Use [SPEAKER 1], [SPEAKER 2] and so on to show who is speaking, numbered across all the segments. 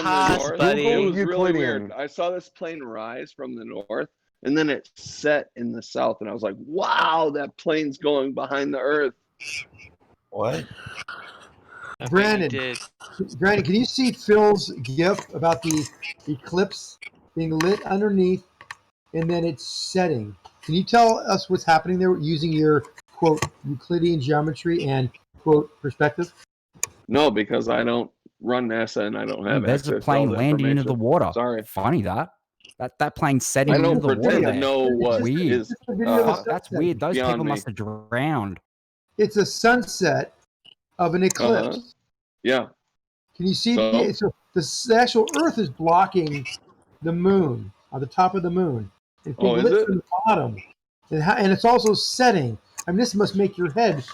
[SPEAKER 1] pass, buddy.
[SPEAKER 2] It
[SPEAKER 3] Google
[SPEAKER 2] was really weird.
[SPEAKER 3] Euclidean.
[SPEAKER 2] I saw this plane rise from the north, and then it set in the south, and I was like, "Wow, that plane's going behind the Earth."
[SPEAKER 4] What?
[SPEAKER 5] Brandon, can you see Phil's GIF about the eclipse being lit underneath and then it's setting? Can you tell us what's happening there using your, quote, Euclidean geometry and, quote, perspective?
[SPEAKER 2] No, because I don't run NASA and I don't have
[SPEAKER 6] There's
[SPEAKER 2] access
[SPEAKER 6] a plane
[SPEAKER 2] to all the
[SPEAKER 6] landing into the
[SPEAKER 2] information.
[SPEAKER 6] water.
[SPEAKER 2] Sorry.
[SPEAKER 6] Funny that plane setting
[SPEAKER 2] I
[SPEAKER 6] into
[SPEAKER 2] don't
[SPEAKER 6] the water.
[SPEAKER 2] pretend to
[SPEAKER 6] there.
[SPEAKER 2] know what
[SPEAKER 6] Weird.
[SPEAKER 2] is.
[SPEAKER 6] Fuck, that's weird. Those
[SPEAKER 2] beyond
[SPEAKER 6] people
[SPEAKER 2] me.
[SPEAKER 6] must have drowned.
[SPEAKER 5] It's a sunset of an eclipse.
[SPEAKER 2] Yeah.
[SPEAKER 5] Can you see?
[SPEAKER 2] So?
[SPEAKER 5] The actual Earth is blocking the moon, on the top of the moon. It's being
[SPEAKER 2] is
[SPEAKER 5] lit
[SPEAKER 2] it?
[SPEAKER 5] from the bottom. And it's also setting. I mean, this must make your head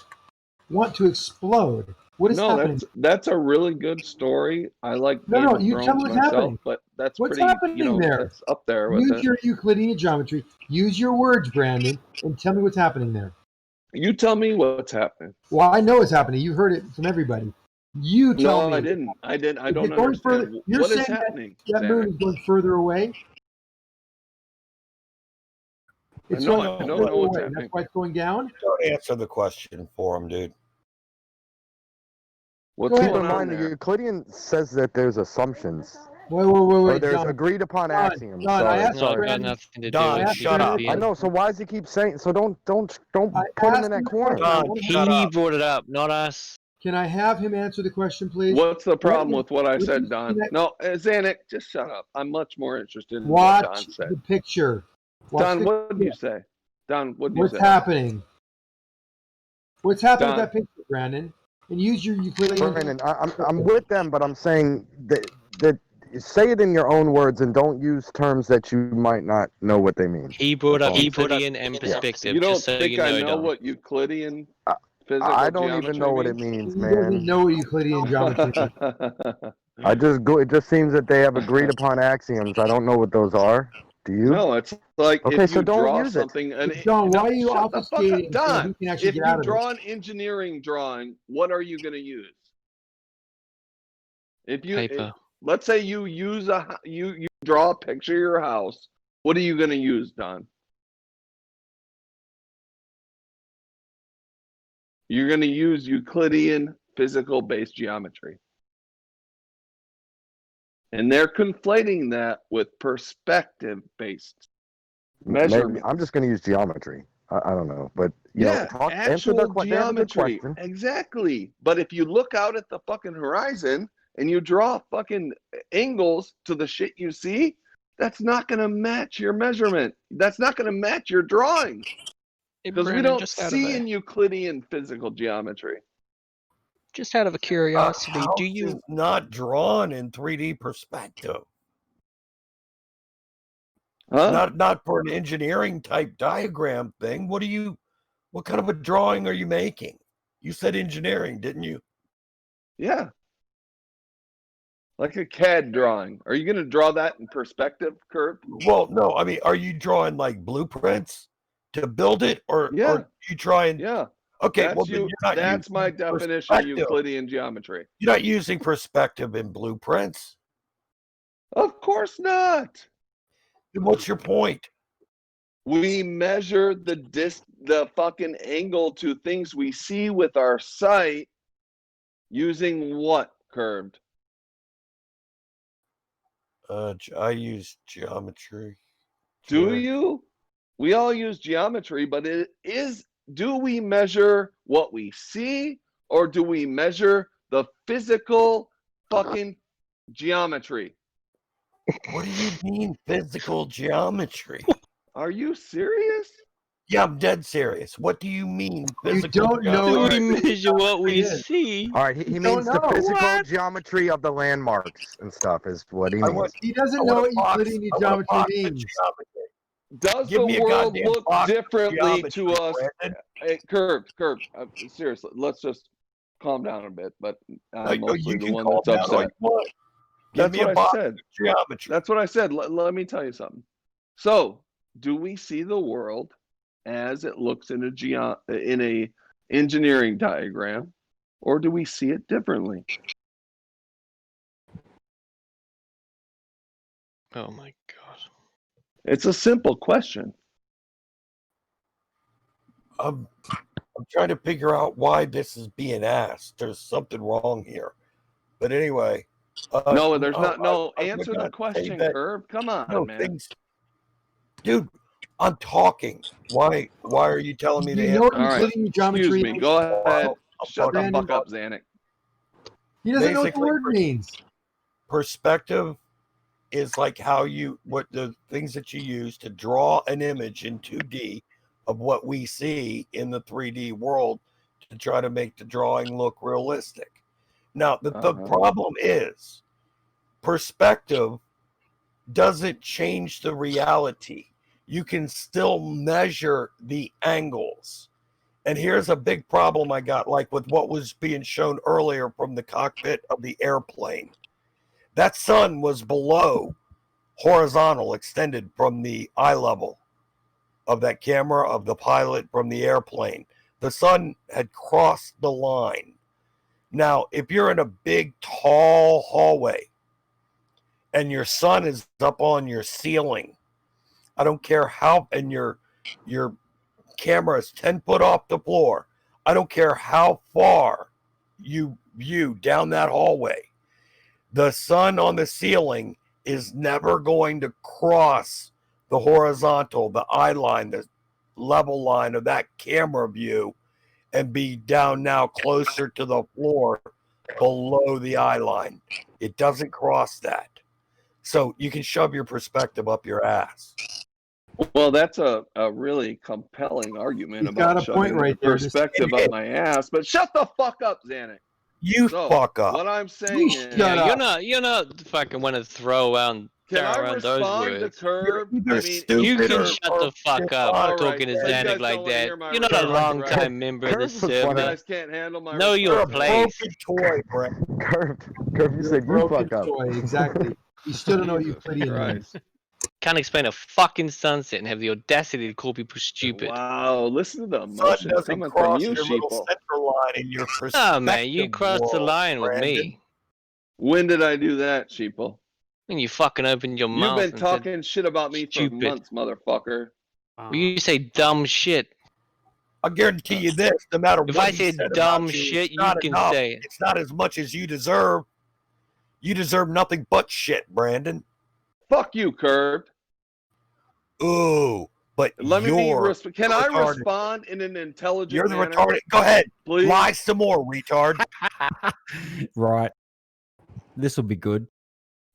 [SPEAKER 5] want to explode. What is happening?
[SPEAKER 2] That's a really good story. I like
[SPEAKER 5] No,
[SPEAKER 2] Game of
[SPEAKER 5] you
[SPEAKER 2] Thrones
[SPEAKER 5] tell me what's
[SPEAKER 2] myself,
[SPEAKER 5] happening.
[SPEAKER 2] but that's
[SPEAKER 5] What's
[SPEAKER 2] pretty,
[SPEAKER 5] happening there?
[SPEAKER 2] That's up there with
[SPEAKER 5] Use
[SPEAKER 2] it.
[SPEAKER 5] your Euclidean geometry. Use your words, Brandon, and tell me what's happening there.
[SPEAKER 2] You tell me what's happening.
[SPEAKER 5] Well, I know it's happening. You heard it from everybody. You tell me.
[SPEAKER 2] No, I didn't. I don't
[SPEAKER 5] Going
[SPEAKER 2] understand.
[SPEAKER 5] further, you're
[SPEAKER 2] What is
[SPEAKER 5] saying
[SPEAKER 2] happening?
[SPEAKER 5] that moon is going further away? It's
[SPEAKER 2] I know
[SPEAKER 5] going
[SPEAKER 2] what's
[SPEAKER 5] further away.
[SPEAKER 2] happening.
[SPEAKER 5] That's why it's going down?
[SPEAKER 4] Don't answer the question for him, dude.
[SPEAKER 2] What's
[SPEAKER 3] Keep
[SPEAKER 2] going
[SPEAKER 3] in
[SPEAKER 2] on
[SPEAKER 3] mind, the
[SPEAKER 2] there?
[SPEAKER 3] Euclidean says that there's assumptions.
[SPEAKER 5] Wait.
[SPEAKER 3] Or there's
[SPEAKER 5] John,
[SPEAKER 3] agreed upon axioms.
[SPEAKER 5] John,
[SPEAKER 3] Sorry.
[SPEAKER 5] I asked
[SPEAKER 1] No, it got
[SPEAKER 5] Brandon.
[SPEAKER 1] nothing to do
[SPEAKER 4] Don,
[SPEAKER 1] with
[SPEAKER 4] shut up.
[SPEAKER 3] I know. So why does he keep saying? So don't
[SPEAKER 5] I
[SPEAKER 3] put him
[SPEAKER 5] asked
[SPEAKER 3] in that
[SPEAKER 5] him the
[SPEAKER 3] corner.
[SPEAKER 5] question.
[SPEAKER 4] Don, shut
[SPEAKER 1] He
[SPEAKER 4] up.
[SPEAKER 1] brought it up, not us.
[SPEAKER 5] Can I have him answer the question, please?
[SPEAKER 2] What's the problem
[SPEAKER 5] What-
[SPEAKER 2] with what I
[SPEAKER 5] what
[SPEAKER 2] said,
[SPEAKER 5] you-
[SPEAKER 2] Don?
[SPEAKER 5] can I-
[SPEAKER 2] No, Zanuck, just shut up. I'm much more interested in what Don
[SPEAKER 5] Watch
[SPEAKER 2] said.
[SPEAKER 5] the picture. Watch
[SPEAKER 2] Don,
[SPEAKER 5] the-
[SPEAKER 2] what did you say? Don, what did you
[SPEAKER 5] What's
[SPEAKER 2] say?
[SPEAKER 5] happening? What's happening
[SPEAKER 2] Don.
[SPEAKER 5] with that picture, Brandon? And use your Euclidean.
[SPEAKER 3] Brandon, I'm with them, but I'm saying that say it in your own words and don't use terms that you might not know what they mean.
[SPEAKER 1] He brought up
[SPEAKER 3] That's all.
[SPEAKER 1] Euclidean and perspective.
[SPEAKER 2] You don't
[SPEAKER 1] just so
[SPEAKER 2] think
[SPEAKER 1] you know,
[SPEAKER 2] I know
[SPEAKER 1] Don.
[SPEAKER 2] what Euclidean physical
[SPEAKER 3] I don't
[SPEAKER 2] geometry
[SPEAKER 3] even know what it
[SPEAKER 2] means?
[SPEAKER 3] means,
[SPEAKER 5] You don't even
[SPEAKER 3] man.
[SPEAKER 5] know what Euclidean geometry is.
[SPEAKER 3] It just seems that they have agreed upon axioms. I don't know what those are. Do you?
[SPEAKER 2] No, it's like
[SPEAKER 3] Okay,
[SPEAKER 2] if
[SPEAKER 3] so
[SPEAKER 2] you
[SPEAKER 3] don't
[SPEAKER 2] draw
[SPEAKER 3] use it.
[SPEAKER 2] something.
[SPEAKER 5] John, why are you
[SPEAKER 2] shut the fuck up,
[SPEAKER 5] obfuscating so
[SPEAKER 2] Don.
[SPEAKER 5] he can actually
[SPEAKER 2] If
[SPEAKER 5] get
[SPEAKER 2] you
[SPEAKER 5] out of
[SPEAKER 2] draw an engineering drawing, what are you going to use?
[SPEAKER 1] Paper.
[SPEAKER 2] Let's say you use you draw a picture of your house. What are you going to use, Don? You're going to use Euclidean physical-based geometry. And they're conflating that with perspective-based measurement.
[SPEAKER 3] Maybe. I'm just going to use geometry. I don't know, but answer
[SPEAKER 2] actual
[SPEAKER 3] the
[SPEAKER 2] geometry.
[SPEAKER 3] question.
[SPEAKER 2] Exactly. But if you look out at the fucking horizon and you draw fucking angles to the shit you see, that's not going to match your measurement. That's not going to match your drawing. Because we don't see in Euclidean physical geometry.
[SPEAKER 1] Just out of a curiosity,
[SPEAKER 4] House
[SPEAKER 1] do you?
[SPEAKER 4] is not drawn in 3D perspective?
[SPEAKER 2] Huh?
[SPEAKER 4] Not for an engineering type diagram thing. What kind of a drawing are you making? You said engineering, didn't you?
[SPEAKER 2] Yeah. Like a CAD drawing. Are you going to draw that in perspective, Kurt?
[SPEAKER 4] Well, no. I mean, are you drawing like blueprints to build it, or are you trying?
[SPEAKER 2] Yeah.
[SPEAKER 4] Okay.
[SPEAKER 2] That's
[SPEAKER 4] Well, then you're not
[SPEAKER 2] that's
[SPEAKER 4] using
[SPEAKER 2] my definition of
[SPEAKER 4] perspective.
[SPEAKER 2] Euclidean geometry.
[SPEAKER 4] You're not using perspective in blueprints.
[SPEAKER 2] Of course not.
[SPEAKER 4] Then what's your point?
[SPEAKER 2] We measure the fucking angle to things we see with our sight using what, Curved?
[SPEAKER 4] I use geometry.
[SPEAKER 2] Do you? We all use geometry, but do we measure what we see, or do we measure the physical fucking geometry?
[SPEAKER 4] What do you mean physical geometry?
[SPEAKER 2] Are you serious?
[SPEAKER 4] Yeah, I'm dead serious. What do you mean physical
[SPEAKER 5] don't know
[SPEAKER 1] Do
[SPEAKER 4] geometry?
[SPEAKER 1] we measure what we
[SPEAKER 5] is.
[SPEAKER 1] see?
[SPEAKER 3] All right, he means the physical geometry of the landmarks and stuff is what he means.
[SPEAKER 5] He doesn't know what Euclidean geometry means.
[SPEAKER 2] Does
[SPEAKER 4] Give me
[SPEAKER 2] the
[SPEAKER 4] a
[SPEAKER 2] world
[SPEAKER 4] goddamn
[SPEAKER 2] look
[SPEAKER 4] box of
[SPEAKER 2] differently to
[SPEAKER 4] geometry,
[SPEAKER 2] us?
[SPEAKER 4] Brandon.
[SPEAKER 2] Hey, Curved, seriously, let's just calm down a bit. But I'm mostly
[SPEAKER 4] you
[SPEAKER 2] the
[SPEAKER 4] can
[SPEAKER 2] one
[SPEAKER 4] calm
[SPEAKER 2] that's
[SPEAKER 4] down
[SPEAKER 2] upset.
[SPEAKER 4] like what? Give
[SPEAKER 2] That's
[SPEAKER 4] me a
[SPEAKER 2] what I
[SPEAKER 4] box
[SPEAKER 2] said.
[SPEAKER 4] of geometry.
[SPEAKER 2] That's what I said. Let me tell you something. So, do we see the world as it looks in a engineering diagram, or do we see it differently?
[SPEAKER 1] Oh my god.
[SPEAKER 2] It's a simple question.
[SPEAKER 4] I'm trying to figure out why this is being asked. There's something wrong here. But anyway.
[SPEAKER 2] No, there's not. No,
[SPEAKER 4] I
[SPEAKER 2] answer
[SPEAKER 4] would
[SPEAKER 2] the
[SPEAKER 4] not say
[SPEAKER 2] question,
[SPEAKER 4] that-
[SPEAKER 2] Curb. Come on,
[SPEAKER 4] No,
[SPEAKER 2] man.
[SPEAKER 4] things. Dude, I'm talking. Why are you telling me
[SPEAKER 5] Do
[SPEAKER 4] to
[SPEAKER 5] you know what
[SPEAKER 2] All right.
[SPEAKER 5] Euclidean geometry
[SPEAKER 2] Excuse me.
[SPEAKER 5] is?
[SPEAKER 2] Go ahead.
[SPEAKER 4] I'm
[SPEAKER 2] Shut the
[SPEAKER 4] talking
[SPEAKER 2] fuck
[SPEAKER 4] about
[SPEAKER 2] up, Xanac.
[SPEAKER 5] He doesn't know what the
[SPEAKER 4] basically
[SPEAKER 5] word means.
[SPEAKER 4] perspective is like what the things that you use to draw an image in 2D of what we see in the 3D world to try to make the drawing look realistic. Now, the problem is perspective doesn't change the reality. You can still measure the angles. And here's a big problem I got, like with what was being shown earlier from the cockpit of the airplane. That sun was below horizontal, extended from the eye level of that camera of the pilot from the airplane. The sun had crossed the line. Now, if you're in a big, tall hallway and your sun is up on your ceiling, I don't care how, and your camera is 10 foot off the floor, I don't care how far you view down that hallway, the sun on the ceiling is never going to cross the horizontal, the eye line, the level line of that camera view and be down now closer to the floor below the eye line. It doesn't cross that. So you can shove your perspective up your ass.
[SPEAKER 2] Well, that's a really compelling argument
[SPEAKER 5] He's
[SPEAKER 2] about
[SPEAKER 5] got a
[SPEAKER 2] shoving
[SPEAKER 5] point right
[SPEAKER 2] my
[SPEAKER 5] there.
[SPEAKER 2] perspective up my ass. But shut the fuck up, Xanac.
[SPEAKER 4] You
[SPEAKER 2] So,
[SPEAKER 4] fuck up.
[SPEAKER 2] What I'm saying
[SPEAKER 5] You
[SPEAKER 2] is,
[SPEAKER 5] shut
[SPEAKER 1] Yeah,
[SPEAKER 5] up.
[SPEAKER 1] you're not fucking want to throw around
[SPEAKER 2] can I
[SPEAKER 1] those
[SPEAKER 2] respond to
[SPEAKER 1] words.
[SPEAKER 2] Curb?
[SPEAKER 4] Either
[SPEAKER 2] I mean,
[SPEAKER 4] stupid
[SPEAKER 1] You can
[SPEAKER 4] or-
[SPEAKER 1] shut
[SPEAKER 4] or
[SPEAKER 1] the fuck up
[SPEAKER 2] All right,
[SPEAKER 1] talking to
[SPEAKER 2] so you guys
[SPEAKER 1] Xanac
[SPEAKER 2] don't
[SPEAKER 1] like
[SPEAKER 2] wanna
[SPEAKER 1] that.
[SPEAKER 2] hear my
[SPEAKER 1] You're not a
[SPEAKER 2] response,
[SPEAKER 1] long
[SPEAKER 2] right?
[SPEAKER 1] time member of the
[SPEAKER 3] Curb was funny.
[SPEAKER 2] you
[SPEAKER 1] server.
[SPEAKER 2] guys can't handle my
[SPEAKER 1] Know your
[SPEAKER 2] response.
[SPEAKER 4] You're a
[SPEAKER 1] place.
[SPEAKER 4] broken toy, Brett.
[SPEAKER 3] Curb, you
[SPEAKER 5] You're a
[SPEAKER 3] said you
[SPEAKER 5] broken
[SPEAKER 3] fuck up.
[SPEAKER 5] toy, exactly. You still don't know what
[SPEAKER 2] Jesus
[SPEAKER 5] Euclidean means.
[SPEAKER 2] Christ.
[SPEAKER 1] Can't explain a fucking sunset and have the audacity to call people stupid.
[SPEAKER 2] Wow, listen to the
[SPEAKER 4] Sun
[SPEAKER 2] emotion
[SPEAKER 4] doesn't
[SPEAKER 2] coming from
[SPEAKER 4] cross
[SPEAKER 2] you,
[SPEAKER 4] your little
[SPEAKER 2] sheeple.
[SPEAKER 4] center line in your perspective.
[SPEAKER 1] Oh man, you crossed the
[SPEAKER 4] world,
[SPEAKER 1] line with
[SPEAKER 4] Brandon.
[SPEAKER 1] me
[SPEAKER 2] When did I do that, sheeple?
[SPEAKER 1] when you fucking opened your
[SPEAKER 2] You've
[SPEAKER 1] mouth
[SPEAKER 2] been
[SPEAKER 1] and
[SPEAKER 2] talking shit about me for
[SPEAKER 1] stupid.
[SPEAKER 2] months, motherfucker.
[SPEAKER 1] said, "Well, you say dumb shit."
[SPEAKER 4] I'll guarantee you this: no matter
[SPEAKER 1] If
[SPEAKER 4] what
[SPEAKER 1] I
[SPEAKER 4] he
[SPEAKER 1] said
[SPEAKER 4] said
[SPEAKER 1] dumb
[SPEAKER 4] about you,
[SPEAKER 1] shit,
[SPEAKER 4] it's
[SPEAKER 1] you
[SPEAKER 4] not
[SPEAKER 1] can
[SPEAKER 4] enough.
[SPEAKER 1] say it.
[SPEAKER 4] It's not as much as you deserve. You deserve nothing but shit, Brandon.
[SPEAKER 2] Fuck you, Curb.
[SPEAKER 4] Ooh, but
[SPEAKER 2] Let me
[SPEAKER 4] you're
[SPEAKER 2] be. Can I
[SPEAKER 4] retarded.
[SPEAKER 2] respond in an intelligent
[SPEAKER 4] You're the
[SPEAKER 2] manner?
[SPEAKER 4] retarded. Go ahead,
[SPEAKER 2] Please.
[SPEAKER 4] lie some more, retard.
[SPEAKER 6] Right. This will be good.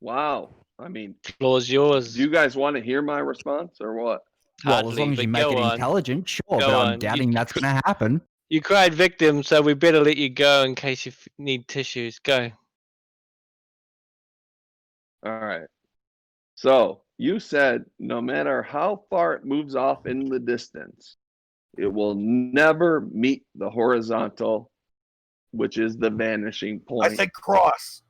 [SPEAKER 2] Wow. I mean,
[SPEAKER 1] Floor's yours.
[SPEAKER 2] do you guys want to hear my response or what?
[SPEAKER 6] Well, as
[SPEAKER 1] Hardly,
[SPEAKER 6] long as
[SPEAKER 1] but
[SPEAKER 6] you make
[SPEAKER 1] go
[SPEAKER 6] it
[SPEAKER 1] on.
[SPEAKER 6] intelligent, sure,
[SPEAKER 1] Go
[SPEAKER 6] but I'm
[SPEAKER 1] on.
[SPEAKER 6] doubting that's going to happen.
[SPEAKER 1] You cried victim, so we better let you go in case you need tissues. Go.
[SPEAKER 2] All right. So you said no matter how far it moves off in the distance, it will never meet the horizontal, which is the vanishing point.
[SPEAKER 4] I said cross.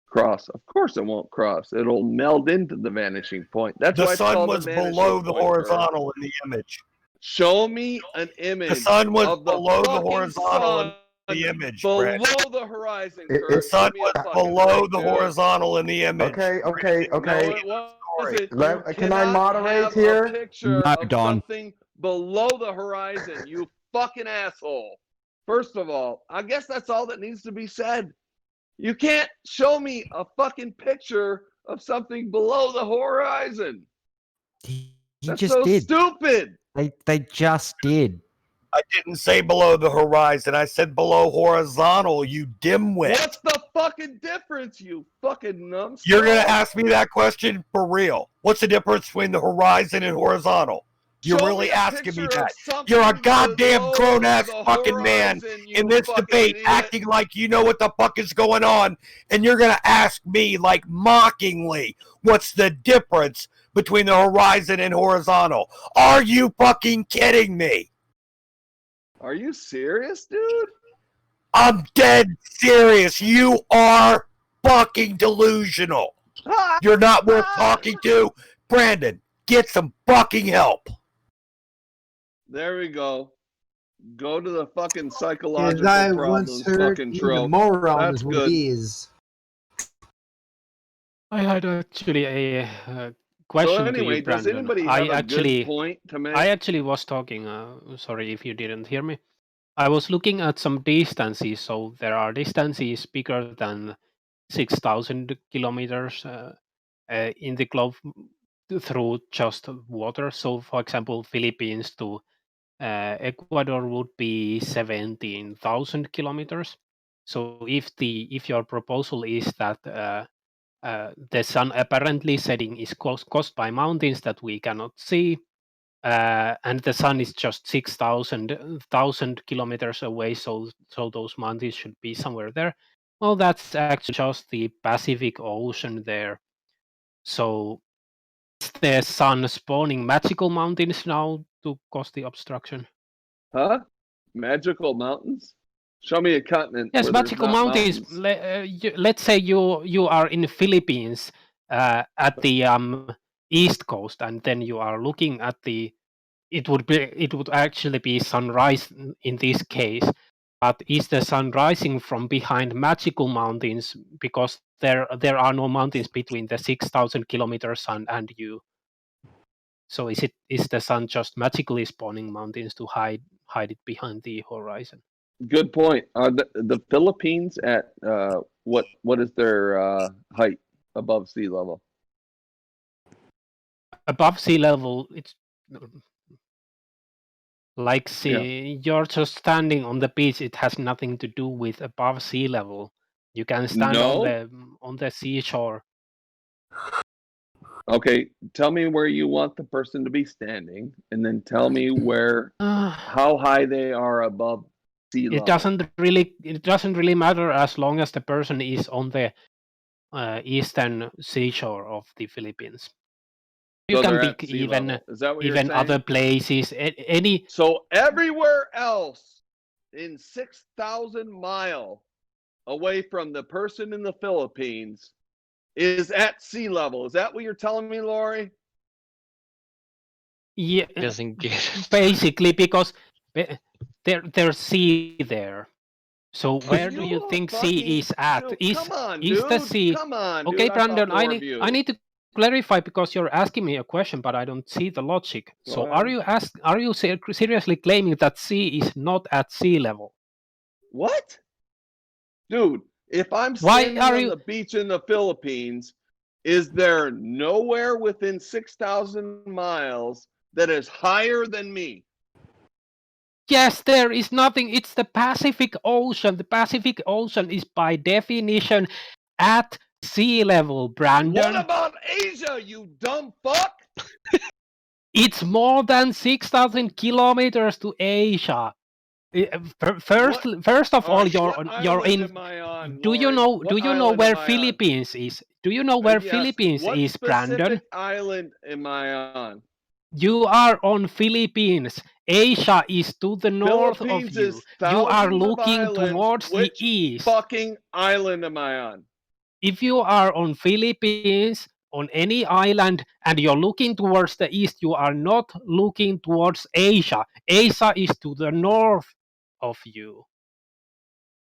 [SPEAKER 2] Cross. Of course it won't cross. It'll meld into the vanishing point. That's
[SPEAKER 4] The
[SPEAKER 2] why it's
[SPEAKER 4] sun
[SPEAKER 2] called
[SPEAKER 4] was
[SPEAKER 2] the vanishing
[SPEAKER 4] below the
[SPEAKER 2] point,
[SPEAKER 4] horizontal in the image.
[SPEAKER 2] Show me an image.
[SPEAKER 4] The sun was
[SPEAKER 2] of the
[SPEAKER 4] below the
[SPEAKER 2] fucking
[SPEAKER 4] horizontal in
[SPEAKER 2] sun
[SPEAKER 4] the image,
[SPEAKER 2] below
[SPEAKER 4] Brett.
[SPEAKER 2] the horizon.
[SPEAKER 3] It-
[SPEAKER 2] Kurt.
[SPEAKER 4] The sun
[SPEAKER 2] Give me a
[SPEAKER 4] was
[SPEAKER 2] fucking
[SPEAKER 4] below
[SPEAKER 2] break,
[SPEAKER 4] the
[SPEAKER 2] dude.
[SPEAKER 4] horizontal in the image.
[SPEAKER 3] Okay.
[SPEAKER 2] No, it wasn't.
[SPEAKER 3] Let-
[SPEAKER 2] You
[SPEAKER 3] can I
[SPEAKER 2] cannot
[SPEAKER 3] moderate
[SPEAKER 2] have
[SPEAKER 3] here?
[SPEAKER 2] a picture
[SPEAKER 6] No,
[SPEAKER 2] of
[SPEAKER 6] Don.
[SPEAKER 2] something below the horizon, you fucking asshole. First of all, I guess that's all that needs to be said. You can't show me a fucking picture of something below the horizon.
[SPEAKER 6] He
[SPEAKER 2] That's
[SPEAKER 6] just
[SPEAKER 2] so
[SPEAKER 6] did.
[SPEAKER 2] stupid.
[SPEAKER 6] They just did.
[SPEAKER 4] I didn't say below the horizon. I said below horizontal, you dimwit.
[SPEAKER 2] What's the fucking difference, you fucking numbskull?
[SPEAKER 4] You're going to ask me that question for real. What's the difference between the horizon and horizontal? You're
[SPEAKER 2] Show
[SPEAKER 4] really
[SPEAKER 2] me a
[SPEAKER 4] asking me
[SPEAKER 2] picture of
[SPEAKER 4] that.
[SPEAKER 2] something
[SPEAKER 4] You're a goddamn
[SPEAKER 2] below
[SPEAKER 4] grown-ass
[SPEAKER 2] the
[SPEAKER 4] fucking man
[SPEAKER 2] horizon, you
[SPEAKER 4] in this
[SPEAKER 2] fucking
[SPEAKER 4] debate
[SPEAKER 2] idiot.
[SPEAKER 4] acting like you know what the fuck is going on, and you're going to ask me, like, mockingly, what's the difference between the horizon and horizontal? Are you fucking kidding me?
[SPEAKER 2] Are you serious, dude?
[SPEAKER 4] I'm dead serious. You are fucking delusional. You're not worth talking to. Brandon, get some fucking help.
[SPEAKER 2] There we go. Go to the fucking
[SPEAKER 5] As
[SPEAKER 2] psychological
[SPEAKER 5] I
[SPEAKER 2] problems
[SPEAKER 5] once heard,
[SPEAKER 2] fucking
[SPEAKER 5] he's a
[SPEAKER 2] trope.
[SPEAKER 5] moron
[SPEAKER 2] That's
[SPEAKER 5] is what
[SPEAKER 2] good.
[SPEAKER 5] he is.
[SPEAKER 7] I had actually a
[SPEAKER 2] So
[SPEAKER 7] question to
[SPEAKER 2] anyway,
[SPEAKER 7] you,
[SPEAKER 2] does
[SPEAKER 7] Brandon.
[SPEAKER 2] anybody have a good point to make?
[SPEAKER 7] I actually was talking. Sorry if you didn't hear me. I was looking at some distances. So there are distances bigger than 6,000 kilometers in the globe through just water. So, for example, Philippines to Ecuador would be 17,000 kilometers. So, if your proposal is that the sun apparently setting is caused by mountains that we cannot see, and the sun is just 6,000 kilometers away, so those mountains should be somewhere there. Well, that's actually just the Pacific Ocean there. So is the sun spawning magical mountains now to cause the obstruction?
[SPEAKER 2] Huh? Magical mountains? Show me a continent
[SPEAKER 7] Yes,
[SPEAKER 2] where there's
[SPEAKER 7] magical
[SPEAKER 2] not
[SPEAKER 7] mountains.
[SPEAKER 2] mountains.
[SPEAKER 7] Let's say you are in the Philippines at the east coast, and then you are looking at the. It would actually be sunrise in this case, but is the sun rising from behind magical mountains because there are no mountains between the 6,000 kilometer sun and you? So is the sun just magically spawning mountains to hide it behind the horizon?
[SPEAKER 2] Good point. Are the Philippines at what is their height above sea level?
[SPEAKER 7] Above sea level, it's like
[SPEAKER 2] Yeah.
[SPEAKER 7] you're just standing on the beach. It has nothing to do with above sea level. You can stand
[SPEAKER 2] No?
[SPEAKER 7] on the seashore.
[SPEAKER 2] Okay, tell me where you want the person to be standing, and then tell me where how high they are above sea level.
[SPEAKER 7] It doesn't really matter as long as the person is on the eastern seashore of the Philippines. You
[SPEAKER 2] So
[SPEAKER 7] can
[SPEAKER 2] they're
[SPEAKER 7] pick
[SPEAKER 2] at sea level. Is that what you're saying?
[SPEAKER 7] other places. Any.
[SPEAKER 2] So everywhere else in 6,000 miles away from the person in the Philippines is at sea level. Is that what you're telling me, Lori?
[SPEAKER 7] Yeah,
[SPEAKER 1] Doesn't get it.
[SPEAKER 7] basically because there's sea there. So where do you think sea is at?
[SPEAKER 2] Dude, come on,
[SPEAKER 7] is the
[SPEAKER 2] dude.
[SPEAKER 7] sea?
[SPEAKER 2] Come on,
[SPEAKER 7] Okay,
[SPEAKER 2] dude. I thought
[SPEAKER 7] Brandon,
[SPEAKER 2] more of you.
[SPEAKER 7] I need to clarify because you're asking me a question, but I don't see the logic. So
[SPEAKER 2] ahead.
[SPEAKER 7] are you seriously claiming that sea is not at sea level?
[SPEAKER 2] What? Dude, if I'm
[SPEAKER 7] Why
[SPEAKER 2] standing
[SPEAKER 7] are
[SPEAKER 2] on
[SPEAKER 7] you?
[SPEAKER 2] the beach in the Philippines, is there nowhere within 6,000 miles that is higher than me?
[SPEAKER 7] Yes, there is nothing. It's the Pacific Ocean. The Pacific Ocean is by definition at sea level, Brandon.
[SPEAKER 2] What about Asia, you dumb fuck?
[SPEAKER 7] It's more than 6,000 kilometers to Asia. First of all, you're in.
[SPEAKER 2] Am I on,
[SPEAKER 7] Do you
[SPEAKER 2] Lori?
[SPEAKER 7] know?
[SPEAKER 2] What
[SPEAKER 7] Do you know
[SPEAKER 2] island
[SPEAKER 7] where
[SPEAKER 2] am I on?
[SPEAKER 7] Philippines is? Do you know where
[SPEAKER 2] Yes.
[SPEAKER 7] Philippines
[SPEAKER 2] What
[SPEAKER 7] is, Brandon?
[SPEAKER 2] specific island am I on?
[SPEAKER 7] You are on Philippines. Asia is to the north of
[SPEAKER 2] Philippines
[SPEAKER 7] you.
[SPEAKER 2] is
[SPEAKER 7] You are
[SPEAKER 2] thousands of
[SPEAKER 7] looking
[SPEAKER 2] islands.
[SPEAKER 7] towards the
[SPEAKER 2] Which
[SPEAKER 7] east.
[SPEAKER 2] fucking island am I on?
[SPEAKER 7] If you are on Philippines, on any island, and you're looking towards the east, you are not looking towards Asia. Asia is to the north of you.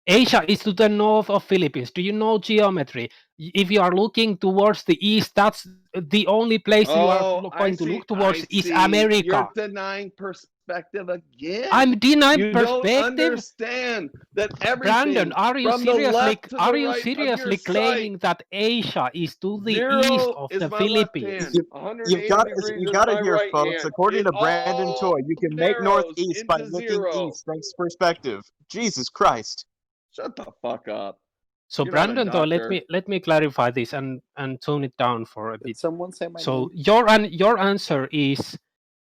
[SPEAKER 7] Asia is to the north of Philippines. Do you know geometry? If you are looking towards the east, that's the only place you are going to look towards is America.
[SPEAKER 2] You're denying perspective again.
[SPEAKER 7] I'm denying
[SPEAKER 2] you
[SPEAKER 7] perspective.
[SPEAKER 2] You don't understand that everything.
[SPEAKER 7] Brandon, are you
[SPEAKER 2] from the
[SPEAKER 7] seriously
[SPEAKER 2] left to the right
[SPEAKER 7] seriously
[SPEAKER 2] of your
[SPEAKER 7] claiming
[SPEAKER 2] sight,
[SPEAKER 7] that Asia is to the
[SPEAKER 2] Zero
[SPEAKER 7] east of
[SPEAKER 2] is
[SPEAKER 7] the
[SPEAKER 2] my
[SPEAKER 7] Philippines?
[SPEAKER 8] You've got it here,
[SPEAKER 2] right
[SPEAKER 8] folks.
[SPEAKER 2] hand.
[SPEAKER 8] According to Brandon
[SPEAKER 2] all
[SPEAKER 8] Toy, you can make
[SPEAKER 2] narrows
[SPEAKER 8] northeast by
[SPEAKER 2] into
[SPEAKER 8] looking
[SPEAKER 2] zero.
[SPEAKER 8] east. Thanks, perspective. Jesus Christ!
[SPEAKER 2] Shut the fuck up.
[SPEAKER 7] So
[SPEAKER 2] You're not a
[SPEAKER 7] Brandon, though,
[SPEAKER 2] doctor.
[SPEAKER 7] let me clarify this and tone it down for a bit.
[SPEAKER 9] Did someone say my
[SPEAKER 7] So
[SPEAKER 9] name?
[SPEAKER 7] your answer is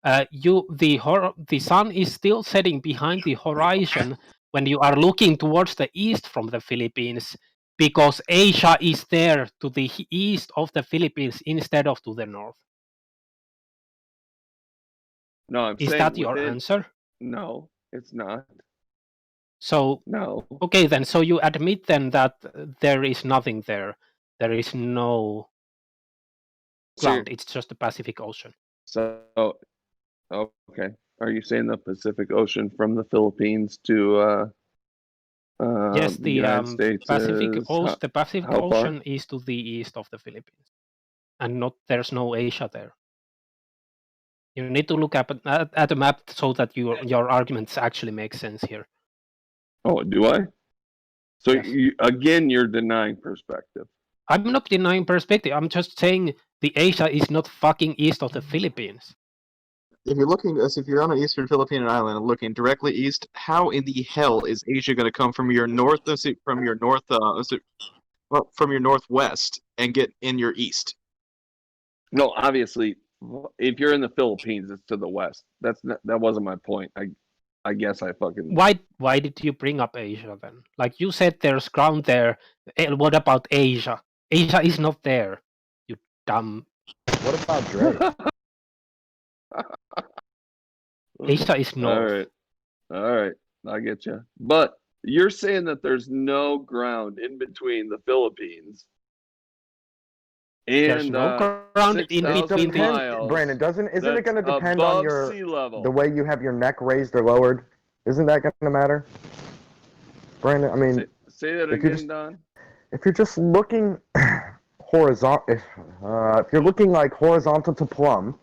[SPEAKER 7] the sun is still setting behind the horizon when you are looking towards the east from the Philippines because Asia is there to the east of the Philippines instead of to the north.
[SPEAKER 2] No, I'm
[SPEAKER 7] Is
[SPEAKER 2] saying
[SPEAKER 7] that your answer?
[SPEAKER 2] No, it's not.
[SPEAKER 7] So
[SPEAKER 2] no.
[SPEAKER 7] Okay, then. So you admit then that there is nothing there. There is no ground. It's just the Pacific Ocean.
[SPEAKER 2] So, okay. Are you saying the Pacific Ocean from the Philippines to
[SPEAKER 7] Yes, the
[SPEAKER 2] United States
[SPEAKER 7] Pacific
[SPEAKER 2] is
[SPEAKER 7] Ocean. The Pacific
[SPEAKER 2] how far?
[SPEAKER 7] Ocean is to the east of the Philippines, and there's no Asia there. You need to look at a map so that your arguments actually make sense here.
[SPEAKER 2] Oh, do I? So
[SPEAKER 7] Yes.
[SPEAKER 2] again, you're denying perspective.
[SPEAKER 7] I'm not denying perspective. I'm just saying the Asia is not fucking east of the Philippines.
[SPEAKER 8] If you're looking, as if you're on an eastern Philippine island and looking directly east, how in the hell is Asia going to come from your from your northwest and get in your east?
[SPEAKER 2] No, obviously, if you're in the Philippines, it's to the west. That wasn't my point. I guess I fucking.
[SPEAKER 7] Why did you bring up Asia then? Like you said, there's ground there. What about Asia? Asia is not there. You dumb.
[SPEAKER 3] What about Drake?
[SPEAKER 7] Asia is north.
[SPEAKER 2] All right, I get you. But you're saying that there's no ground in between the Philippines and
[SPEAKER 7] There's no ground in
[SPEAKER 2] 6,000
[SPEAKER 7] between.
[SPEAKER 2] miles.
[SPEAKER 3] Brandon, isn't it going to depend
[SPEAKER 2] above
[SPEAKER 3] on your
[SPEAKER 2] sea level.
[SPEAKER 3] the way you have your neck raised or lowered? Isn't that going to matter, Brandon? I mean,
[SPEAKER 2] say that
[SPEAKER 3] if you
[SPEAKER 2] again,
[SPEAKER 3] just-
[SPEAKER 2] Don.
[SPEAKER 3] if you're just looking horizontal, if you're looking like horizontal to plumb,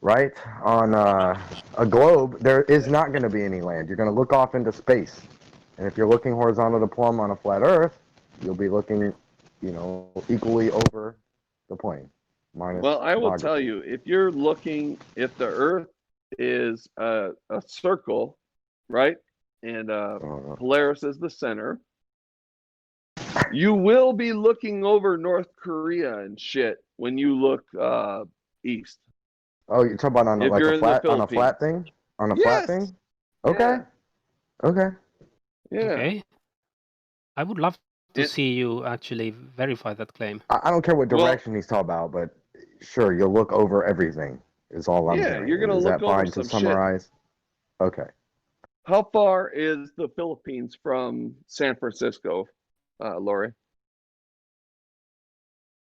[SPEAKER 3] right, on a globe, there is not going to be any land. You're going to look off into space. And if you're looking horizontal to plumb on a flat Earth, you'll be looking, equally over the plane.
[SPEAKER 2] Well, I will tell you, if the Earth is a circle, right, and Polaris is the center, you will be looking over North Korea and shit when you look east.
[SPEAKER 3] Oh, you're talking about on
[SPEAKER 2] If
[SPEAKER 3] like
[SPEAKER 2] you're
[SPEAKER 3] a
[SPEAKER 2] in
[SPEAKER 3] flat
[SPEAKER 2] the
[SPEAKER 3] on a flat thing? On a flat thing? Okay.
[SPEAKER 2] Yeah.
[SPEAKER 3] Okay.
[SPEAKER 2] Yeah.
[SPEAKER 7] Okay. I would love to see you actually verify that claim.
[SPEAKER 3] I don't care what direction he's talking about, but sure, you'll look over everything. Is all I'm saying.
[SPEAKER 2] You're gonna
[SPEAKER 3] Is
[SPEAKER 2] look
[SPEAKER 3] that
[SPEAKER 2] over
[SPEAKER 3] fine
[SPEAKER 2] some
[SPEAKER 3] to summarize?
[SPEAKER 2] Shit.
[SPEAKER 3] Okay.
[SPEAKER 2] How far is the Philippines from San Francisco, Lori?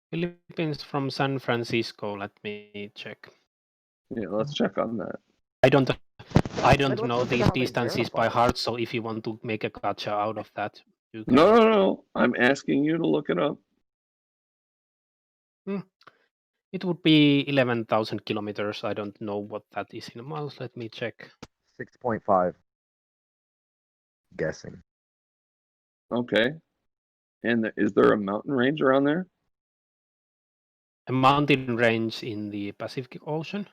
[SPEAKER 7] Philippines from San Francisco. Let me check.
[SPEAKER 2] Yeah, let's check on that.
[SPEAKER 7] I don't
[SPEAKER 3] let's
[SPEAKER 7] know
[SPEAKER 3] look at
[SPEAKER 7] these
[SPEAKER 3] how they
[SPEAKER 7] distances by
[SPEAKER 3] verify it.
[SPEAKER 7] heart. So if you want to make a gotcha out of that, you can.
[SPEAKER 2] No. I'm asking you to look it up.
[SPEAKER 7] It would be 11,000 kilometers. I don't know what that is in miles. Let me check.
[SPEAKER 3] 6.5. Guessing.
[SPEAKER 2] Okay. And is there a mountain range around there?
[SPEAKER 7] A mountain range in the Pacific Ocean?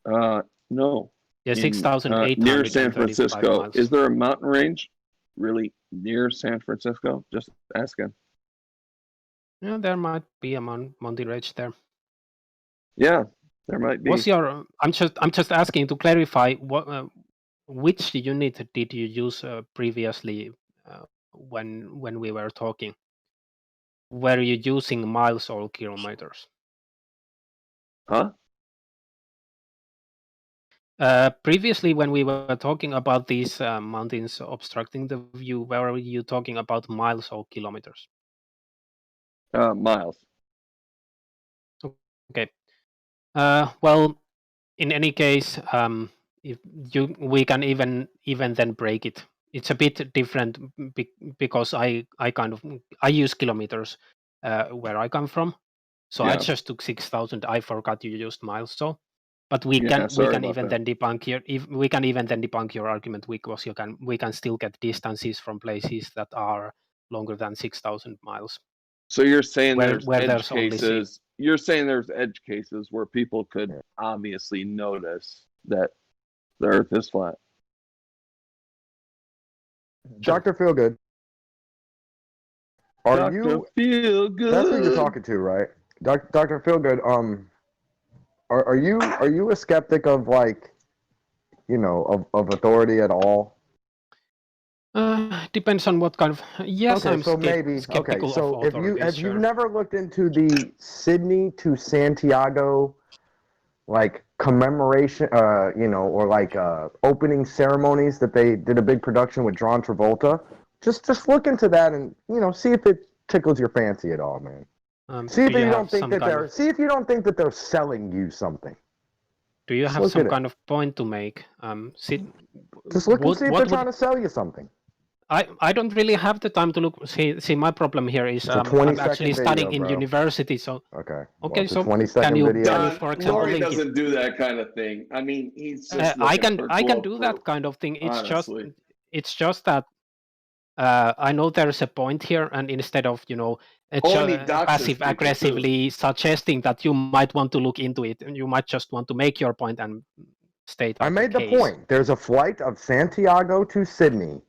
[SPEAKER 2] No.
[SPEAKER 7] Yeah, 6,835
[SPEAKER 2] near San Francisco.
[SPEAKER 7] miles.
[SPEAKER 2] Is there a mountain range really near San Francisco? Just asking.
[SPEAKER 7] Yeah, there might be a mountain range there.
[SPEAKER 2] Yeah, there might be.
[SPEAKER 7] What's your? I'm just asking to clarify what which unit did you use previously when we were talking? Were you using miles or kilometers?
[SPEAKER 2] Huh?
[SPEAKER 7] Previously, when we were talking about these mountains obstructing the view, were you talking about miles or kilometers?
[SPEAKER 2] Miles.
[SPEAKER 7] Okay. Well, in any case, if we can even then break it. It's a bit different because I use kilometers where I come from, so I just took 6,000. I forgot you used miles, so. But we can even then debunk your argument because we can still get distances from places that are longer than 6,000 miles.
[SPEAKER 2] So you're saying
[SPEAKER 7] where
[SPEAKER 2] there's edge cases. You're saying there's edge cases where people could obviously notice that the Earth is flat.
[SPEAKER 3] Dr. Feelgood. Are
[SPEAKER 2] Dr.
[SPEAKER 3] you
[SPEAKER 2] Feelgood?
[SPEAKER 3] That's who you're talking to, right? Dr. Feelgood, are you a skeptic of of authority at all?
[SPEAKER 7] Depends on what kind of. Yes,
[SPEAKER 3] okay,
[SPEAKER 7] I'm
[SPEAKER 3] so maybe
[SPEAKER 7] skeptical
[SPEAKER 3] okay. So
[SPEAKER 7] of
[SPEAKER 3] if
[SPEAKER 7] authorities,
[SPEAKER 3] you've never looked into the Sydney to Santiago commemoration, or opening ceremonies that they did a big production with John Travolta, just look into that and see if it tickles your fancy at all, man. See if you don't think that they're selling you something.
[SPEAKER 7] Do you have some kind of point to make?
[SPEAKER 3] Just look and see if they're trying to sell you something.
[SPEAKER 7] I don't really have the time to look. See, my problem here is
[SPEAKER 3] It's a
[SPEAKER 7] I'm
[SPEAKER 3] 20-second
[SPEAKER 7] actually
[SPEAKER 3] video,
[SPEAKER 7] studying in
[SPEAKER 3] bro.
[SPEAKER 7] university. So
[SPEAKER 3] Okay. Well,
[SPEAKER 7] okay,
[SPEAKER 3] it's a
[SPEAKER 7] so
[SPEAKER 3] 20-second
[SPEAKER 7] can you
[SPEAKER 3] video.
[SPEAKER 7] for example,
[SPEAKER 2] Lori
[SPEAKER 7] link it?
[SPEAKER 2] doesn't do that kind of thing. I mean, he's just
[SPEAKER 7] I
[SPEAKER 2] looking
[SPEAKER 7] can
[SPEAKER 2] for
[SPEAKER 7] I can
[SPEAKER 2] glove
[SPEAKER 7] do
[SPEAKER 2] proof,
[SPEAKER 7] that kind of thing.
[SPEAKER 2] honestly.
[SPEAKER 7] It's just that I know there's a point here, and instead of
[SPEAKER 2] Oh, and he doxes
[SPEAKER 7] passive
[SPEAKER 2] people, too.
[SPEAKER 7] aggressively suggesting that you might want to look into it, and you might just want to make your point and state.
[SPEAKER 3] I
[SPEAKER 7] out
[SPEAKER 3] made the
[SPEAKER 7] case.
[SPEAKER 3] point. There's a flight of Santiago to Sydney.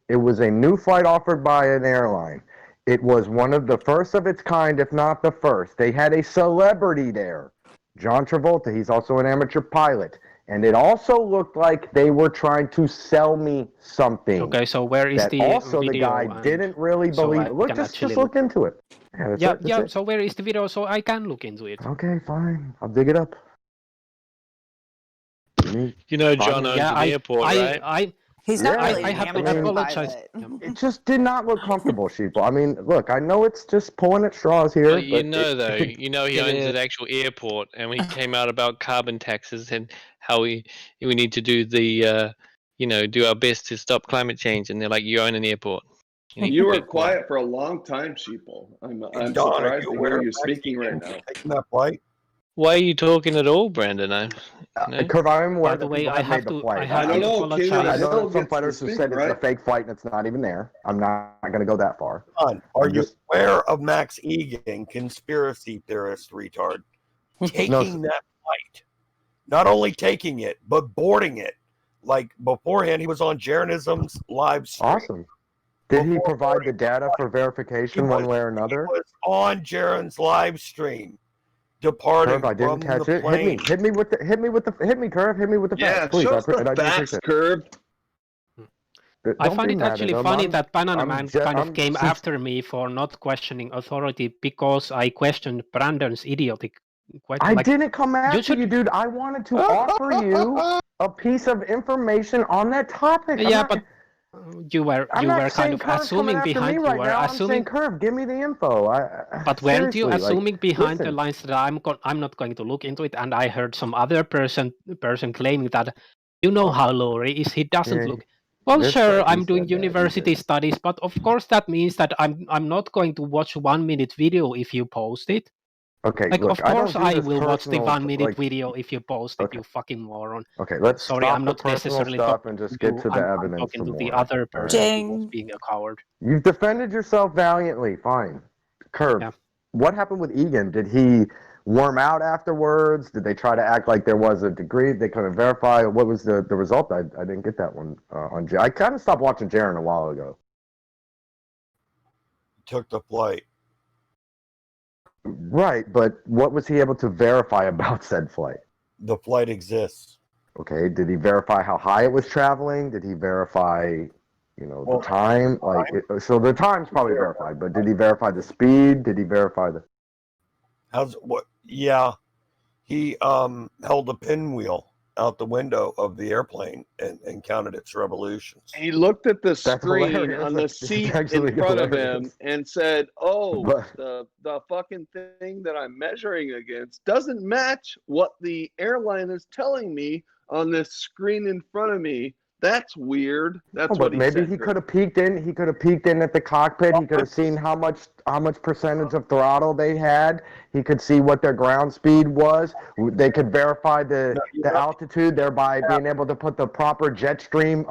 [SPEAKER 3] It was a new flight offered by an airline. It was one of the first of its kind, if not the first. They had a celebrity there, John Travolta. He's also an amateur pilot. And it also looked like they were trying to sell me something.
[SPEAKER 7] Okay, so where is
[SPEAKER 3] that
[SPEAKER 7] the
[SPEAKER 3] also
[SPEAKER 7] video?
[SPEAKER 3] the guy didn't really
[SPEAKER 7] so
[SPEAKER 3] believe.
[SPEAKER 7] I
[SPEAKER 3] Look,
[SPEAKER 7] can
[SPEAKER 3] just
[SPEAKER 7] actually
[SPEAKER 3] look into it. Yeah, that's
[SPEAKER 7] Yeah,
[SPEAKER 3] it, that's
[SPEAKER 7] yeah.
[SPEAKER 3] it.
[SPEAKER 7] So where is the video? So I can look into it.
[SPEAKER 3] Okay, fine. I'll dig it up.
[SPEAKER 1] You know, John owns an airport, right?
[SPEAKER 9] He's not
[SPEAKER 3] Yeah,
[SPEAKER 9] really
[SPEAKER 7] I
[SPEAKER 9] an
[SPEAKER 7] have to
[SPEAKER 9] amateur
[SPEAKER 7] apologize.
[SPEAKER 9] pilot.
[SPEAKER 3] It just did not look comfortable, Sheeple. I mean, look, I know it's just pulling at straws here,
[SPEAKER 1] But you
[SPEAKER 3] but
[SPEAKER 1] know,
[SPEAKER 3] it-
[SPEAKER 1] though,
[SPEAKER 3] it-
[SPEAKER 1] you know he
[SPEAKER 7] it
[SPEAKER 1] owns
[SPEAKER 7] is.
[SPEAKER 1] an actual airport, and we came out about carbon taxes and how we need to do the, do our best to stop climate change, and they're like, you own an airport.
[SPEAKER 2] You were quiet for a long time, Sheeple. I'm
[SPEAKER 4] Don, are
[SPEAKER 2] surprised
[SPEAKER 4] you
[SPEAKER 2] to
[SPEAKER 4] aware
[SPEAKER 2] hear
[SPEAKER 4] of
[SPEAKER 2] you
[SPEAKER 4] Max
[SPEAKER 2] speaking right
[SPEAKER 4] Egan
[SPEAKER 2] now.
[SPEAKER 4] taking that flight?
[SPEAKER 1] Why are you talking at all, Brandon?
[SPEAKER 3] Kurt, I'm aware
[SPEAKER 7] By the
[SPEAKER 3] that
[SPEAKER 7] way,
[SPEAKER 3] people
[SPEAKER 7] I
[SPEAKER 3] have
[SPEAKER 7] have
[SPEAKER 3] made the
[SPEAKER 7] to.
[SPEAKER 3] flight.
[SPEAKER 7] I have
[SPEAKER 2] I don't
[SPEAKER 7] to
[SPEAKER 2] know, King of
[SPEAKER 3] I
[SPEAKER 2] the
[SPEAKER 7] apologize.
[SPEAKER 3] know
[SPEAKER 2] Hill
[SPEAKER 3] that some
[SPEAKER 2] gets to
[SPEAKER 3] fighters have
[SPEAKER 2] speak,
[SPEAKER 3] said it's
[SPEAKER 2] right?
[SPEAKER 3] a fake flight and it's not even there. I'm not going to go that far.
[SPEAKER 4] Don, are
[SPEAKER 3] I'm
[SPEAKER 4] you
[SPEAKER 3] just-
[SPEAKER 4] aware of Max Egan, conspiracy theorist retard, taking that flight? Not only taking it, but boarding it. Like beforehand, he was on Jeranism's live stream.
[SPEAKER 3] Awesome. Did he
[SPEAKER 4] Before
[SPEAKER 3] provide the
[SPEAKER 4] boarding
[SPEAKER 3] data for verification one way or another?
[SPEAKER 4] He was on Jaren's live stream, departing
[SPEAKER 3] Curve, I didn't
[SPEAKER 4] from
[SPEAKER 3] catch
[SPEAKER 4] the
[SPEAKER 3] it.
[SPEAKER 4] plane.
[SPEAKER 3] Hit me with the Curve. Hit me with the
[SPEAKER 2] Yeah,
[SPEAKER 3] facts, please.
[SPEAKER 2] show us the
[SPEAKER 3] I do
[SPEAKER 2] facts,
[SPEAKER 3] appreciate
[SPEAKER 2] Curve.
[SPEAKER 3] it.
[SPEAKER 7] I
[SPEAKER 3] Don't
[SPEAKER 7] find
[SPEAKER 3] be
[SPEAKER 7] it
[SPEAKER 3] mad at
[SPEAKER 7] actually
[SPEAKER 3] him.
[SPEAKER 7] funny that Banana
[SPEAKER 3] I'm
[SPEAKER 7] Man
[SPEAKER 3] ju-
[SPEAKER 7] kind of
[SPEAKER 3] I'm-
[SPEAKER 7] came
[SPEAKER 3] since-
[SPEAKER 7] after me for not questioning authority because I questioned Brandon's idiotic question.
[SPEAKER 3] I
[SPEAKER 7] Like,
[SPEAKER 3] didn't come after
[SPEAKER 7] should-
[SPEAKER 3] you, dude. I wanted to offer you a piece of information on that topic.
[SPEAKER 7] yeah, but you were
[SPEAKER 3] I'm not
[SPEAKER 7] kind
[SPEAKER 3] saying
[SPEAKER 7] of
[SPEAKER 3] Curve's
[SPEAKER 7] assuming
[SPEAKER 3] coming after
[SPEAKER 7] behind.
[SPEAKER 3] me
[SPEAKER 7] You
[SPEAKER 3] right
[SPEAKER 7] were
[SPEAKER 3] now. I'm
[SPEAKER 7] assuming.
[SPEAKER 3] saying, Curve, give me the info.
[SPEAKER 7] But weren't you
[SPEAKER 3] seriously,
[SPEAKER 7] assuming behind the
[SPEAKER 3] listen.
[SPEAKER 7] lines that I'm not going to look into it? And I heard some other person claiming that how Laurie is. He doesn't
[SPEAKER 3] Yeah,
[SPEAKER 7] look. Well,
[SPEAKER 3] that's
[SPEAKER 7] sure,
[SPEAKER 3] right, he
[SPEAKER 7] I'm doing
[SPEAKER 3] said that, he
[SPEAKER 7] university
[SPEAKER 3] did.
[SPEAKER 7] studies, but of course that means that I'm not going to watch 1 minute video if you post it.
[SPEAKER 3] Okay,
[SPEAKER 7] Like,
[SPEAKER 3] look,
[SPEAKER 7] of course
[SPEAKER 3] I
[SPEAKER 7] I
[SPEAKER 3] don't do this
[SPEAKER 7] will watch the
[SPEAKER 3] personal,
[SPEAKER 7] 1 minute
[SPEAKER 3] like-
[SPEAKER 7] video if you post it,
[SPEAKER 3] Okay.
[SPEAKER 7] you fucking moron.
[SPEAKER 3] Okay, let's
[SPEAKER 7] Sorry,
[SPEAKER 3] stop
[SPEAKER 7] I'm
[SPEAKER 3] the
[SPEAKER 7] not
[SPEAKER 3] personal
[SPEAKER 7] necessarily
[SPEAKER 3] stuff
[SPEAKER 7] talking
[SPEAKER 3] and just
[SPEAKER 7] to
[SPEAKER 3] get
[SPEAKER 7] you.
[SPEAKER 3] to the
[SPEAKER 7] I'm
[SPEAKER 3] evidence
[SPEAKER 7] talking
[SPEAKER 3] some
[SPEAKER 7] to the
[SPEAKER 3] more.
[SPEAKER 7] other
[SPEAKER 3] All
[SPEAKER 7] person
[SPEAKER 3] right.
[SPEAKER 7] who was
[SPEAKER 9] Ding.
[SPEAKER 7] being a coward.
[SPEAKER 3] You've defended yourself valiantly. Fine. Curve,
[SPEAKER 7] Yeah.
[SPEAKER 3] what happened with Egan? Did he worm out afterwards? Did they try to act like there was a degree they couldn't verify? What was the result? I didn't get that one on I kind of stopped watching Jaren a while ago.
[SPEAKER 4] Took the flight.
[SPEAKER 3] Right, but what was he able to verify about said flight?
[SPEAKER 4] The flight exists.
[SPEAKER 3] Okay, did he verify how high it was traveling? Did he verify, the time? So the time's probably verified, but did he verify the speed? Did he verify the...
[SPEAKER 4] Yeah, he held a pinwheel out the window of the airplane and counted its revolutions.
[SPEAKER 2] He looked at the
[SPEAKER 3] That's
[SPEAKER 2] screen
[SPEAKER 3] hilarious.
[SPEAKER 2] on the
[SPEAKER 3] That's
[SPEAKER 2] seat
[SPEAKER 3] actually
[SPEAKER 2] in front of him
[SPEAKER 3] hilarious.
[SPEAKER 2] and said, "Oh,
[SPEAKER 3] But-
[SPEAKER 2] the fucking thing that I'm measuring against doesn't match what the airline is telling me on this screen in front of me. That's weird." That's
[SPEAKER 3] Oh,
[SPEAKER 2] what
[SPEAKER 3] but
[SPEAKER 2] he
[SPEAKER 3] maybe
[SPEAKER 2] said.
[SPEAKER 3] he could have peeked in. He could have peeked in at the cockpit. He could have seen how much percentage of throttle they had. He could see what their ground speed was. They could verify the altitude, thereby being able to put the proper jet stream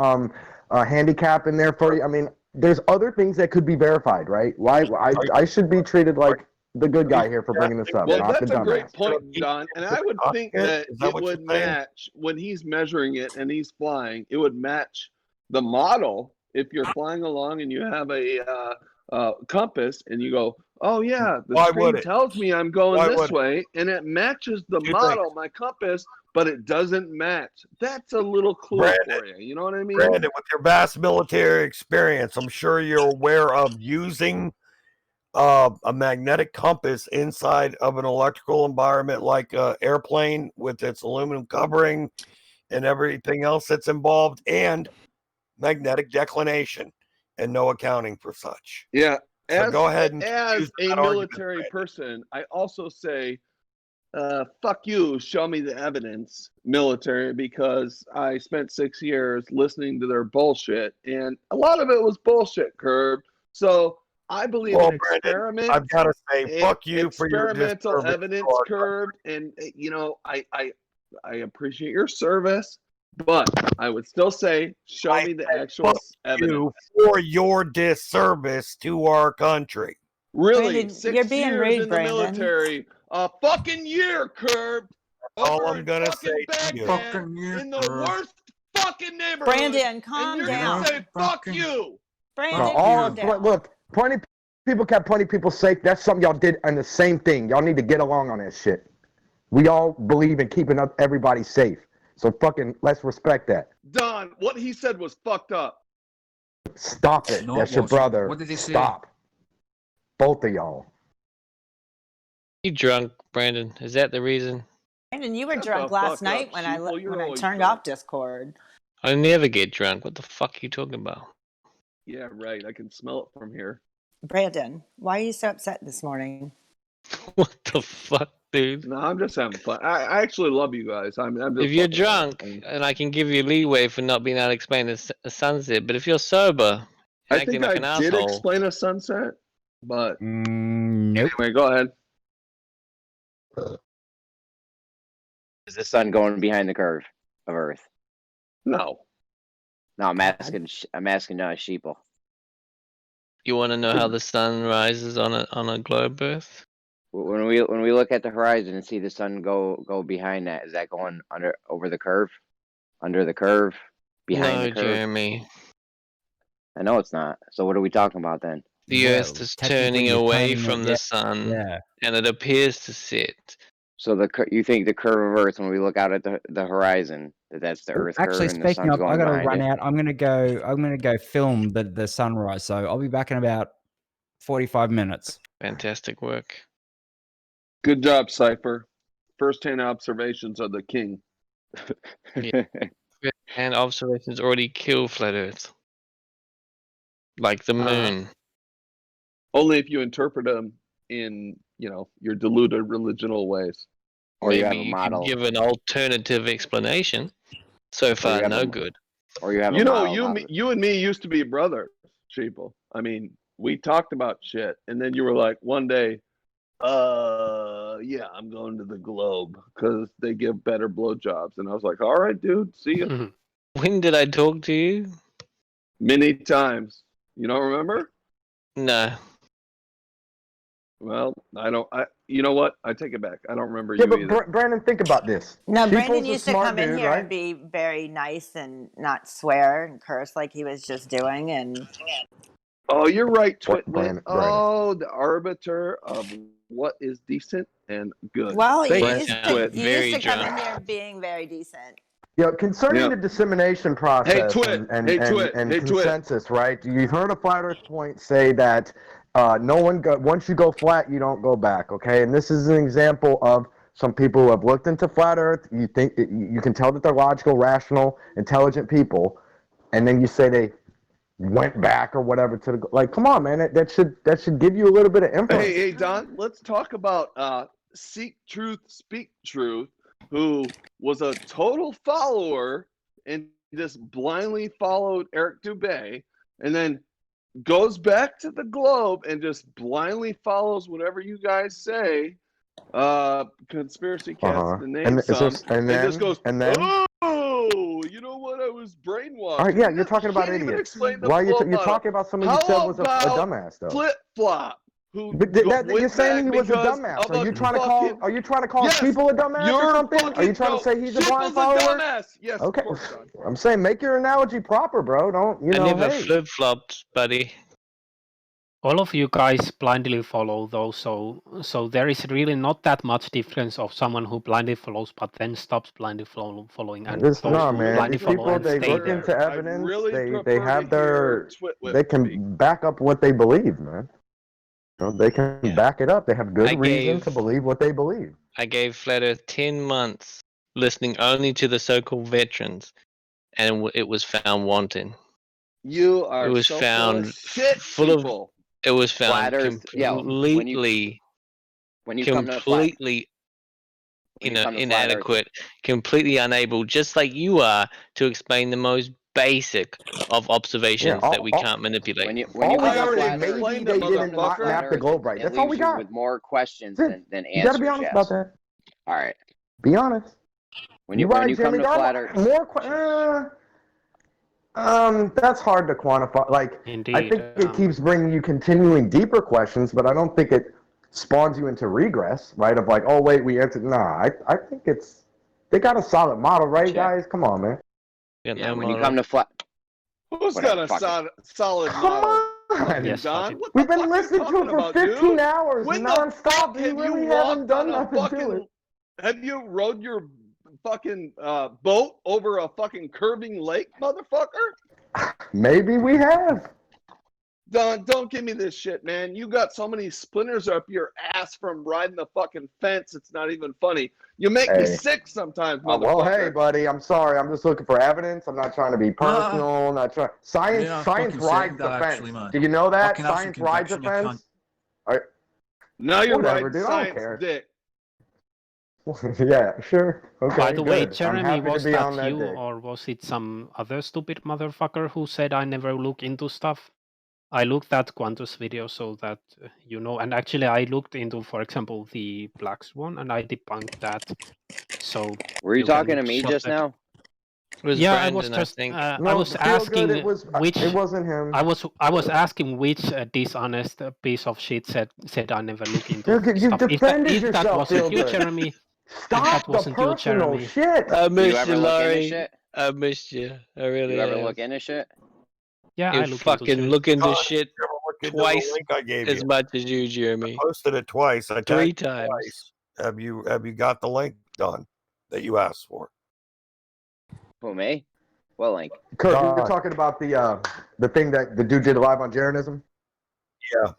[SPEAKER 3] handicap in there for you. I mean, there's other things that could be verified, right? Why I should be treated like the good guy here for bringing this up,
[SPEAKER 2] Well,
[SPEAKER 3] not the
[SPEAKER 2] that's a great
[SPEAKER 3] dumbass.
[SPEAKER 2] point, Don. And I would think that
[SPEAKER 4] Is that
[SPEAKER 2] it
[SPEAKER 4] what you're
[SPEAKER 2] would
[SPEAKER 4] saying?
[SPEAKER 2] match when he's measuring it and he's flying. It would match the model if you're flying along and you have a compass and you go, "Oh yeah, the
[SPEAKER 4] Why
[SPEAKER 2] screen
[SPEAKER 4] would it?
[SPEAKER 2] tells me I'm going
[SPEAKER 4] Why
[SPEAKER 2] this
[SPEAKER 4] would it?
[SPEAKER 2] way," and it matches the
[SPEAKER 4] Two
[SPEAKER 2] model, my compass, but it doesn't match. That's a little clue
[SPEAKER 4] Brandon,
[SPEAKER 2] for you. You know what I mean?
[SPEAKER 4] Brandon, with your vast military experience, I'm sure you're aware of using a magnetic compass inside of an electrical environment like an airplane with its aluminum covering and everything else that's involved, and magnetic declination, and no accounting for such.
[SPEAKER 2] Yeah.
[SPEAKER 4] So go ahead and
[SPEAKER 2] as
[SPEAKER 4] use
[SPEAKER 2] a
[SPEAKER 4] that
[SPEAKER 2] military
[SPEAKER 4] argument,
[SPEAKER 2] person, I also say fuck you, show me the evidence, military, because I spent 6 years listening to their bullshit, and a lot of it was bullshit, Curb. So I believe in experiment.
[SPEAKER 4] I've got to say, fuck you for your
[SPEAKER 2] experimental
[SPEAKER 4] disservice
[SPEAKER 2] evidence,
[SPEAKER 4] to our
[SPEAKER 2] Curb, and you know, I appreciate your service, but I would still say, show me the actual
[SPEAKER 4] fuck
[SPEAKER 2] evidence.
[SPEAKER 4] you for your disservice to our country.
[SPEAKER 2] Really,
[SPEAKER 9] Brandon,
[SPEAKER 2] 6
[SPEAKER 9] you're being
[SPEAKER 2] years
[SPEAKER 9] rude,
[SPEAKER 2] in the
[SPEAKER 9] Brandon.
[SPEAKER 2] military, a fucking year, Curb.
[SPEAKER 4] All
[SPEAKER 2] Over
[SPEAKER 4] I'm
[SPEAKER 2] in
[SPEAKER 4] gonna
[SPEAKER 2] fucking
[SPEAKER 4] say to you.
[SPEAKER 2] Baghdad, in the worst fucking neighborhood.
[SPEAKER 9] Brandon,
[SPEAKER 2] and
[SPEAKER 9] calm
[SPEAKER 2] you're
[SPEAKER 9] down.
[SPEAKER 2] gonna say, fuck you.
[SPEAKER 9] Brandon,
[SPEAKER 3] all
[SPEAKER 9] calm down.
[SPEAKER 3] look, plenty people kept plenty people safe. That's something y'all did, and the same thing. Y'all need to get along on that shit. We all believe in keeping up everybody safe. So fucking let's respect that.
[SPEAKER 2] Don, what he said was fucked up.
[SPEAKER 3] Stop it.
[SPEAKER 10] No,
[SPEAKER 3] That's
[SPEAKER 10] it
[SPEAKER 3] your
[SPEAKER 10] wasn't.
[SPEAKER 3] brother.
[SPEAKER 10] What did he say?
[SPEAKER 3] Stop. Both of y'all.
[SPEAKER 1] You drunk, Brandon? Is that the reason?
[SPEAKER 9] Brandon, you were
[SPEAKER 2] Shut
[SPEAKER 9] drunk
[SPEAKER 2] the
[SPEAKER 9] last
[SPEAKER 2] fuck
[SPEAKER 9] night
[SPEAKER 2] up,
[SPEAKER 9] when
[SPEAKER 2] sheeple. You're
[SPEAKER 9] when I
[SPEAKER 2] always
[SPEAKER 9] turned
[SPEAKER 2] drunk.
[SPEAKER 9] off Discord.
[SPEAKER 1] I never get drunk. What the fuck are you talking about?
[SPEAKER 2] Yeah, right. I can smell it from here.
[SPEAKER 9] Brandon, why are you so upset this morning?
[SPEAKER 1] What the fuck, dude?
[SPEAKER 2] No, I'm just having fun. I actually love you guys. I'm just
[SPEAKER 1] If you're
[SPEAKER 2] fucking around.
[SPEAKER 1] drunk, and I can give you leeway for not being able to explain the sunset, but if you're sober,
[SPEAKER 2] I
[SPEAKER 1] acting
[SPEAKER 2] think
[SPEAKER 1] like
[SPEAKER 2] I
[SPEAKER 1] an
[SPEAKER 2] did
[SPEAKER 1] asshole,
[SPEAKER 2] explain a sunset, but
[SPEAKER 6] Nope.
[SPEAKER 2] anyway, go ahead.
[SPEAKER 11] Is the sun going behind the curve of Earth?
[SPEAKER 2] No.
[SPEAKER 11] No, I'm asking. I'm asking Sheeple.
[SPEAKER 1] you want to know how the sun rises on a globe Earth?
[SPEAKER 11] When we look at the horizon and see the sun go behind that, is that going over the curve, under the curve, behind
[SPEAKER 1] No,
[SPEAKER 11] the curve?
[SPEAKER 1] Jeremy.
[SPEAKER 11] I know it's not. So what are we talking about then?
[SPEAKER 1] The
[SPEAKER 6] Well,
[SPEAKER 1] Earth is
[SPEAKER 6] technically
[SPEAKER 1] turning
[SPEAKER 6] you're
[SPEAKER 1] away
[SPEAKER 6] turning
[SPEAKER 1] from
[SPEAKER 6] it-
[SPEAKER 1] the sun,
[SPEAKER 6] Yeah.
[SPEAKER 1] and it appears to set.
[SPEAKER 11] So you think the curve of Earth, when we look out at the horizon, that's the Earth
[SPEAKER 6] Actually,
[SPEAKER 11] curve and the
[SPEAKER 6] speaking
[SPEAKER 11] sun's
[SPEAKER 6] of, I
[SPEAKER 11] going
[SPEAKER 6] got to
[SPEAKER 11] behind
[SPEAKER 6] run
[SPEAKER 11] it?
[SPEAKER 6] out. I'm gonna go film the sunrise. So I'll be back in about 45 minutes.
[SPEAKER 1] Fantastic work.
[SPEAKER 2] Good job, Cypher. First-hand observations are the king.
[SPEAKER 1] And observations already kill flat Earth, like the moon.
[SPEAKER 2] Only if you interpret them in, your deluded religional ways.
[SPEAKER 11] Or you have
[SPEAKER 1] Maybe
[SPEAKER 11] a
[SPEAKER 1] you
[SPEAKER 11] model.
[SPEAKER 1] could give an alternative explanation. So far,
[SPEAKER 11] have
[SPEAKER 1] no
[SPEAKER 11] a-
[SPEAKER 1] good.
[SPEAKER 11] Or you have a
[SPEAKER 2] You know,
[SPEAKER 11] model.
[SPEAKER 2] you and me used to be brothers, Sheeple. I mean, we talked about shit, and then you were like, one day, yeah, I'm going to the Globe because they give better blowjobs, and I was like, all right, dude, see you.
[SPEAKER 1] When did I talk to you?
[SPEAKER 2] Many times. You don't remember?
[SPEAKER 1] No.
[SPEAKER 2] Well, you know what? I take it back. I don't remember
[SPEAKER 3] Yeah,
[SPEAKER 2] you
[SPEAKER 3] but
[SPEAKER 2] either.
[SPEAKER 3] Brandon, think about this.
[SPEAKER 9] No, Brandon
[SPEAKER 3] Sheeple's a
[SPEAKER 9] used to
[SPEAKER 3] smart
[SPEAKER 9] come in
[SPEAKER 3] dude,
[SPEAKER 9] here
[SPEAKER 3] right?
[SPEAKER 9] and be very nice and not swear and curse like he was just doing. And
[SPEAKER 2] Oh, you're right,
[SPEAKER 3] What,
[SPEAKER 2] Twitwit.
[SPEAKER 3] Brandon?
[SPEAKER 2] Oh, the arbiter of what is decent and good.
[SPEAKER 9] well, you
[SPEAKER 2] Thanks,
[SPEAKER 9] used
[SPEAKER 2] Twit.
[SPEAKER 9] to come in here being very decent.
[SPEAKER 3] Concerning the dissemination process
[SPEAKER 2] Twit.
[SPEAKER 3] and
[SPEAKER 2] Hey, Twit. Hey, Twit.
[SPEAKER 3] consensus, right? You've heard a flat Earth point say that once you go flat, you don't go back. Okay, and this is an example of some people who have looked into flat Earth. You can tell that they're logical, rational, intelligent people, and then you say they went back or whatever to the come on, man. That should give you a little bit of influence.
[SPEAKER 2] Hey, Don. Let's talk about Seek Truth, Speak Truth, who was a total follower and just blindly followed Eric Dubé, and then goes back to the Globe and just blindly follows whatever you guys say. Conspiracy cats to name some, and just goes, oh, you know what? I was brainwashed.
[SPEAKER 3] All right, yeah, you're talking about
[SPEAKER 2] Can't even
[SPEAKER 3] idiots.
[SPEAKER 2] explain the
[SPEAKER 3] Why are you
[SPEAKER 2] flow
[SPEAKER 3] you're
[SPEAKER 2] model.
[SPEAKER 3] talking about somebody
[SPEAKER 2] How
[SPEAKER 3] you said was a
[SPEAKER 2] about
[SPEAKER 3] dumbass though?
[SPEAKER 2] Flip Flop, who
[SPEAKER 3] But
[SPEAKER 2] went
[SPEAKER 3] you're saying he
[SPEAKER 2] back
[SPEAKER 3] was a
[SPEAKER 2] because
[SPEAKER 3] dumbass.
[SPEAKER 2] of
[SPEAKER 3] Are you
[SPEAKER 2] a
[SPEAKER 3] trying to
[SPEAKER 2] fucking-
[SPEAKER 3] call? Are you trying to call
[SPEAKER 2] Yes,
[SPEAKER 3] people a dumbass or
[SPEAKER 2] you're
[SPEAKER 3] something? Are you trying
[SPEAKER 2] no,
[SPEAKER 3] to say he's a
[SPEAKER 2] Sheeple's
[SPEAKER 3] blind follower?
[SPEAKER 2] dumbass. Yes,
[SPEAKER 3] Okay,
[SPEAKER 2] of course, Don.
[SPEAKER 3] I'm saying make your analogy proper, bro. Don't
[SPEAKER 1] I never
[SPEAKER 3] hey.
[SPEAKER 1] flip flopped, buddy.
[SPEAKER 7] All of you guys blindly follow those, so there is really not that much difference of someone who blindly follows but then stops blindly following and
[SPEAKER 3] This
[SPEAKER 7] those
[SPEAKER 3] no
[SPEAKER 7] who
[SPEAKER 3] man.
[SPEAKER 7] blindly
[SPEAKER 3] These
[SPEAKER 7] follow
[SPEAKER 3] people
[SPEAKER 7] and
[SPEAKER 3] they
[SPEAKER 7] stay
[SPEAKER 3] look
[SPEAKER 7] there.
[SPEAKER 3] into evidence.
[SPEAKER 2] really
[SPEAKER 3] They have their
[SPEAKER 2] Twitwit
[SPEAKER 3] they can
[SPEAKER 2] speak.
[SPEAKER 3] back up what they believe, man. They can back it up. They have good
[SPEAKER 1] I
[SPEAKER 3] reason to
[SPEAKER 1] gave-
[SPEAKER 3] believe what they believe.
[SPEAKER 1] I gave Flat Earth 10 months listening only to the so-called veterans, and it was found wanting.
[SPEAKER 2] You are
[SPEAKER 1] It was
[SPEAKER 2] so
[SPEAKER 1] found
[SPEAKER 2] full of shit,
[SPEAKER 1] It was found
[SPEAKER 11] Flat Earth, yo,
[SPEAKER 1] completely,
[SPEAKER 11] when you come to flat,
[SPEAKER 1] completely inadequate, completely unable, just like you are, to explain the most basic of observations that we can't manipulate.
[SPEAKER 11] When you
[SPEAKER 3] All we
[SPEAKER 11] come
[SPEAKER 3] got
[SPEAKER 11] to
[SPEAKER 3] is
[SPEAKER 11] flat
[SPEAKER 3] maybe they didn't map the globe right. That's all we got.
[SPEAKER 11] with more questions than answers.
[SPEAKER 3] You gotta be honest about that.
[SPEAKER 11] All right.
[SPEAKER 3] Be honest.
[SPEAKER 11] When you come
[SPEAKER 3] Jimmy,
[SPEAKER 11] to flat Earth,
[SPEAKER 3] that's hard to quantify. Like,
[SPEAKER 7] Indeed,
[SPEAKER 3] I think it keeps bringing you continuing deeper questions, but I don't think it spawns you into regress, right? Of like, oh wait, we answered. Nah, I think they got a solid model, right, guys? Come on, man.
[SPEAKER 11] Yeah, when you come to flat,
[SPEAKER 2] who's got a solid model?
[SPEAKER 3] Yes,
[SPEAKER 2] Don,
[SPEAKER 3] we've been listening to it for 15 hours nonstop. You really haven't done nothing to it.
[SPEAKER 2] Have you rode your fucking boat over a fucking curving lake, motherfucker?
[SPEAKER 3] Maybe we have.
[SPEAKER 2] Don, don't give me this shit, man. You got so many splinters up your ass from riding the fucking fence. It's not even funny. You make me sick sometimes, motherfucker.
[SPEAKER 3] Well, hey, buddy, I'm sorry. I'm just looking for evidence. I'm not trying to be personal. Not trying. Science rides the fence. Do you know that? Science rides the fence.
[SPEAKER 2] No, you're
[SPEAKER 3] Whatever,
[SPEAKER 2] right.
[SPEAKER 3] dude.
[SPEAKER 2] Science
[SPEAKER 3] I don't care.
[SPEAKER 2] dick.
[SPEAKER 3] Yeah, sure. Okay.
[SPEAKER 7] By the way,
[SPEAKER 3] good.
[SPEAKER 7] Jeremy, was
[SPEAKER 3] that
[SPEAKER 7] that you,
[SPEAKER 3] dick.
[SPEAKER 7] or was it some other stupid motherfucker who said I never look into stuff? I looked at Quantus video so that you know, and actually I looked into, for example, the Black Swan, and I debunked that. So
[SPEAKER 11] were you talking to me just now?
[SPEAKER 7] Yeah, I was just. I was asking which.
[SPEAKER 3] It wasn't him.
[SPEAKER 7] I was asking which dishonest piece of shit said I never look into
[SPEAKER 3] You
[SPEAKER 7] stuff.
[SPEAKER 3] defended
[SPEAKER 7] If that
[SPEAKER 3] yourself,
[SPEAKER 7] wasn't you,
[SPEAKER 3] Fieldgood.
[SPEAKER 7] Jeremy.
[SPEAKER 3] Stop the personal shit.
[SPEAKER 1] I
[SPEAKER 11] Do you
[SPEAKER 1] missed
[SPEAKER 11] ever
[SPEAKER 1] you,
[SPEAKER 11] look into
[SPEAKER 1] Laurie.
[SPEAKER 11] shit?
[SPEAKER 1] I missed you. I really
[SPEAKER 11] You ever
[SPEAKER 1] have.
[SPEAKER 11] look into shit?
[SPEAKER 7] Yeah,
[SPEAKER 1] You
[SPEAKER 7] I look
[SPEAKER 1] fucking
[SPEAKER 7] into shit.
[SPEAKER 1] look into
[SPEAKER 4] God,
[SPEAKER 1] shit
[SPEAKER 4] you ever look into the
[SPEAKER 1] twice
[SPEAKER 4] link I gave
[SPEAKER 1] as
[SPEAKER 4] you?
[SPEAKER 1] much as you, Jeremy.
[SPEAKER 4] I posted it twice. I tagged
[SPEAKER 1] 3
[SPEAKER 4] you
[SPEAKER 1] times.
[SPEAKER 4] twice. Have you got the link done that you asked for?
[SPEAKER 11] Who, me? What link?
[SPEAKER 3] Kurt, you're talking about the thing that the dude did live on Jeranism?
[SPEAKER 4] Yeah.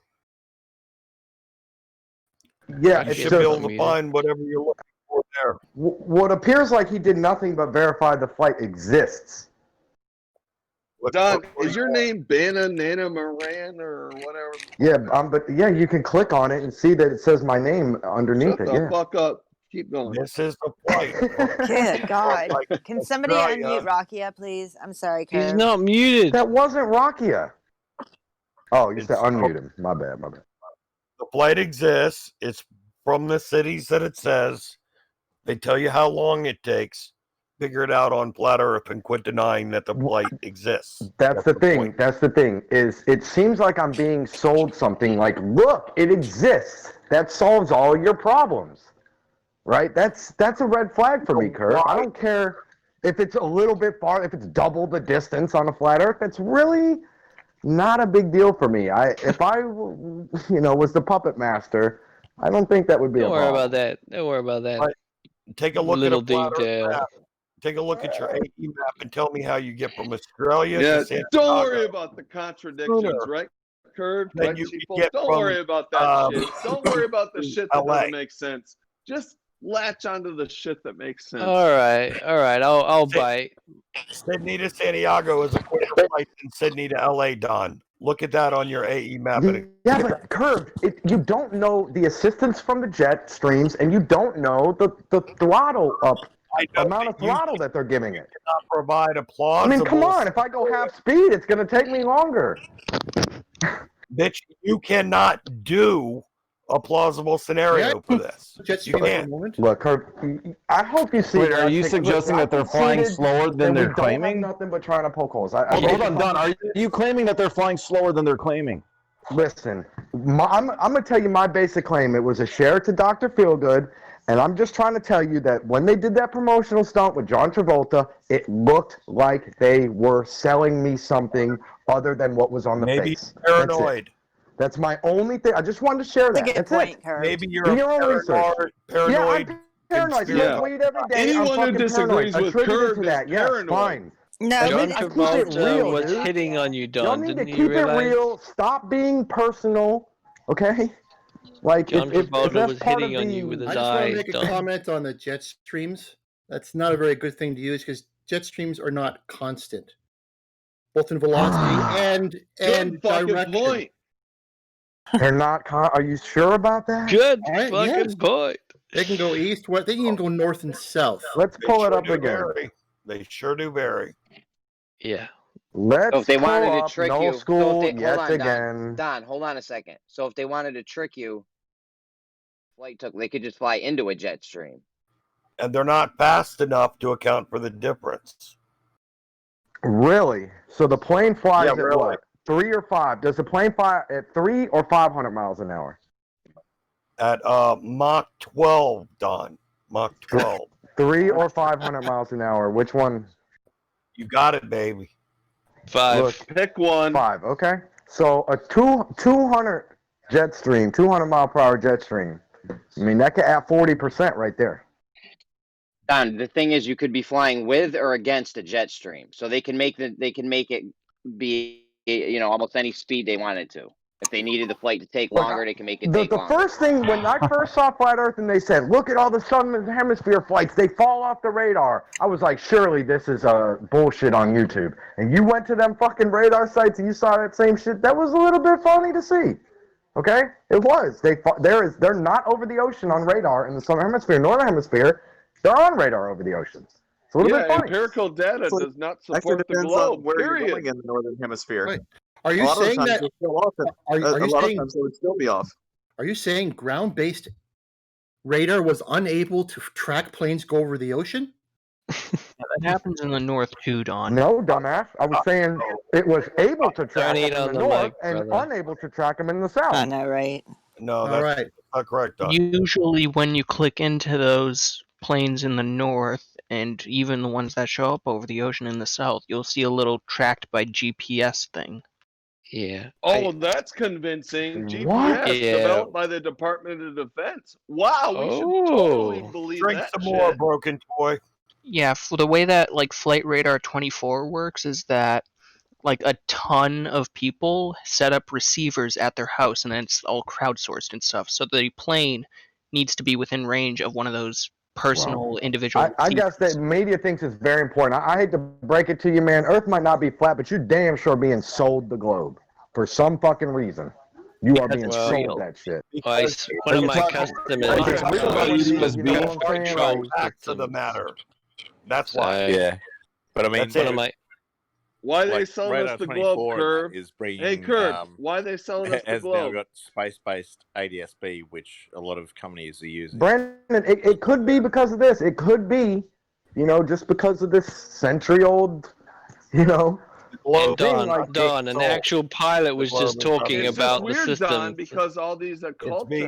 [SPEAKER 3] Yeah,
[SPEAKER 4] You should be able to find whatever you're looking for there.
[SPEAKER 3] What appears like he did nothing but verify the flight exists.
[SPEAKER 2] Don, is your name Nana Moran or whatever?
[SPEAKER 3] Yeah, but yeah, you can click on it and see that it says my name underneath
[SPEAKER 2] Shut
[SPEAKER 3] it.
[SPEAKER 2] the fuck up. Keep going.
[SPEAKER 4] This is the flight.
[SPEAKER 9] Good God. Can somebody unmute Raqia, please? I'm sorry, Curve.
[SPEAKER 1] He's not muted.
[SPEAKER 3] That wasn't Raqia. Oh, you said unmute him. My bad.
[SPEAKER 4] The flight exists. It's from the cities that it says. They tell you how long it takes. Figure it out on Flat Earth and quit denying that the flight exists.
[SPEAKER 3] That's the thing.
[SPEAKER 4] point.
[SPEAKER 3] That's the thing. Is it seems like I'm being sold something like, look, it exists. That solves all your problems. Right? That's a red flag for me, Kurt. I don't care if it's a little bit far, if it's double the distance on a flat Earth. It's really not a big deal for me. If I was the puppet master, I don't think that would be a problem.
[SPEAKER 1] Don't worry about that.
[SPEAKER 4] Take a look
[SPEAKER 1] Little
[SPEAKER 4] at a flat Earth
[SPEAKER 1] detail.
[SPEAKER 4] map. Take a look at your AE map and tell me how you get from Australia
[SPEAKER 2] Yeah,
[SPEAKER 4] to San
[SPEAKER 2] don't
[SPEAKER 4] Diego.
[SPEAKER 2] worry about the contradictions, right, Curve?
[SPEAKER 4] Then
[SPEAKER 2] Right,
[SPEAKER 4] you
[SPEAKER 2] people?
[SPEAKER 4] get
[SPEAKER 2] Don't
[SPEAKER 4] from,
[SPEAKER 2] worry about that shit. Don't worry about the
[SPEAKER 4] to
[SPEAKER 2] shit that
[SPEAKER 4] LA.
[SPEAKER 2] doesn't make sense. Just latch onto the shit that makes sense.
[SPEAKER 1] All right. I'll bite.
[SPEAKER 4] Sydney to San Diego is a quicker flight than Sydney to LA, Don. Look at that on your AE map.
[SPEAKER 3] Yeah, but Curved, you don't know the assistance from the jet streams, and you don't know the throttle up amount of throttle that they're giving it.
[SPEAKER 4] Cannot provide a plausible.
[SPEAKER 3] I mean, come on. If I go half speed, it's going to take me longer.
[SPEAKER 4] Bitch, you cannot do a plausible scenario for this. You can't.
[SPEAKER 3] Look, Curve, I hope you see.
[SPEAKER 10] Wait, are you suggesting that they're flying slower than they're claiming?
[SPEAKER 3] We don't have nothing but trying to poke holes.
[SPEAKER 10] Hold on, Don. Are you claiming that they're flying slower than they're claiming?
[SPEAKER 3] Listen, I'm going to tell you my basic claim. It was a share to Dr. Feelgood, and I'm just trying to tell you that when they did that promotional stunt with John Travolta, it looked like they were selling me something other than what was on the
[SPEAKER 4] Maybe
[SPEAKER 3] face.
[SPEAKER 4] paranoid.
[SPEAKER 3] That's my only thing. I just wanted to share that. That's it.
[SPEAKER 4] Maybe you're
[SPEAKER 3] Do your own research.
[SPEAKER 4] paranoid.
[SPEAKER 3] Yeah, I'm paranoid. You
[SPEAKER 2] Yeah.
[SPEAKER 3] tweet every day.
[SPEAKER 2] Anyone
[SPEAKER 3] I'm
[SPEAKER 2] who
[SPEAKER 3] fucking
[SPEAKER 2] disagrees
[SPEAKER 3] paranoid.
[SPEAKER 2] with
[SPEAKER 3] Attributed
[SPEAKER 2] Curve
[SPEAKER 3] to
[SPEAKER 2] is
[SPEAKER 3] that. Yes,
[SPEAKER 2] paranoid.
[SPEAKER 3] fine.
[SPEAKER 9] No,
[SPEAKER 1] John
[SPEAKER 3] I keep it
[SPEAKER 1] Travolta
[SPEAKER 3] real,
[SPEAKER 1] was
[SPEAKER 3] dude.
[SPEAKER 1] hitting on you,
[SPEAKER 3] Y'all
[SPEAKER 1] Don.
[SPEAKER 3] need to
[SPEAKER 1] Didn't
[SPEAKER 3] keep
[SPEAKER 1] you
[SPEAKER 3] it
[SPEAKER 1] realize?
[SPEAKER 3] real. Stop being personal, okay? Like
[SPEAKER 1] John
[SPEAKER 3] if
[SPEAKER 1] Travolta
[SPEAKER 3] that's
[SPEAKER 1] was
[SPEAKER 3] part
[SPEAKER 1] hitting
[SPEAKER 3] of
[SPEAKER 1] on
[SPEAKER 3] the.
[SPEAKER 1] you with his
[SPEAKER 12] I just want to
[SPEAKER 1] eyes,
[SPEAKER 12] make a
[SPEAKER 1] Don.
[SPEAKER 12] comment on the jet streams. That's not a very good thing to use because jet streams are not constant, both in velocity and
[SPEAKER 2] Good fucking
[SPEAKER 12] direction.
[SPEAKER 2] point.
[SPEAKER 3] They're not. Are you sure about that?
[SPEAKER 1] Good
[SPEAKER 12] All right,
[SPEAKER 1] fucking
[SPEAKER 12] yes.
[SPEAKER 1] point.
[SPEAKER 12] They can go east, west. They can even go north and south.
[SPEAKER 3] Let's
[SPEAKER 4] They
[SPEAKER 3] pull it
[SPEAKER 4] sure
[SPEAKER 3] up
[SPEAKER 4] do
[SPEAKER 3] again.
[SPEAKER 4] vary. They sure do vary.
[SPEAKER 1] Yeah.
[SPEAKER 3] Let's
[SPEAKER 11] So if they wanted
[SPEAKER 3] pull
[SPEAKER 11] to
[SPEAKER 3] up
[SPEAKER 11] trick
[SPEAKER 3] no
[SPEAKER 11] you, so
[SPEAKER 3] school
[SPEAKER 11] if they,
[SPEAKER 3] yet
[SPEAKER 11] hold on,
[SPEAKER 3] again.
[SPEAKER 11] Don, hold on a second. So if they wanted to trick you, they could just fly into a jet stream.
[SPEAKER 4] And they're not fast enough to account for the difference.
[SPEAKER 3] Really? So the plane flies at
[SPEAKER 8] really.
[SPEAKER 3] what? 3 or 5? Does the plane fly at 3 or 500 miles an hour?
[SPEAKER 4] At Mach 12, Don. Mach 12.
[SPEAKER 3] 3 or 500 miles an hour. Which one?
[SPEAKER 4] You got it, baby.
[SPEAKER 1] 5.
[SPEAKER 3] Look,
[SPEAKER 2] Pick one.
[SPEAKER 3] 5. Okay. So a 200 jet stream, 200 mile per hour jet stream. I mean, that could add 40% right there.
[SPEAKER 11] Don, the thing is, you could be flying with or against a jet stream, so they can make it be, you know, almost any speed they wanted to. If they needed the flight to take longer, they can make it take
[SPEAKER 3] The
[SPEAKER 11] longer.
[SPEAKER 3] first thing, when I first saw Flat Earth and they said, look at all the Southern Hemisphere flights, they fall off the radar. I was like, surely this is bullshit on YouTube. And you went to them fucking radar sites and you saw that same shit. That was a little bit funny to see. Okay? It was. They're not over the ocean on radar in the Southern Hemisphere. Northern Hemisphere, they're on radar over the oceans. It's a little bit funny.
[SPEAKER 2] Empirical data does not
[SPEAKER 8] Actually
[SPEAKER 2] support the
[SPEAKER 8] depends
[SPEAKER 2] globe.
[SPEAKER 8] on where you're
[SPEAKER 2] Period.
[SPEAKER 8] going in the northern hemisphere.
[SPEAKER 12] Right. Are you
[SPEAKER 8] A lot of the
[SPEAKER 12] saying
[SPEAKER 8] times
[SPEAKER 12] that?
[SPEAKER 8] they're still off.
[SPEAKER 12] Are
[SPEAKER 8] A
[SPEAKER 12] you
[SPEAKER 8] lot of
[SPEAKER 12] saying?
[SPEAKER 8] times they would still be off.
[SPEAKER 12] Are you saying ground-based radar was unable to track planes go over the ocean?
[SPEAKER 13] That happens in the north too, Don.
[SPEAKER 3] No, dumbass. I was saying it was able to track them
[SPEAKER 1] eat
[SPEAKER 3] in
[SPEAKER 1] on
[SPEAKER 3] the
[SPEAKER 1] the
[SPEAKER 3] north
[SPEAKER 1] mic,
[SPEAKER 3] and
[SPEAKER 1] brother.
[SPEAKER 3] unable to track them in the south.
[SPEAKER 9] I know, right?
[SPEAKER 4] No, that's not correct, Don.
[SPEAKER 13] Usually when you click into those planes in the north, and even the ones that show up over the ocean in the south, you'll see a little tracked by GPS thing.
[SPEAKER 1] Yeah.
[SPEAKER 2] Oh, that's convincing.
[SPEAKER 3] What?
[SPEAKER 2] GPS
[SPEAKER 1] Yeah.
[SPEAKER 2] developed by the Department of Defense. Wow, we should totally believe
[SPEAKER 4] Drink
[SPEAKER 2] that
[SPEAKER 4] some
[SPEAKER 2] shit.
[SPEAKER 4] more, broken toy.
[SPEAKER 13] Yeah, for the way that like Flight Radar 24 works is that like a ton of people set up receivers at their house and then it's all crowdsourced and stuff. So the plane needs to be within range of one of those personal individual
[SPEAKER 3] I guess that media thinks it's very important. I hate to break it to you, man. Earth might not be flat, but you're damn sure being sold the globe for some fucking reason. You are being sold that shit.
[SPEAKER 1] One of my customers.
[SPEAKER 4] Facts of the matter. That's why.
[SPEAKER 14] Yeah, but I mean,
[SPEAKER 4] That's it.
[SPEAKER 2] Why they
[SPEAKER 14] like,
[SPEAKER 2] selling
[SPEAKER 14] Radar
[SPEAKER 2] us the
[SPEAKER 14] 24
[SPEAKER 2] globe,
[SPEAKER 14] and
[SPEAKER 2] Curve?
[SPEAKER 14] that is bringing,
[SPEAKER 2] Hey, Curve, why they selling us the
[SPEAKER 14] has now
[SPEAKER 2] globe?
[SPEAKER 14] got space-based ADS-B, which a lot of companies are using.
[SPEAKER 3] Brandon, it could be because of this. It could be, you know, just because of this century-old, you know,
[SPEAKER 1] And
[SPEAKER 3] thing.
[SPEAKER 1] Don, an actual pilot was just talking
[SPEAKER 2] It's
[SPEAKER 1] about
[SPEAKER 2] just
[SPEAKER 1] the
[SPEAKER 2] weird,
[SPEAKER 1] system.
[SPEAKER 2] Don, because all these
[SPEAKER 4] being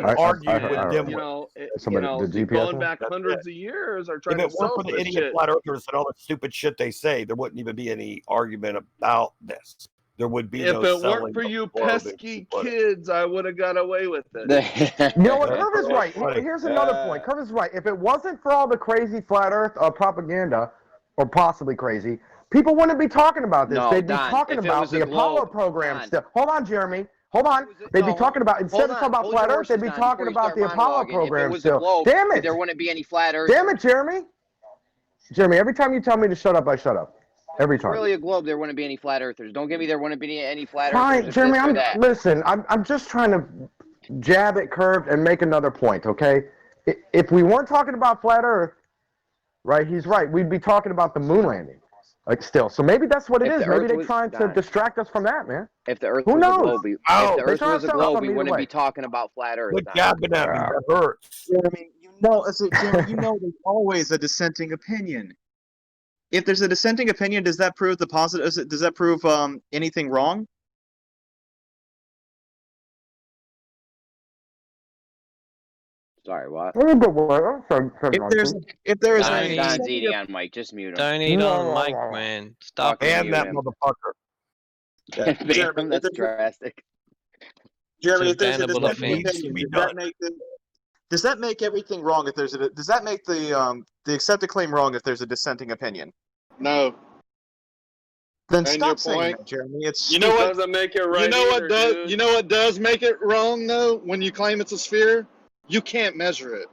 [SPEAKER 2] occultists,
[SPEAKER 4] argued with dimwits.
[SPEAKER 2] you know,
[SPEAKER 3] Somebody- the GPS
[SPEAKER 2] going
[SPEAKER 3] one?
[SPEAKER 2] back
[SPEAKER 4] That's
[SPEAKER 2] hundreds
[SPEAKER 4] it.
[SPEAKER 2] of years, are
[SPEAKER 4] If
[SPEAKER 2] trying
[SPEAKER 4] it
[SPEAKER 2] to
[SPEAKER 4] weren't
[SPEAKER 2] sell
[SPEAKER 4] for the
[SPEAKER 2] this
[SPEAKER 4] idiot
[SPEAKER 2] shit.
[SPEAKER 4] flat earthers and all the stupid shit they say, there wouldn't even be any argument about this. There would be
[SPEAKER 2] If
[SPEAKER 4] no
[SPEAKER 2] it
[SPEAKER 4] selling
[SPEAKER 2] weren't for
[SPEAKER 4] of
[SPEAKER 2] you
[SPEAKER 4] the globe, as
[SPEAKER 2] pesky
[SPEAKER 4] you put it.
[SPEAKER 2] kids, I would have got away with it.
[SPEAKER 3] You know what? Curve is right.
[SPEAKER 4] Funny.
[SPEAKER 3] Here's another point. Curve is right. If it wasn't for all the crazy flat Earth propaganda, or possibly crazy, people wouldn't be talking about this.
[SPEAKER 11] No,
[SPEAKER 3] They'd be
[SPEAKER 11] Don,
[SPEAKER 3] talking
[SPEAKER 11] if it
[SPEAKER 3] about
[SPEAKER 11] was
[SPEAKER 3] the
[SPEAKER 11] a
[SPEAKER 3] Apollo
[SPEAKER 11] globe,
[SPEAKER 3] program
[SPEAKER 11] Don.
[SPEAKER 3] still. Hold on, Jeremy. Hold on. They'd be talking about, instead of talking about flat Earth, they'd be talking about the Apollo program still. Damn it.
[SPEAKER 11] There wouldn't be any flat Earth.
[SPEAKER 3] Damn it, Jeremy. Jeremy, every time you tell me to shut up, I shut up. Every time.
[SPEAKER 11] Really a globe, there wouldn't be any flat earthers. Don't give me there wouldn't be any flat
[SPEAKER 3] Fine,
[SPEAKER 11] earthers.
[SPEAKER 3] Jeremy,
[SPEAKER 11] Listen,
[SPEAKER 3] I'm just trying to jab at Curved and make another point, okay? If we weren't talking about flat Earth, right, he's right, we'd be talking about the moon landing, like still. So maybe that's what it is. Maybe they're trying to distract us from that, man.
[SPEAKER 11] If the Earth
[SPEAKER 3] Who
[SPEAKER 11] was
[SPEAKER 3] knows?
[SPEAKER 11] a globe, if the Earth was a globe, we wouldn't be talking about flat Earth.
[SPEAKER 4] Quit jabbing at me. That hurts.
[SPEAKER 8] Jeremy, Jeremy, you know there's always a dissenting opinion. If there's a dissenting opinion, does that prove the positive? Does that prove anything wrong?
[SPEAKER 11] Sorry, what?
[SPEAKER 8] If there's
[SPEAKER 11] Don's eating on Mike, just mute him.
[SPEAKER 1] Don't eat on Mike, man. Stop
[SPEAKER 4] And
[SPEAKER 11] mute
[SPEAKER 4] that
[SPEAKER 11] him.
[SPEAKER 4] motherfucker.
[SPEAKER 11] Damn, that's drastic.
[SPEAKER 8] Jeremy,
[SPEAKER 1] It's
[SPEAKER 8] if there's a
[SPEAKER 1] bannable
[SPEAKER 8] dissenting
[SPEAKER 1] offense.
[SPEAKER 8] opinion, does that make everything wrong? If there's does that make the accepted claim wrong if there's a dissenting opinion?
[SPEAKER 2] No.
[SPEAKER 8] Then
[SPEAKER 2] And
[SPEAKER 8] stop
[SPEAKER 2] your
[SPEAKER 8] saying
[SPEAKER 2] point?
[SPEAKER 8] that, Jeremy. It's
[SPEAKER 2] You know what doesn't make it right?
[SPEAKER 15] You know what
[SPEAKER 2] either,
[SPEAKER 15] does?
[SPEAKER 2] dude.
[SPEAKER 15] You know what does make it wrong though? When you claim it's a sphere, you can't measure it.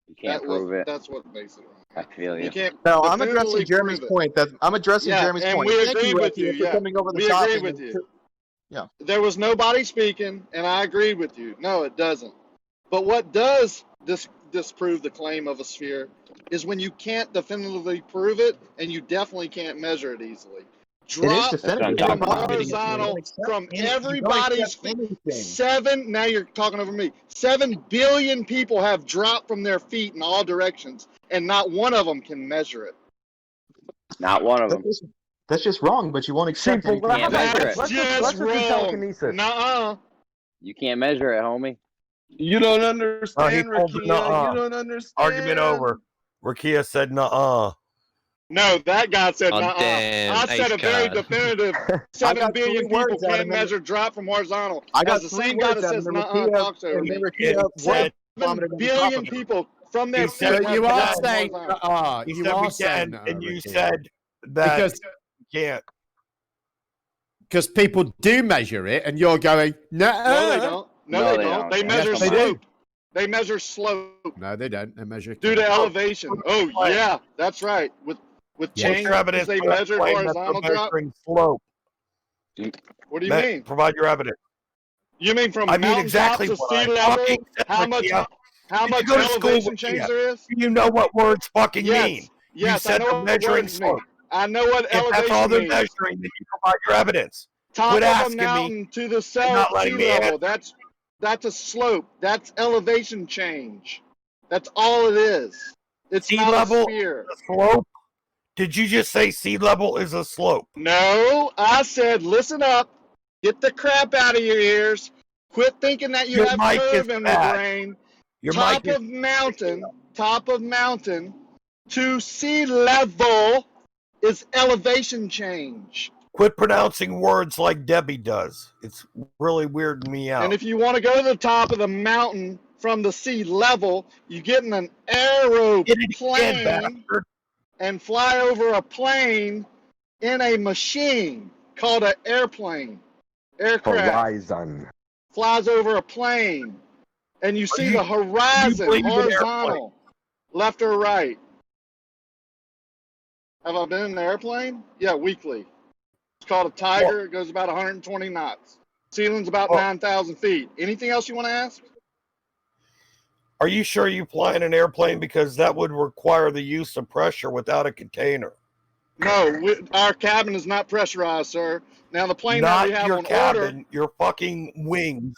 [SPEAKER 11] You can't prove it.
[SPEAKER 15] That's what makes it wrong.
[SPEAKER 11] I feel you.
[SPEAKER 15] You can't.
[SPEAKER 8] No, I'm addressing
[SPEAKER 15] definitively
[SPEAKER 8] Jeremy's
[SPEAKER 15] prove it.
[SPEAKER 8] point. I'm addressing
[SPEAKER 15] Yeah,
[SPEAKER 8] Jeremy's
[SPEAKER 15] and
[SPEAKER 8] point.
[SPEAKER 15] we
[SPEAKER 8] Thank
[SPEAKER 15] agree
[SPEAKER 8] you,
[SPEAKER 15] with
[SPEAKER 8] Raqia,
[SPEAKER 15] you.
[SPEAKER 8] for
[SPEAKER 15] Yeah,
[SPEAKER 8] coming over the
[SPEAKER 15] we
[SPEAKER 8] top.
[SPEAKER 15] agree
[SPEAKER 8] and-
[SPEAKER 15] with you.
[SPEAKER 8] Yeah.
[SPEAKER 15] There was nobody speaking, and I agreed with you. No, it doesn't. But what does disprove the claim of a sphere is when you can't definitively prove it, and you definitely can't measure it easily. Drop
[SPEAKER 11] definitive.
[SPEAKER 15] from
[SPEAKER 11] That's what I'm
[SPEAKER 15] horizontal from
[SPEAKER 12] You don't
[SPEAKER 15] everybody's
[SPEAKER 12] accept anything.
[SPEAKER 15] now you're talking over me. 7 billion people have dropped from their feet in all directions, and not one of them can measure it.
[SPEAKER 11] Not one of them.
[SPEAKER 12] That's just wrong, but you won't accept
[SPEAKER 3] Sheeple,
[SPEAKER 12] anything.
[SPEAKER 3] how
[SPEAKER 11] Can't
[SPEAKER 3] about
[SPEAKER 11] measure
[SPEAKER 3] this?
[SPEAKER 11] it.
[SPEAKER 3] Let's just do
[SPEAKER 15] wrong.
[SPEAKER 3] telekinesis.
[SPEAKER 15] Nuh-uh.
[SPEAKER 11] You can't measure it, homie.
[SPEAKER 2] You don't
[SPEAKER 4] he
[SPEAKER 2] understand,
[SPEAKER 4] pulled the
[SPEAKER 2] Raqia.
[SPEAKER 4] nuh-uh.
[SPEAKER 2] You don't understand.
[SPEAKER 4] Argument over. Raqia said nuh-uh.
[SPEAKER 15] No, that guy said
[SPEAKER 1] Oh,
[SPEAKER 15] nuh-uh.
[SPEAKER 1] damn,
[SPEAKER 15] I said
[SPEAKER 1] ace
[SPEAKER 15] a very
[SPEAKER 1] card.
[SPEAKER 15] definitive
[SPEAKER 12] I
[SPEAKER 15] 7
[SPEAKER 12] got
[SPEAKER 15] billion
[SPEAKER 12] 3
[SPEAKER 15] people
[SPEAKER 12] words out of
[SPEAKER 15] can't
[SPEAKER 12] him.
[SPEAKER 15] measure drop from horizontal.
[SPEAKER 12] I got
[SPEAKER 15] As the
[SPEAKER 12] 3
[SPEAKER 15] same guy
[SPEAKER 12] words
[SPEAKER 15] that
[SPEAKER 12] out of
[SPEAKER 15] says
[SPEAKER 12] him.
[SPEAKER 15] nuh-uh talks over
[SPEAKER 12] And
[SPEAKER 15] me.
[SPEAKER 12] then Raqia
[SPEAKER 4] said,
[SPEAKER 15] 7 billion people from their
[SPEAKER 4] he
[SPEAKER 15] feet
[SPEAKER 4] said,
[SPEAKER 16] So
[SPEAKER 15] have
[SPEAKER 16] you are
[SPEAKER 15] dropped from
[SPEAKER 16] saying,
[SPEAKER 15] horizontal.
[SPEAKER 4] he
[SPEAKER 16] you
[SPEAKER 4] said
[SPEAKER 16] are
[SPEAKER 4] we
[SPEAKER 16] saying,
[SPEAKER 4] can, and you
[SPEAKER 16] Raqia.
[SPEAKER 4] said that
[SPEAKER 16] because
[SPEAKER 4] you can't.
[SPEAKER 16] because people do measure it, and you're going, no,
[SPEAKER 15] No, they don't.
[SPEAKER 11] No, they don't.
[SPEAKER 15] They
[SPEAKER 11] Yeah,
[SPEAKER 15] measure
[SPEAKER 11] come on.
[SPEAKER 15] slope. They measure slope
[SPEAKER 16] No, they don't. They measure
[SPEAKER 15] due to
[SPEAKER 16] count.
[SPEAKER 15] elevation. Oh, yeah, that's right. With
[SPEAKER 4] What's
[SPEAKER 15] chains,
[SPEAKER 4] your evidence
[SPEAKER 15] they
[SPEAKER 4] for that
[SPEAKER 15] measured
[SPEAKER 4] claim that they're
[SPEAKER 15] horizontal drop.
[SPEAKER 4] measuring slope?
[SPEAKER 15] What do you mean?
[SPEAKER 4] Provide your evidence.
[SPEAKER 15] You mean from
[SPEAKER 4] I mean
[SPEAKER 15] mountaintop
[SPEAKER 4] exactly
[SPEAKER 15] to
[SPEAKER 4] what
[SPEAKER 15] sea
[SPEAKER 4] I
[SPEAKER 15] level?
[SPEAKER 4] fucking said,
[SPEAKER 15] How much?
[SPEAKER 4] Raqia.
[SPEAKER 15] How
[SPEAKER 4] Did
[SPEAKER 15] much
[SPEAKER 4] you go to school,
[SPEAKER 15] elevation
[SPEAKER 4] Raqia?
[SPEAKER 15] change there is?
[SPEAKER 4] Do you know what words fucking
[SPEAKER 15] Yes.
[SPEAKER 4] mean?
[SPEAKER 15] Yes,
[SPEAKER 4] you
[SPEAKER 15] I
[SPEAKER 4] said
[SPEAKER 15] know
[SPEAKER 4] they're
[SPEAKER 15] what
[SPEAKER 4] measuring
[SPEAKER 15] words mean.
[SPEAKER 4] slope.
[SPEAKER 15] I know what
[SPEAKER 4] If that's all
[SPEAKER 15] elevation
[SPEAKER 4] they're
[SPEAKER 15] means.
[SPEAKER 4] measuring, then you provide your evidence.
[SPEAKER 15] Top
[SPEAKER 4] Quit
[SPEAKER 15] of a
[SPEAKER 4] asking me
[SPEAKER 15] mountain to the
[SPEAKER 4] and not letting
[SPEAKER 15] sea
[SPEAKER 4] me
[SPEAKER 15] level.
[SPEAKER 4] answer.
[SPEAKER 15] That's a slope. That's elevation change. That's all it is. It's
[SPEAKER 4] Sea
[SPEAKER 15] not
[SPEAKER 4] level
[SPEAKER 15] a sphere.
[SPEAKER 4] is a slope? Did you just say sea level is a slope?
[SPEAKER 15] No, I said listen up. Get the crap out of your ears. Quit thinking that you
[SPEAKER 4] Your
[SPEAKER 15] have
[SPEAKER 4] mic
[SPEAKER 15] curve
[SPEAKER 4] is
[SPEAKER 15] in
[SPEAKER 4] bad.
[SPEAKER 15] the brain.
[SPEAKER 4] Your
[SPEAKER 15] Top
[SPEAKER 4] mic is
[SPEAKER 15] of mountain to sea level is elevation change.
[SPEAKER 4] Quit pronouncing words like Debbie does. It's really weirding me out.
[SPEAKER 15] And if you want to go to the top of the mountain from the sea level, you get in an aeroplane and fly over a plane in a machine called an airplane. Aircraft
[SPEAKER 3] Horizon.
[SPEAKER 15] flies over a plane, and you see the horizon
[SPEAKER 4] believe in
[SPEAKER 15] horizontal, left or right. Have I been in an airplane? Yeah, weekly. It's called a Tiger. It goes about 120 knots. Ceiling's about 9,000 feet. Anything else you want to ask?
[SPEAKER 4] Are you sure you fly in an airplane? Because that would require the use of pressure without a container.
[SPEAKER 15] No, our cabin is not pressurized, sir. Now, the plane that
[SPEAKER 4] Not
[SPEAKER 15] we have
[SPEAKER 4] your
[SPEAKER 15] on
[SPEAKER 4] cabin,
[SPEAKER 15] order,
[SPEAKER 4] your fucking wings.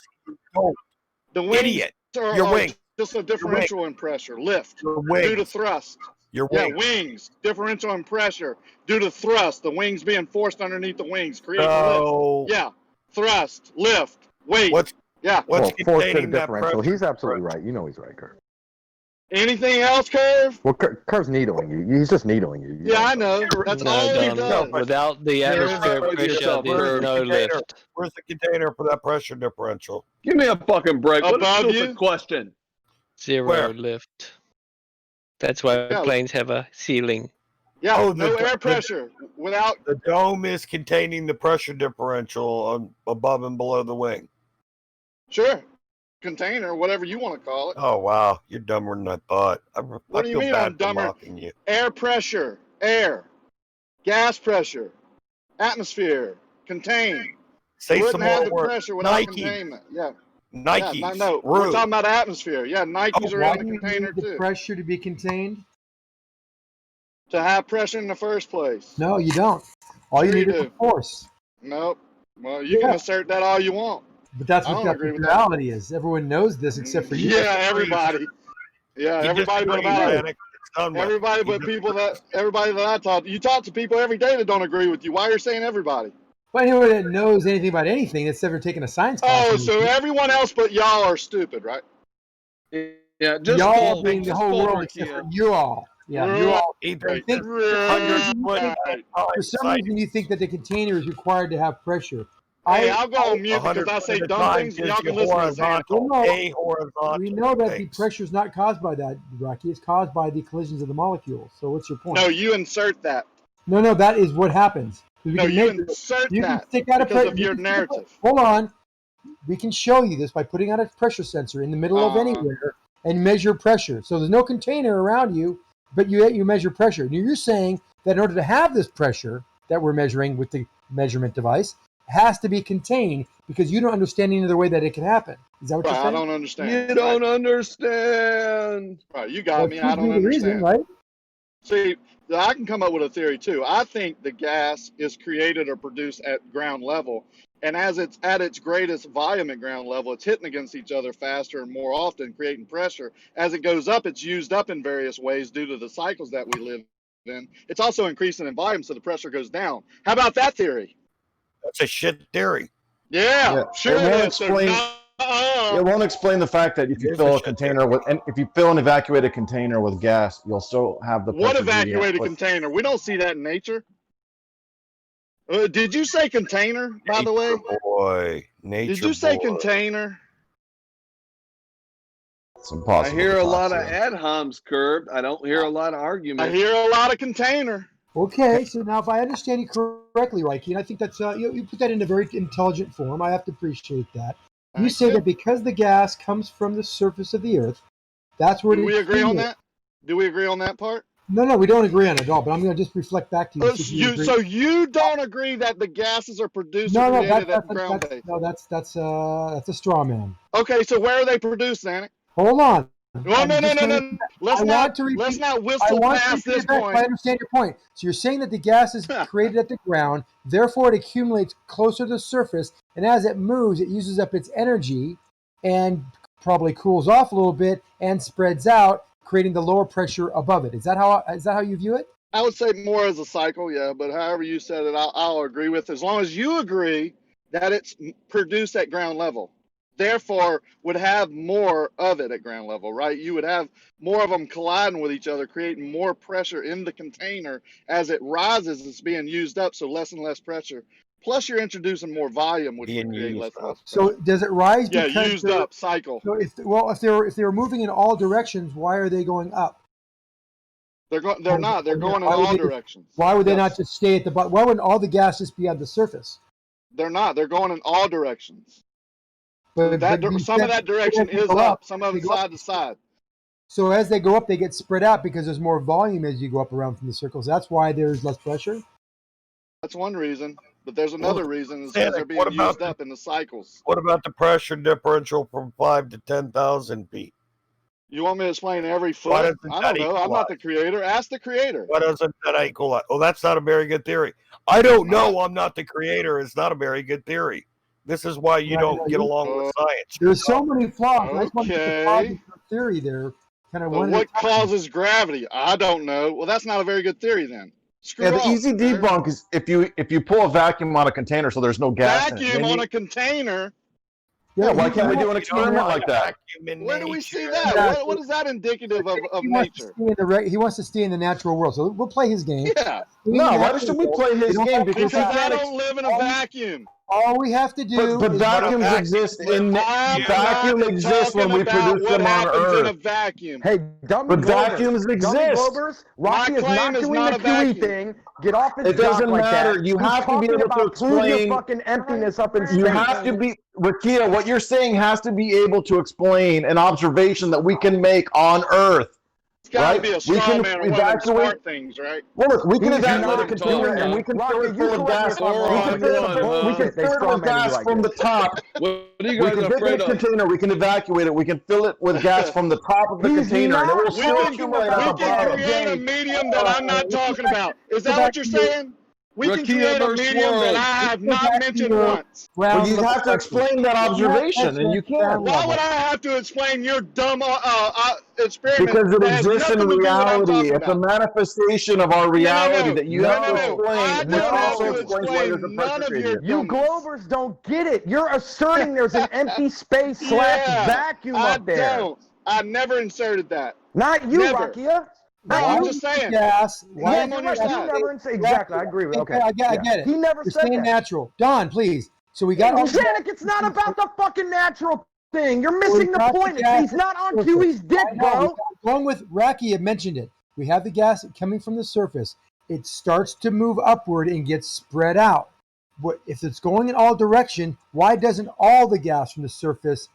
[SPEAKER 4] Oh,
[SPEAKER 15] the wings
[SPEAKER 4] idiot.
[SPEAKER 15] are
[SPEAKER 4] Your wings.
[SPEAKER 15] just a differential in pressure, lift,
[SPEAKER 4] Your
[SPEAKER 15] due to
[SPEAKER 4] wings.
[SPEAKER 15] thrust.
[SPEAKER 4] Your
[SPEAKER 15] Yeah,
[SPEAKER 4] wings.
[SPEAKER 15] wings, differential in pressure due to thrust. The wings being forced underneath the wings, creating
[SPEAKER 4] So,
[SPEAKER 15] lift. Yeah, thrust, lift, weight.
[SPEAKER 4] What's
[SPEAKER 15] yeah.
[SPEAKER 3] Well, force to
[SPEAKER 4] containing that
[SPEAKER 3] differential.
[SPEAKER 4] pressure?
[SPEAKER 3] He's absolutely right. You know he's right, Curve.
[SPEAKER 15] Anything else, Curve?
[SPEAKER 3] Well, Curve's needling you. He's just needling you.
[SPEAKER 15] Yeah, I know. That's all he
[SPEAKER 1] Don,
[SPEAKER 15] does.
[SPEAKER 1] without the atmospheric pressure, there's no lift.
[SPEAKER 4] Where's the container for that pressure differential?
[SPEAKER 2] Give me a fucking break. What a
[SPEAKER 15] Above
[SPEAKER 2] stupid
[SPEAKER 15] you?
[SPEAKER 2] question.
[SPEAKER 1] Zero
[SPEAKER 4] Where?
[SPEAKER 1] lift. That's why
[SPEAKER 15] Yeah.
[SPEAKER 1] planes have a ceiling.
[SPEAKER 15] Yeah,
[SPEAKER 4] Oh,
[SPEAKER 15] no air pressure. Without
[SPEAKER 4] The dome is containing the pressure differential on above and below the wing.
[SPEAKER 15] sure container, whatever you want to call it.
[SPEAKER 4] Oh wow, you're dumber than I thought.
[SPEAKER 15] What do you
[SPEAKER 4] feel
[SPEAKER 15] mean
[SPEAKER 4] bad
[SPEAKER 15] I'm
[SPEAKER 4] for
[SPEAKER 15] dumber?
[SPEAKER 4] mocking you.
[SPEAKER 15] Air pressure, air, gas pressure, atmosphere, contain.
[SPEAKER 4] Say
[SPEAKER 15] Wouldn't
[SPEAKER 4] some
[SPEAKER 15] have
[SPEAKER 4] more
[SPEAKER 15] the
[SPEAKER 4] words.
[SPEAKER 15] pressure without
[SPEAKER 4] Nike.
[SPEAKER 15] containment. Yeah.
[SPEAKER 4] Nikes.
[SPEAKER 15] Yeah, no, we're
[SPEAKER 4] Rude.
[SPEAKER 15] talking about atmosphere. Yeah, Nikes are
[SPEAKER 5] Why
[SPEAKER 15] in
[SPEAKER 5] do
[SPEAKER 15] the
[SPEAKER 5] you
[SPEAKER 15] container
[SPEAKER 5] need the
[SPEAKER 15] too.
[SPEAKER 5] pressure to be contained?
[SPEAKER 15] To have pressure in the first place.
[SPEAKER 5] No, you don't. All
[SPEAKER 15] Sure
[SPEAKER 5] you need
[SPEAKER 15] you
[SPEAKER 5] is
[SPEAKER 15] do.
[SPEAKER 5] a force.
[SPEAKER 15] Nope. Well, you can assert that all you want.
[SPEAKER 5] But that's
[SPEAKER 15] I
[SPEAKER 5] what
[SPEAKER 15] don't agree
[SPEAKER 5] the
[SPEAKER 15] with that.
[SPEAKER 5] reality is. Everyone knows this except for you.
[SPEAKER 15] Yeah, everybody. Yeah,
[SPEAKER 4] He
[SPEAKER 15] everybody but
[SPEAKER 4] disagrees,
[SPEAKER 15] about
[SPEAKER 4] Panic. It's done with.
[SPEAKER 15] everybody
[SPEAKER 4] He
[SPEAKER 15] but everybody that I talk to. You talk to people every day that don't agree with you. Why are you saying everybody?
[SPEAKER 5] Well, anyone that knows anything about anything that's ever taken a science class.
[SPEAKER 15] Oh, so everyone else but y'all are stupid, right?
[SPEAKER 2] Yeah, just
[SPEAKER 5] y'all
[SPEAKER 2] fold,
[SPEAKER 5] being the
[SPEAKER 2] just
[SPEAKER 5] whole
[SPEAKER 2] fold,
[SPEAKER 5] world except
[SPEAKER 2] Raqia.
[SPEAKER 5] for you all. Yeah, you all.
[SPEAKER 4] Right.
[SPEAKER 5] Think, for some reason you think that the container is required to have pressure.
[SPEAKER 15] Hey, I'll go on mute because I say dumb things and y'all can listen to this
[SPEAKER 4] horizontal.
[SPEAKER 5] Well, we know that the pressure is not caused by that, Rocky. It's caused by the collisions of the molecules. So what's your point?
[SPEAKER 15] No, you insert that.
[SPEAKER 5] No, that is what happens.
[SPEAKER 15] No, you insert
[SPEAKER 5] You can
[SPEAKER 15] that
[SPEAKER 5] stick out a
[SPEAKER 15] because
[SPEAKER 5] pre-
[SPEAKER 15] of
[SPEAKER 5] you
[SPEAKER 15] your
[SPEAKER 5] can stick out-
[SPEAKER 15] narrative.
[SPEAKER 5] Hold on. We can show you this by putting out a pressure sensor in the middle of anywhere and measure pressure. So there's no container around you, but you measure pressure. Now you're saying that in order to have this pressure that we're measuring with the measurement device, has to be contained because you don't understand any other way that it can happen. Is that what you're saying?
[SPEAKER 15] I don't understand.
[SPEAKER 2] You don't understand. dun.
[SPEAKER 15] Right, you got me. I
[SPEAKER 5] That could
[SPEAKER 15] don't
[SPEAKER 5] be the reason,
[SPEAKER 15] understand.
[SPEAKER 5] right?
[SPEAKER 15] See, I can come up with a theory too. I think the gas is created or produced at ground level, and as it's at its greatest volume at ground level, it's hitting against each other faster and more often, creating pressure. As it goes up, it's used up in various ways due to the cycles that we live in. It's also increasing in volume, so the pressure goes down. How about that theory?
[SPEAKER 4] That's a shit theory.
[SPEAKER 15] Yeah,
[SPEAKER 10] Yeah,
[SPEAKER 15] sure
[SPEAKER 10] it
[SPEAKER 15] it
[SPEAKER 10] won't
[SPEAKER 15] is. So
[SPEAKER 10] explain.
[SPEAKER 15] no,
[SPEAKER 10] It won't explain the fact that if you fill a container with, and if you fill an evacuated container with gas, you'll still have the
[SPEAKER 15] what
[SPEAKER 10] pressure gradient
[SPEAKER 15] evacuated
[SPEAKER 10] with-
[SPEAKER 15] container? We don't see that in nature. Did you say container, by the way?
[SPEAKER 4] Boy, nature.
[SPEAKER 15] Did you say
[SPEAKER 4] boy.
[SPEAKER 15] container?
[SPEAKER 10] It's
[SPEAKER 2] I
[SPEAKER 10] impossible.
[SPEAKER 2] hear
[SPEAKER 10] to
[SPEAKER 2] a
[SPEAKER 10] talk
[SPEAKER 2] lot
[SPEAKER 10] to
[SPEAKER 2] of ad homs, Curb. I don't hear a lot of
[SPEAKER 15] I
[SPEAKER 2] arguments.
[SPEAKER 15] hear a lot of container.
[SPEAKER 5] Okay, so now if I understand you correctly, Reiki, and I think that's you put that in a very intelligent form. I have to appreciate that. You
[SPEAKER 15] Thank
[SPEAKER 5] say
[SPEAKER 15] you.
[SPEAKER 5] that because the gas comes from the surface of the Earth, that's where
[SPEAKER 15] Do
[SPEAKER 5] it
[SPEAKER 15] we agree on
[SPEAKER 5] accumulates.
[SPEAKER 15] that? Do we agree on that part?
[SPEAKER 5] No, we don't agree on it at all. But I'm going to just reflect back to you.
[SPEAKER 15] Oh,
[SPEAKER 5] See if you agree.
[SPEAKER 15] so you don't agree that the gases are produced
[SPEAKER 5] No,
[SPEAKER 15] or created
[SPEAKER 5] that's
[SPEAKER 15] at ground base?
[SPEAKER 5] no, that's a straw man.
[SPEAKER 15] Okay, so where are they produced, Anik?
[SPEAKER 5] Hold on.
[SPEAKER 15] No,
[SPEAKER 5] I'm
[SPEAKER 15] no, no,
[SPEAKER 5] just
[SPEAKER 15] no,
[SPEAKER 5] gonna-
[SPEAKER 15] no. Let's
[SPEAKER 5] I
[SPEAKER 15] not
[SPEAKER 5] want to repeat,
[SPEAKER 15] let's not
[SPEAKER 5] I
[SPEAKER 15] whistle
[SPEAKER 5] want to
[SPEAKER 15] past
[SPEAKER 5] repeat
[SPEAKER 15] this
[SPEAKER 5] it back.
[SPEAKER 15] point.
[SPEAKER 5] I understand your point. So you're saying that the gas is created at the ground, therefore it accumulates closer to the surface, and as it moves, it uses up its energy and probably cools off a little bit and spreads out, creating the lower pressure above it. Is that how you view it?
[SPEAKER 15] I would say more as a cycle, yeah, but however you said it, I'll agree with, as long as you agree that it's produced at ground level. Therefore, would have more of it at ground level, right? You would have more of them colliding with each other, creating more pressure in the container. As it rises, it's being used up, so less and less pressure. Plus, you're introducing more volume, which would create less and less pressure.
[SPEAKER 5] So does it rise
[SPEAKER 15] Yeah,
[SPEAKER 5] because
[SPEAKER 15] used
[SPEAKER 5] they're-
[SPEAKER 15] up cycle.
[SPEAKER 5] So if they were moving in all directions, why are they going up?
[SPEAKER 15] They're not. They're going in
[SPEAKER 5] Why would
[SPEAKER 15] all
[SPEAKER 5] they-
[SPEAKER 15] directions.
[SPEAKER 5] Why would they
[SPEAKER 15] Yes.
[SPEAKER 5] not just stay at the bottom? Why wouldn't all the gas just be on the surface?
[SPEAKER 15] They're not. They're going in all directions.
[SPEAKER 5] But,
[SPEAKER 15] Some of that direction is up. Some of it side to side.
[SPEAKER 5] So as they go up, they get spread out because there's more volume as you go up around from the circles. That's why there's less pressure.
[SPEAKER 15] That's one reason. But there's another reason is
[SPEAKER 4] Sonic,
[SPEAKER 15] because they're being
[SPEAKER 4] what about
[SPEAKER 15] used up in the cycles.
[SPEAKER 4] What about the pressure differential from 5 to 10,000 feet?
[SPEAKER 15] You want me to explain every
[SPEAKER 4] Why
[SPEAKER 15] foot?
[SPEAKER 4] doesn't
[SPEAKER 15] I
[SPEAKER 4] that
[SPEAKER 15] don't know. I'm not the creator. Ask the creator.
[SPEAKER 4] Why doesn't that equalize? Oh, that's not a very good theory. I don't know. I'm not the creator. It's not a very good theory. This is why you don't get along with science.
[SPEAKER 5] There's so many flaws. I just want to get the
[SPEAKER 15] Okay.
[SPEAKER 5] flaws in your theory there. Kind of
[SPEAKER 15] But
[SPEAKER 5] one.
[SPEAKER 15] what causes gravity? I don't know. Well, that's not a very good theory then. Screw
[SPEAKER 10] Yeah, the
[SPEAKER 15] off.
[SPEAKER 10] easy debunk is if you pull a vacuum on a container so there's no gas in it.
[SPEAKER 15] Vacuum
[SPEAKER 10] then
[SPEAKER 15] on
[SPEAKER 10] you-
[SPEAKER 15] a container.
[SPEAKER 10] Yeah, why can't we do an
[SPEAKER 4] You don't
[SPEAKER 10] experiment
[SPEAKER 4] have
[SPEAKER 10] like
[SPEAKER 4] a
[SPEAKER 10] that?
[SPEAKER 4] vacuum in
[SPEAKER 15] Where do we
[SPEAKER 4] nature.
[SPEAKER 15] see that?
[SPEAKER 5] Yeah.
[SPEAKER 15] What is that indicative of
[SPEAKER 5] He wants, to
[SPEAKER 15] nature?
[SPEAKER 5] stay in he wants to stay in the natural world. So we'll play his game.
[SPEAKER 15] Yeah.
[SPEAKER 10] No, why should we play his game?
[SPEAKER 15] Because
[SPEAKER 10] he
[SPEAKER 15] I
[SPEAKER 10] can't
[SPEAKER 15] don't live in a vacuum.
[SPEAKER 5] All we have to do
[SPEAKER 10] But
[SPEAKER 5] is
[SPEAKER 10] vacuums exist in vacuum exists when we produce
[SPEAKER 15] what
[SPEAKER 10] them on
[SPEAKER 15] happens in a
[SPEAKER 10] Earth.
[SPEAKER 15] vacuum.
[SPEAKER 3] Hey, dummy
[SPEAKER 10] But
[SPEAKER 3] Globers,
[SPEAKER 10] vacuums
[SPEAKER 3] dummy
[SPEAKER 10] exist.
[SPEAKER 3] Globers,
[SPEAKER 15] My
[SPEAKER 3] Rocky is
[SPEAKER 15] claim
[SPEAKER 3] not
[SPEAKER 15] is
[SPEAKER 3] doing
[SPEAKER 15] not
[SPEAKER 3] the
[SPEAKER 15] a
[SPEAKER 3] QE
[SPEAKER 15] vacuum.
[SPEAKER 3] thing. Get off his
[SPEAKER 10] It doesn't
[SPEAKER 3] jock like
[SPEAKER 10] matter.
[SPEAKER 3] that.
[SPEAKER 10] You
[SPEAKER 3] He's
[SPEAKER 10] have to be
[SPEAKER 3] talking
[SPEAKER 10] able to
[SPEAKER 3] about prove your
[SPEAKER 10] explain.
[SPEAKER 3] fucking emptiness up in
[SPEAKER 10] You
[SPEAKER 3] space.
[SPEAKER 10] have to be, Raqia, what you're saying has to be able to explain an observation that we can make on Earth.
[SPEAKER 15] It's got to
[SPEAKER 10] Right?
[SPEAKER 15] be a
[SPEAKER 10] We
[SPEAKER 15] straw
[SPEAKER 10] can
[SPEAKER 15] man or one of them
[SPEAKER 10] evacuate.
[SPEAKER 15] smart things, right?
[SPEAKER 10] Well, look, we can
[SPEAKER 3] He's
[SPEAKER 10] evacuate a
[SPEAKER 3] not
[SPEAKER 10] container
[SPEAKER 3] doing
[SPEAKER 10] and we
[SPEAKER 3] that.
[SPEAKER 10] can
[SPEAKER 3] Rocky,
[SPEAKER 10] fill it
[SPEAKER 3] you
[SPEAKER 10] full of
[SPEAKER 3] correct me
[SPEAKER 10] gas.
[SPEAKER 3] if I'm
[SPEAKER 10] We
[SPEAKER 3] wrong.
[SPEAKER 10] can fill
[SPEAKER 3] It's bullshit. They
[SPEAKER 10] it
[SPEAKER 3] straw
[SPEAKER 10] with
[SPEAKER 3] man
[SPEAKER 10] gas
[SPEAKER 3] you like
[SPEAKER 10] from the
[SPEAKER 3] this.
[SPEAKER 10] top.
[SPEAKER 2] What are you
[SPEAKER 10] We
[SPEAKER 2] guys
[SPEAKER 10] can take
[SPEAKER 2] afraid
[SPEAKER 10] this
[SPEAKER 2] of?
[SPEAKER 10] container, we can evacuate it, we can fill it with gas from the top of the
[SPEAKER 3] He's
[SPEAKER 10] container, and it will
[SPEAKER 3] not
[SPEAKER 10] still
[SPEAKER 3] talking
[SPEAKER 10] accumulate
[SPEAKER 3] about
[SPEAKER 10] at the
[SPEAKER 15] We can
[SPEAKER 10] bottom.
[SPEAKER 15] create a medium that I'm not talking about. Is that what you're saying? We can
[SPEAKER 2] Raqia
[SPEAKER 15] create a
[SPEAKER 2] versus
[SPEAKER 15] medium that
[SPEAKER 2] world.
[SPEAKER 15] I have not mentioned once.
[SPEAKER 10] Well, you have to explain that observation, and you can't.
[SPEAKER 15] Why would I have to explain your dumb experiment
[SPEAKER 10] Because it
[SPEAKER 15] that has
[SPEAKER 10] exists in
[SPEAKER 15] nothing to do with what I'm
[SPEAKER 10] reality.
[SPEAKER 15] talking
[SPEAKER 10] It's a
[SPEAKER 15] about?
[SPEAKER 10] manifestation of our reality that you have to
[SPEAKER 15] I
[SPEAKER 10] explain, which
[SPEAKER 15] don't have
[SPEAKER 10] also
[SPEAKER 15] to
[SPEAKER 10] explains why there's a
[SPEAKER 15] explain none
[SPEAKER 10] pressure
[SPEAKER 15] of your
[SPEAKER 10] gradient.
[SPEAKER 3] You Globers don't get it. You're asserting there's an empty space slash vacuum
[SPEAKER 15] I
[SPEAKER 3] up there.
[SPEAKER 15] don't. I never inserted that.
[SPEAKER 3] Not you,
[SPEAKER 15] Never.
[SPEAKER 3] Rakia.
[SPEAKER 15] Well, I'm
[SPEAKER 5] you
[SPEAKER 15] just saying.
[SPEAKER 5] Gas.
[SPEAKER 15] Why
[SPEAKER 5] Yeah,
[SPEAKER 15] I'm on
[SPEAKER 5] you're
[SPEAKER 15] your
[SPEAKER 5] right.
[SPEAKER 15] side.
[SPEAKER 3] He never said exactly. I agree with. Okay,
[SPEAKER 5] I get it.
[SPEAKER 3] He never
[SPEAKER 5] You're
[SPEAKER 3] said
[SPEAKER 5] staying
[SPEAKER 3] that.
[SPEAKER 5] natural. Don, please. So we got all
[SPEAKER 3] Janik, it's not about the fucking natural thing. You're missing the point. He's not on QE's dick, bro.
[SPEAKER 5] Going with Raqia mentioned it. We have the gas coming from the surface. It starts to move upward and gets spread out. But if it's going in all direction, why doesn't all the gas from the surface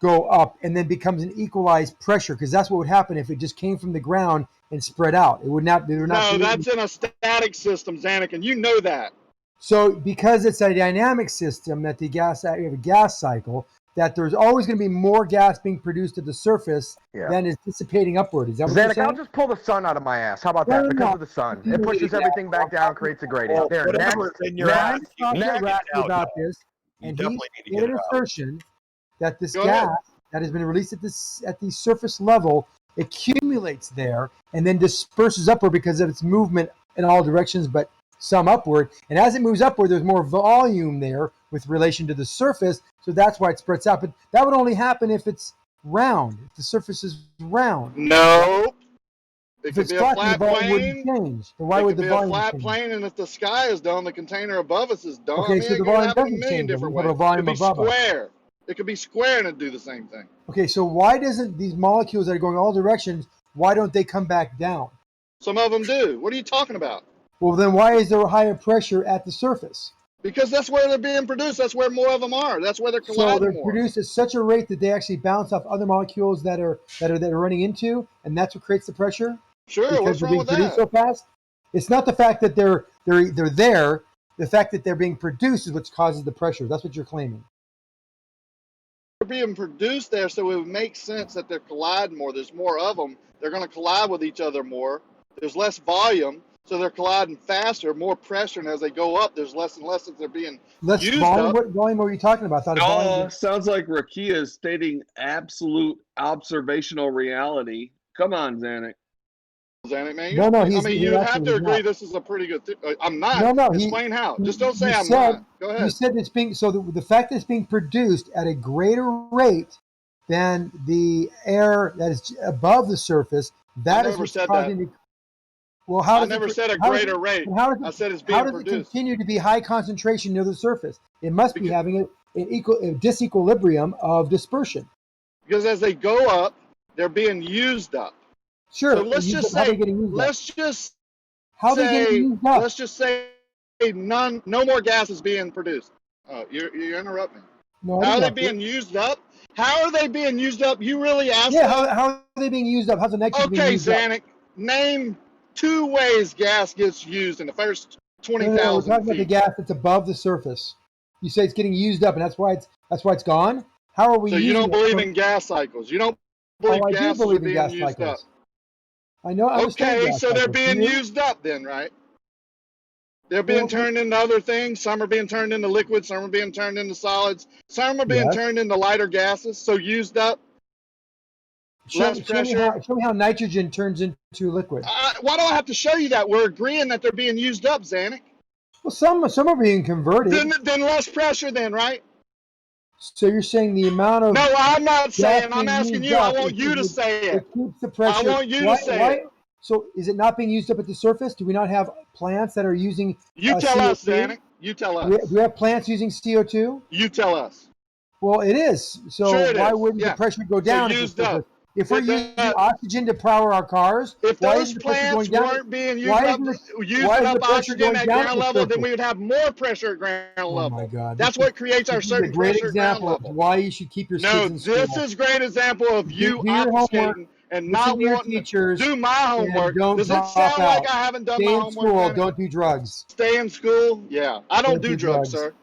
[SPEAKER 5] go up and then becomes an equalized pressure? Because that's what would happen if it just came from the ground and spread out. It would not.
[SPEAKER 15] No, that's in a static system, Zanuck, and you know that.
[SPEAKER 5] So because it's a dynamic system that the gas, you have a gas cycle, that there's always going to be more gas being produced at the surface than is dissipating upward. Is that what you're
[SPEAKER 3] Zanuck,
[SPEAKER 5] saying?
[SPEAKER 3] I'll just pull the sun out of my ass. How about
[SPEAKER 5] No,
[SPEAKER 3] that?
[SPEAKER 5] no,
[SPEAKER 3] Because
[SPEAKER 5] no.
[SPEAKER 3] of the sun. It pushes everything back down, creates a gradient.
[SPEAKER 4] Well,
[SPEAKER 3] There,
[SPEAKER 4] whatever
[SPEAKER 3] next.
[SPEAKER 4] is in your
[SPEAKER 5] I
[SPEAKER 4] ass, you
[SPEAKER 5] talked
[SPEAKER 4] need
[SPEAKER 5] to
[SPEAKER 4] to get
[SPEAKER 5] Raqia
[SPEAKER 4] it out.
[SPEAKER 5] about this,
[SPEAKER 4] You
[SPEAKER 5] and he
[SPEAKER 4] definitely need to
[SPEAKER 5] made
[SPEAKER 4] get
[SPEAKER 5] an
[SPEAKER 4] it out.
[SPEAKER 5] assertion that this
[SPEAKER 15] Go
[SPEAKER 5] gas
[SPEAKER 15] ahead.
[SPEAKER 5] that has been released at the surface level accumulates there and then disperses upward because of its movement in all directions, but some upward. And as it moves upward, there's more volume there with relation to the surface, so that's why it spreads out. But that would only happen if it's round, if the surface is round.
[SPEAKER 15] No. It
[SPEAKER 5] If
[SPEAKER 15] could
[SPEAKER 5] it's
[SPEAKER 15] be a
[SPEAKER 5] flat, then the
[SPEAKER 15] flat
[SPEAKER 5] volume wouldn't
[SPEAKER 15] plane.
[SPEAKER 5] change. Then why
[SPEAKER 15] It
[SPEAKER 5] would
[SPEAKER 15] could
[SPEAKER 5] the
[SPEAKER 15] be a
[SPEAKER 5] volume
[SPEAKER 15] flat
[SPEAKER 5] change?
[SPEAKER 15] plane, and if the sky is dome, the container above us is dome.
[SPEAKER 5] Okay,
[SPEAKER 15] I mean,
[SPEAKER 5] so the
[SPEAKER 15] it could
[SPEAKER 5] volume
[SPEAKER 15] happen a
[SPEAKER 5] doesn't
[SPEAKER 15] million
[SPEAKER 5] change.
[SPEAKER 15] different
[SPEAKER 5] We have a
[SPEAKER 15] ways. It
[SPEAKER 5] volume
[SPEAKER 15] could be
[SPEAKER 5] above us.
[SPEAKER 15] square. It could be square and it'd do the same thing.
[SPEAKER 5] Okay, so why doesn't these molecules that are going all directions, why don't they come back down?
[SPEAKER 15] Some of them do. What are you talking about?
[SPEAKER 5] Well, then why is there a higher pressure at the surface?
[SPEAKER 15] Because that's where they're being produced. That's where more of them are. That's where they're
[SPEAKER 5] So
[SPEAKER 15] colliding
[SPEAKER 5] they're
[SPEAKER 15] more.
[SPEAKER 5] produced at such a rate that they actually bounce off other molecules that are running into, and that's what creates the pressure.
[SPEAKER 15] Sure,
[SPEAKER 5] Because
[SPEAKER 15] what's
[SPEAKER 5] they're
[SPEAKER 15] wrong
[SPEAKER 5] being
[SPEAKER 15] with
[SPEAKER 5] produced
[SPEAKER 15] that?
[SPEAKER 5] so fast. It's not the fact that they're there. The fact that they're being produced is what causes the pressure. That's what you're claiming.
[SPEAKER 15] They're being produced there, so it would make sense that they're colliding more. There's more of them. They're going to collide with each other more. There's less volume, so they're colliding faster, more pressure, and as they go up, there's less and less that they're being
[SPEAKER 5] Less
[SPEAKER 15] used
[SPEAKER 5] volume.
[SPEAKER 15] up.
[SPEAKER 5] What volume are you talking about? I thought volume.
[SPEAKER 2] Sounds like Raqia is stating absolute observational reality. Come on, Zanuck.
[SPEAKER 15] Zanuck, man,
[SPEAKER 5] No,
[SPEAKER 15] I
[SPEAKER 5] he's
[SPEAKER 15] mean, you have
[SPEAKER 5] actually
[SPEAKER 15] to agree
[SPEAKER 5] not.
[SPEAKER 15] this is a pretty good thing. I'm not.
[SPEAKER 5] No,
[SPEAKER 15] Explain how. Just don't say
[SPEAKER 5] you
[SPEAKER 15] I'm
[SPEAKER 5] said,
[SPEAKER 15] not. Go
[SPEAKER 5] You
[SPEAKER 15] ahead.
[SPEAKER 5] said it's being so the fact that it's being produced at a greater rate than the air that is above the surface. That
[SPEAKER 15] I
[SPEAKER 5] is
[SPEAKER 15] never
[SPEAKER 5] what's
[SPEAKER 15] said
[SPEAKER 5] causing
[SPEAKER 15] that.
[SPEAKER 5] the. Well, how
[SPEAKER 15] I
[SPEAKER 5] does
[SPEAKER 15] never
[SPEAKER 5] it?
[SPEAKER 15] said a
[SPEAKER 5] How does
[SPEAKER 15] greater
[SPEAKER 5] it,
[SPEAKER 15] rate.
[SPEAKER 5] how does
[SPEAKER 15] I
[SPEAKER 5] it?
[SPEAKER 15] said it's
[SPEAKER 5] How
[SPEAKER 15] being
[SPEAKER 5] does it
[SPEAKER 15] produced.
[SPEAKER 5] continue to be high concentration near the surface? It must be having a disequilibrium of dispersion.
[SPEAKER 15] Because as they go up, they're being used up.
[SPEAKER 5] Sure.
[SPEAKER 15] So let's just
[SPEAKER 5] how are they
[SPEAKER 15] say,
[SPEAKER 5] getting used up?
[SPEAKER 15] let's just
[SPEAKER 5] How are they getting
[SPEAKER 15] say,
[SPEAKER 5] used up?
[SPEAKER 15] let's just say no more gas is being produced. Oh, you're interrupting.
[SPEAKER 5] No, I
[SPEAKER 15] How are they
[SPEAKER 5] didn't
[SPEAKER 15] being used up? How are they being used up? You really asked
[SPEAKER 5] Yeah,
[SPEAKER 15] that?
[SPEAKER 5] how are they being used up? How's the nitrogen being
[SPEAKER 15] Okay,
[SPEAKER 5] used up?
[SPEAKER 15] Zanuck, name 2 ways gas gets used in the first
[SPEAKER 5] No, we're
[SPEAKER 15] 20,000
[SPEAKER 5] talking about the
[SPEAKER 15] feet.
[SPEAKER 5] gas that's above the surface. You say it's getting used up, and that's why it's gone. How are we
[SPEAKER 15] So you
[SPEAKER 5] using
[SPEAKER 15] don't
[SPEAKER 5] it?
[SPEAKER 15] believe in gas cycles. You don't believe
[SPEAKER 5] I do
[SPEAKER 15] gases
[SPEAKER 5] believe
[SPEAKER 15] are
[SPEAKER 5] in
[SPEAKER 15] being
[SPEAKER 5] gas
[SPEAKER 15] used up.
[SPEAKER 5] cycles. I understand
[SPEAKER 15] Okay,
[SPEAKER 5] gas
[SPEAKER 15] so they're
[SPEAKER 5] cycles. Do
[SPEAKER 15] being
[SPEAKER 5] you?
[SPEAKER 15] used up then, right? They're
[SPEAKER 5] Well,
[SPEAKER 15] being turned into other things. Some are being turned into liquids. Some are being turned into solids. Some are being
[SPEAKER 5] yes.
[SPEAKER 15] turned into lighter gases. So used up, less pressure.
[SPEAKER 5] Show me how nitrogen turns into liquid.
[SPEAKER 15] Why do I have to show you that? We're agreeing that they're being used up, Zanuck.
[SPEAKER 5] Well, some are being converted.
[SPEAKER 15] Then less pressure then, right?
[SPEAKER 5] So you're saying the amount of
[SPEAKER 15] No, I'm not
[SPEAKER 5] gas
[SPEAKER 15] saying. I'm
[SPEAKER 5] being
[SPEAKER 15] asking
[SPEAKER 5] used
[SPEAKER 15] you. I
[SPEAKER 5] up,
[SPEAKER 15] want you to say
[SPEAKER 5] it
[SPEAKER 15] it.
[SPEAKER 5] keeps the pressure.
[SPEAKER 15] I want you to say it.
[SPEAKER 5] So is it not being used up at the surface? Do we not have plants that are using
[SPEAKER 15] You tell
[SPEAKER 5] CO2?
[SPEAKER 15] us, Zanuck. You tell
[SPEAKER 5] Do
[SPEAKER 15] us.
[SPEAKER 5] we have plants using CO2?
[SPEAKER 15] You tell us.
[SPEAKER 5] Well, it is. So
[SPEAKER 15] Sure it
[SPEAKER 5] why
[SPEAKER 15] is.
[SPEAKER 5] wouldn't the
[SPEAKER 15] Yeah.
[SPEAKER 5] pressure go
[SPEAKER 15] So
[SPEAKER 5] down at the
[SPEAKER 15] used
[SPEAKER 5] surface?
[SPEAKER 15] up.
[SPEAKER 5] If we're using oxygen to power our cars,
[SPEAKER 15] If
[SPEAKER 5] why
[SPEAKER 15] those
[SPEAKER 5] isn't the pressure going
[SPEAKER 15] plants
[SPEAKER 5] down?
[SPEAKER 15] weren't being
[SPEAKER 5] Why
[SPEAKER 15] using
[SPEAKER 5] isn't
[SPEAKER 15] up
[SPEAKER 5] the pressure
[SPEAKER 15] oxygen
[SPEAKER 5] going
[SPEAKER 15] at
[SPEAKER 5] down at
[SPEAKER 15] ground
[SPEAKER 5] the
[SPEAKER 15] level, then
[SPEAKER 5] surface?
[SPEAKER 15] we would have more pressure at ground
[SPEAKER 5] Oh my
[SPEAKER 15] level.
[SPEAKER 5] God!
[SPEAKER 15] That's what creates our
[SPEAKER 5] This is a
[SPEAKER 15] certain
[SPEAKER 5] great
[SPEAKER 15] pressure at ground
[SPEAKER 5] example of
[SPEAKER 15] level.
[SPEAKER 5] why you should keep your
[SPEAKER 15] No,
[SPEAKER 5] kids in school.
[SPEAKER 15] this is a great example of you
[SPEAKER 5] Do your homework,
[SPEAKER 15] obfuscating and
[SPEAKER 5] listen
[SPEAKER 15] not
[SPEAKER 5] to your
[SPEAKER 15] wanting to
[SPEAKER 5] teachers,
[SPEAKER 15] do my
[SPEAKER 5] and
[SPEAKER 15] homework.
[SPEAKER 5] don't
[SPEAKER 15] Does it
[SPEAKER 5] drop
[SPEAKER 15] sound like
[SPEAKER 5] out.
[SPEAKER 15] I haven't done
[SPEAKER 5] Stay
[SPEAKER 15] my
[SPEAKER 5] in
[SPEAKER 15] homework,
[SPEAKER 5] school.
[SPEAKER 15] Janet?
[SPEAKER 5] Don't do drugs.
[SPEAKER 15] Stay in school? Yeah. I don't do drugs,
[SPEAKER 5] drugs.
[SPEAKER 15] sir.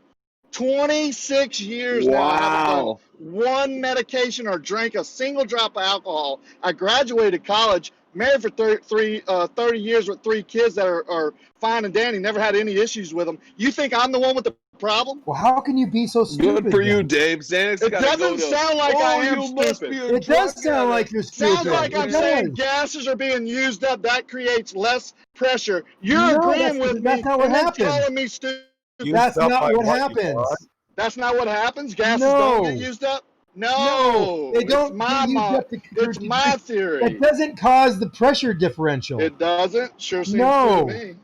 [SPEAKER 15] 26 years now, I haven't done
[SPEAKER 2] Wow.
[SPEAKER 15] one medication or drank a single drop of alcohol. I graduated college, married for 30 years with 3 kids that are fine and dandy, never had any issues with them. You think I'm the one with the problem?
[SPEAKER 5] Well, how can you be so stupid?
[SPEAKER 2] Good for you,
[SPEAKER 5] then?
[SPEAKER 2] Dave. Xanax
[SPEAKER 15] It
[SPEAKER 2] gotta go
[SPEAKER 15] doesn't
[SPEAKER 2] to.
[SPEAKER 15] sound like I am
[SPEAKER 2] you must
[SPEAKER 15] stupid.
[SPEAKER 2] be a
[SPEAKER 5] It
[SPEAKER 2] drug
[SPEAKER 5] does sound like
[SPEAKER 2] addict.
[SPEAKER 5] you're stupid.
[SPEAKER 15] Sounds like I'm
[SPEAKER 5] It
[SPEAKER 15] saying
[SPEAKER 5] does.
[SPEAKER 15] gases are being used up. That creates less pressure. You're
[SPEAKER 5] No,
[SPEAKER 15] agreeing with me,
[SPEAKER 5] that's not what
[SPEAKER 15] and then
[SPEAKER 5] happens.
[SPEAKER 15] calling me stupid.
[SPEAKER 5] That's not what happens.
[SPEAKER 15] That's not what happens. Gases don't get used up. No,
[SPEAKER 5] they
[SPEAKER 15] it's
[SPEAKER 5] don't
[SPEAKER 15] my
[SPEAKER 5] get used up.
[SPEAKER 15] it's my theory.
[SPEAKER 5] That doesn't cause the pressure differential.
[SPEAKER 15] It doesn't. Sure seems
[SPEAKER 5] No.
[SPEAKER 15] to me.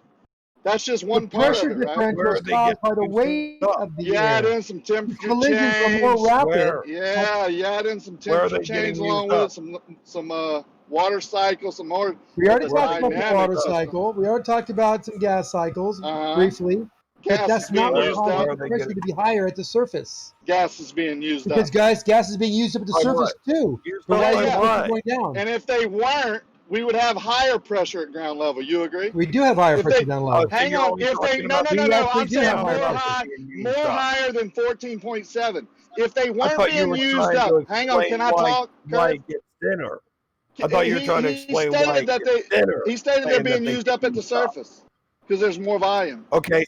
[SPEAKER 15] That's just
[SPEAKER 5] The
[SPEAKER 15] one part
[SPEAKER 5] pressure
[SPEAKER 15] of it, right?
[SPEAKER 5] differential is caused by the weight of the
[SPEAKER 15] You
[SPEAKER 5] air.
[SPEAKER 15] add in some temperature
[SPEAKER 5] Collisions are
[SPEAKER 15] change.
[SPEAKER 5] more rapid.
[SPEAKER 15] Yeah, you add in some
[SPEAKER 4] Where are
[SPEAKER 15] temperature
[SPEAKER 4] they getting
[SPEAKER 15] change along
[SPEAKER 4] used
[SPEAKER 15] with
[SPEAKER 4] up?
[SPEAKER 15] it, some water cycle, some more.
[SPEAKER 5] We already
[SPEAKER 15] the
[SPEAKER 5] talked about the
[SPEAKER 15] dynamic
[SPEAKER 5] water
[SPEAKER 15] system.
[SPEAKER 5] cycle. We already talked about some gas cycles briefly. But
[SPEAKER 15] Gas
[SPEAKER 5] that's
[SPEAKER 15] is being
[SPEAKER 5] not what
[SPEAKER 15] used
[SPEAKER 5] causes
[SPEAKER 15] up.
[SPEAKER 5] the pressure to be higher at the surface.
[SPEAKER 15] Gas is being used
[SPEAKER 5] Because
[SPEAKER 15] up.
[SPEAKER 5] gas is being used up at the
[SPEAKER 4] By
[SPEAKER 5] surface
[SPEAKER 4] what?
[SPEAKER 5] too.
[SPEAKER 4] Used
[SPEAKER 5] But
[SPEAKER 4] up
[SPEAKER 5] why is
[SPEAKER 4] by
[SPEAKER 5] the pressure
[SPEAKER 4] what?
[SPEAKER 5] going down?
[SPEAKER 15] And if they weren't, we would have higher pressure at ground level. You agree?
[SPEAKER 5] We do have higher
[SPEAKER 15] If
[SPEAKER 5] pressure
[SPEAKER 15] they,
[SPEAKER 5] down low.
[SPEAKER 15] hang on, if they, no,
[SPEAKER 5] We actually
[SPEAKER 15] I'm
[SPEAKER 5] do
[SPEAKER 15] saying
[SPEAKER 5] have
[SPEAKER 15] more
[SPEAKER 5] higher
[SPEAKER 15] high,
[SPEAKER 5] pressure.
[SPEAKER 15] more higher than 14.7. If they
[SPEAKER 4] I
[SPEAKER 15] weren't
[SPEAKER 4] thought you
[SPEAKER 15] being
[SPEAKER 4] were
[SPEAKER 15] used
[SPEAKER 4] trying
[SPEAKER 15] up,
[SPEAKER 4] to
[SPEAKER 15] hang on,
[SPEAKER 4] explain
[SPEAKER 15] can I talk,
[SPEAKER 4] why
[SPEAKER 15] Kurt?
[SPEAKER 4] it gets thinner. I thought you were trying to explain why
[SPEAKER 15] stated
[SPEAKER 4] it
[SPEAKER 15] that
[SPEAKER 4] gets thinner.
[SPEAKER 15] he stated they're
[SPEAKER 4] saying that
[SPEAKER 15] being
[SPEAKER 4] they
[SPEAKER 15] used
[SPEAKER 4] get
[SPEAKER 15] up at the
[SPEAKER 4] used up.
[SPEAKER 15] surface because there's more volume.
[SPEAKER 4] Okay,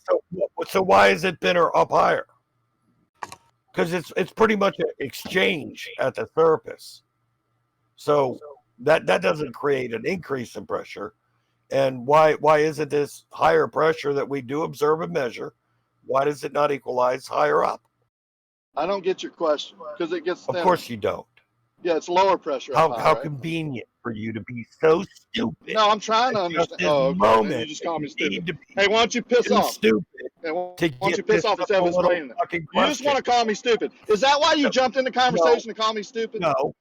[SPEAKER 4] so why is it thinner up higher? Because it's pretty much an exchange at the surface. So that doesn't create an increase in pressure. And why isn't this higher pressure that we do observe and measure? Why does it not equalize higher up?
[SPEAKER 15] I don't get your question because it gets thinner.
[SPEAKER 4] Of course you don't.
[SPEAKER 15] Yeah, it's lower pressure.
[SPEAKER 4] How
[SPEAKER 15] up high,
[SPEAKER 4] how
[SPEAKER 15] right?
[SPEAKER 4] convenient for you to be so stupid.
[SPEAKER 15] No, I'm trying to
[SPEAKER 4] at just
[SPEAKER 15] understand.
[SPEAKER 4] this
[SPEAKER 15] Oh, okay.
[SPEAKER 4] moment
[SPEAKER 15] Then you just call me
[SPEAKER 4] that you need
[SPEAKER 15] stupid.
[SPEAKER 4] to be
[SPEAKER 15] Hey, why don't you piss
[SPEAKER 4] too
[SPEAKER 15] off?
[SPEAKER 4] stupid
[SPEAKER 15] Hey, why
[SPEAKER 4] to
[SPEAKER 15] don't you
[SPEAKER 4] get
[SPEAKER 15] piss
[SPEAKER 4] this
[SPEAKER 15] off instead of
[SPEAKER 4] simple little
[SPEAKER 15] explaining it?
[SPEAKER 4] fucking
[SPEAKER 15] You
[SPEAKER 4] question.
[SPEAKER 15] just want to call me stupid. Is that why you jumped into conversation to call me stupid?
[SPEAKER 4] No.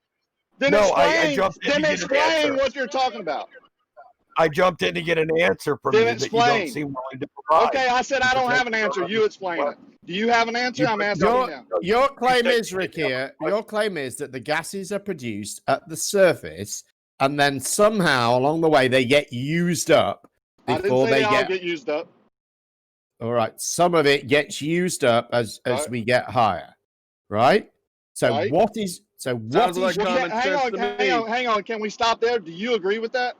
[SPEAKER 15] Then
[SPEAKER 4] No, I
[SPEAKER 15] explain.
[SPEAKER 4] jumped in
[SPEAKER 15] Then
[SPEAKER 4] to get an
[SPEAKER 15] explain
[SPEAKER 4] answer.
[SPEAKER 15] what you're talking about.
[SPEAKER 4] I jumped in to get an answer from
[SPEAKER 15] Then
[SPEAKER 4] you that you don't
[SPEAKER 15] explain.
[SPEAKER 4] seem willing to provide.
[SPEAKER 15] Okay, I said I don't have an answer. You explain it. Do you have an answer? I'm asking you now.
[SPEAKER 16] Your claim is, Raqia, your claim is that the gases are produced at the surface and then somehow along the way they get used up
[SPEAKER 15] I didn't
[SPEAKER 16] before
[SPEAKER 15] say
[SPEAKER 16] they
[SPEAKER 15] they all get used up.
[SPEAKER 16] All right, some of it gets used up as
[SPEAKER 15] Right.
[SPEAKER 16] we get higher, right? So
[SPEAKER 15] Right.
[SPEAKER 16] what is so what
[SPEAKER 2] Sounds
[SPEAKER 16] is
[SPEAKER 2] like
[SPEAKER 16] your
[SPEAKER 2] common
[SPEAKER 15] Hang
[SPEAKER 2] sense
[SPEAKER 15] on,
[SPEAKER 2] to
[SPEAKER 15] hang on,
[SPEAKER 2] me.
[SPEAKER 15] hang on. Can we stop there? Do you agree with that?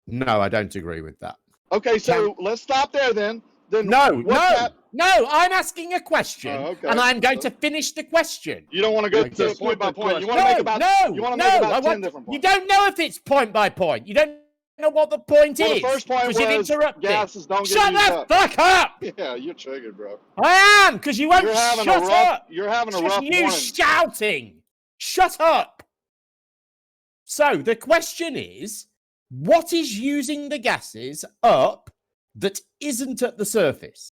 [SPEAKER 16] No, I don't agree with that.
[SPEAKER 15] Okay, so let's stop there then. Then
[SPEAKER 16] No,
[SPEAKER 15] what's
[SPEAKER 16] no,
[SPEAKER 15] that?
[SPEAKER 16] no, I'm asking a question
[SPEAKER 15] Oh, okay.
[SPEAKER 16] and I'm going to finish the question.
[SPEAKER 15] You don't want to go
[SPEAKER 16] Okay.
[SPEAKER 15] to point by point. You want
[SPEAKER 16] No,
[SPEAKER 15] to make about
[SPEAKER 16] no,
[SPEAKER 15] you want to
[SPEAKER 16] no,
[SPEAKER 15] make
[SPEAKER 16] I
[SPEAKER 15] about 10
[SPEAKER 16] want,
[SPEAKER 15] different
[SPEAKER 16] you
[SPEAKER 15] points.
[SPEAKER 16] don't know if it's point by point. You don't know what the point
[SPEAKER 15] Well,
[SPEAKER 16] is.
[SPEAKER 15] the first point
[SPEAKER 16] because you've
[SPEAKER 15] was
[SPEAKER 16] interrupted.
[SPEAKER 15] gases don't get
[SPEAKER 16] Shut
[SPEAKER 15] used
[SPEAKER 16] the
[SPEAKER 15] up.
[SPEAKER 16] fuck up!
[SPEAKER 15] Yeah, you're triggered, bro.
[SPEAKER 16] I am, because you won't
[SPEAKER 15] You're having
[SPEAKER 16] shut
[SPEAKER 15] a rough.
[SPEAKER 16] up.
[SPEAKER 15] You're having a
[SPEAKER 16] It's just
[SPEAKER 15] rough
[SPEAKER 16] you
[SPEAKER 15] morning.
[SPEAKER 16] shouting. Shut up. So the question is, what is using the gases up that isn't at the surface?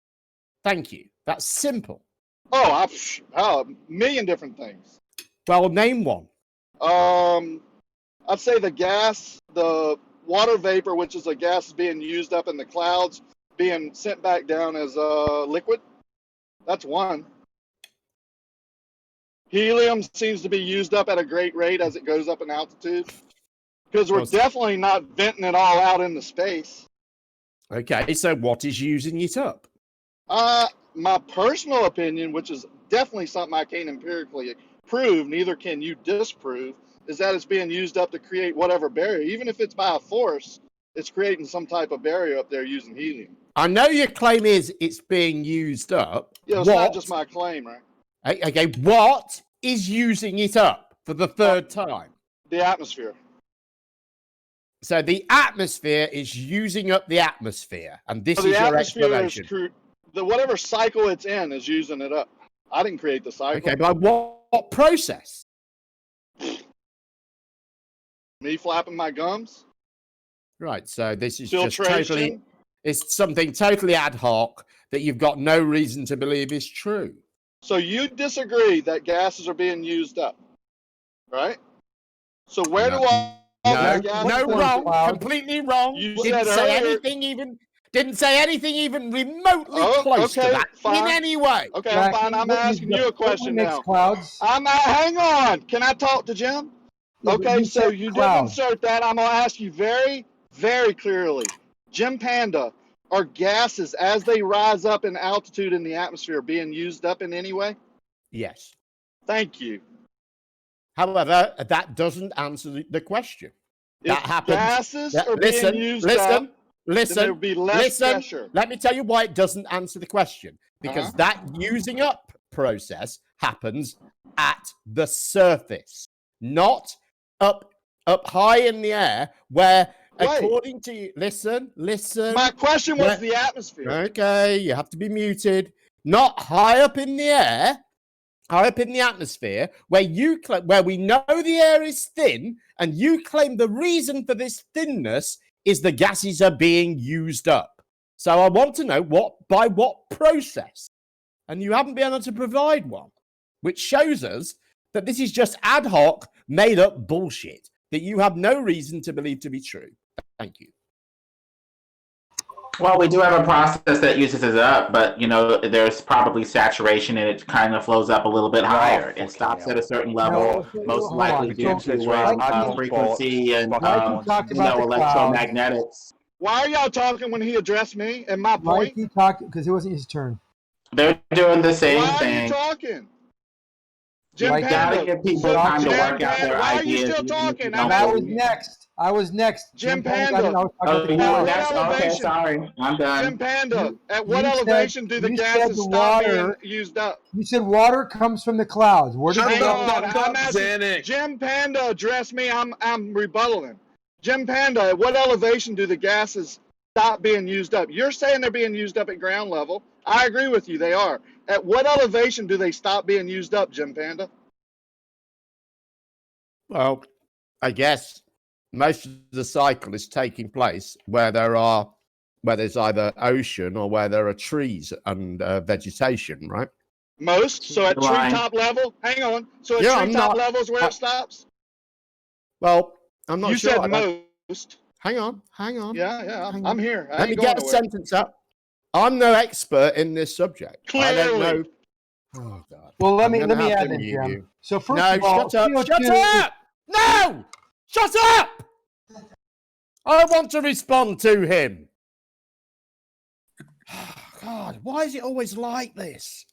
[SPEAKER 16] Thank you. That's simple.
[SPEAKER 15] Oh, a million different things.
[SPEAKER 16] Well, name one.
[SPEAKER 15] I'd say the gas, the water vapor, which is a gas being used up in the clouds, being sent back down as liquid. That's one. Helium seems to be used up at a great rate as it goes up in altitude, because we're definitely not venting it all out into space.
[SPEAKER 16] Okay, so what is using it up?
[SPEAKER 15] My personal opinion, which is definitely something I can't empirically prove, neither can you disprove, is that it's being used up to create whatever barrier. Even if it's by a force, it's creating some type of barrier up there using helium.
[SPEAKER 16] I know your claim is it's being used up.
[SPEAKER 15] Yeah, it's not just my claim, right?
[SPEAKER 16] Okay, what is using it up for the third time?
[SPEAKER 15] The atmosphere.
[SPEAKER 16] So the atmosphere is using up the atmosphere, and this
[SPEAKER 15] So
[SPEAKER 16] is
[SPEAKER 15] the
[SPEAKER 16] your
[SPEAKER 15] atmosphere
[SPEAKER 16] explanation.
[SPEAKER 15] the whatever cycle it's in is using it up. I didn't create the cycle.
[SPEAKER 16] Okay, by what process?
[SPEAKER 15] Me flapping my gums?
[SPEAKER 16] Right, so this is just
[SPEAKER 15] Filtration?
[SPEAKER 16] totally, it's something totally ad hoc that you've got no reason to believe is true.
[SPEAKER 15] So you disagree that gases are being used up, right? So where do all these gases
[SPEAKER 16] No,
[SPEAKER 15] come
[SPEAKER 16] wrong,
[SPEAKER 15] from?
[SPEAKER 16] completely wrong.
[SPEAKER 15] You
[SPEAKER 16] Didn't
[SPEAKER 15] said
[SPEAKER 16] say
[SPEAKER 15] earlier-
[SPEAKER 16] didn't say anything even remotely close to
[SPEAKER 15] okay,
[SPEAKER 16] that
[SPEAKER 15] fine.
[SPEAKER 16] in any way.
[SPEAKER 15] Okay, I'm fine. I'm asking you a question now.
[SPEAKER 5] Clouds.
[SPEAKER 15] Hang on. Can I talk to Jim?
[SPEAKER 5] Yeah, but
[SPEAKER 15] Okay,
[SPEAKER 5] you
[SPEAKER 15] so
[SPEAKER 5] said
[SPEAKER 15] you
[SPEAKER 5] clouds.
[SPEAKER 15] didn't insert that. I'm going to ask you very, very clearly. Jim Panda, are gases, as they rise up in altitude in the atmosphere, being used up in any way?
[SPEAKER 16] Yes.
[SPEAKER 15] Thank you.
[SPEAKER 16] However, that doesn't answer the question. That
[SPEAKER 15] If
[SPEAKER 16] happens.
[SPEAKER 15] gases are being used up, then there would be less pressure.
[SPEAKER 16] Let me tell you why it doesn't answer the question. Because that using up process happens at the surface, not up high in the air, where according to you, listen.
[SPEAKER 15] My question was the atmosphere.
[SPEAKER 16] Okay, you have to be muted. Not high up in the air, high up in the atmosphere, where we know the air is thin, and you claim the reason for this thinness is the gases are being used up. So I want to know by what process, and you haven't been able to provide one, which shows us that this is just ad hoc, made up bullshit that you have no reason to believe to be true. Thank you.
[SPEAKER 17] Well, we do have a process that uses it up, but you know, there's probably saturation and it kind of flows up a little bit higher. It stops at a certain level, most likely due to frequency and you know, electromagnetics.
[SPEAKER 15] Why are y'all talking when he addressed me and my point?
[SPEAKER 5] He talked because it wasn't his turn.
[SPEAKER 17] They're doing the same
[SPEAKER 15] Why
[SPEAKER 17] thing.
[SPEAKER 15] are you talking? Jim
[SPEAKER 17] You gotta
[SPEAKER 15] Panda.
[SPEAKER 17] give people time to work out their
[SPEAKER 15] why
[SPEAKER 17] ideas.
[SPEAKER 15] are you still talking?
[SPEAKER 5] I was next. I was next.
[SPEAKER 15] Jim Panda.
[SPEAKER 17] Oh, you were next? Okay, sorry. I'm done.
[SPEAKER 15] Jim Panda. At what
[SPEAKER 5] you
[SPEAKER 15] elevation
[SPEAKER 5] said-
[SPEAKER 15] do the
[SPEAKER 5] you
[SPEAKER 15] gases
[SPEAKER 5] said the
[SPEAKER 15] stop being
[SPEAKER 5] water-
[SPEAKER 15] used up?
[SPEAKER 5] You said water comes from the clouds. Where does
[SPEAKER 15] Hang
[SPEAKER 5] it go?
[SPEAKER 15] on, I'm asking, Jim Panda addressed me. I'm rebuttaling. Jim Panda, at what elevation do the gases stop being used up? You're saying they're being used up at ground level. I agree with you. They are. At what elevation do they stop being used up, Jim Panda?
[SPEAKER 16] Well, I guess most of the cycle is taking place where there's either ocean or where there are trees and vegetation, right?
[SPEAKER 15] Most. So at
[SPEAKER 16] Line.
[SPEAKER 15] treetop level, hang on. So at
[SPEAKER 16] Yeah, I'm
[SPEAKER 15] treetop
[SPEAKER 16] not-
[SPEAKER 15] level is where it stops?
[SPEAKER 16] Well, I'm not
[SPEAKER 15] You
[SPEAKER 16] sure.
[SPEAKER 15] said
[SPEAKER 16] I don't-
[SPEAKER 15] most.
[SPEAKER 16] Hang on.
[SPEAKER 15] Yeah,
[SPEAKER 16] Hang
[SPEAKER 15] I'm
[SPEAKER 16] on.
[SPEAKER 15] here. I
[SPEAKER 16] Let me
[SPEAKER 15] ain't
[SPEAKER 16] get
[SPEAKER 15] going
[SPEAKER 16] a
[SPEAKER 15] nowhere.
[SPEAKER 16] sentence up. I'm no expert in this subject. I don't
[SPEAKER 15] Clearly.
[SPEAKER 16] know. Oh God.
[SPEAKER 5] Well, let
[SPEAKER 16] I'm
[SPEAKER 5] me
[SPEAKER 16] gonna
[SPEAKER 5] add
[SPEAKER 16] have to
[SPEAKER 5] then,
[SPEAKER 16] mute
[SPEAKER 5] Jim.
[SPEAKER 16] you.
[SPEAKER 5] So first
[SPEAKER 16] No,
[SPEAKER 5] of all,
[SPEAKER 16] shut up!
[SPEAKER 5] CO2
[SPEAKER 16] Shut up! No! Shut up! I want to respond to him. God, why is it always like this?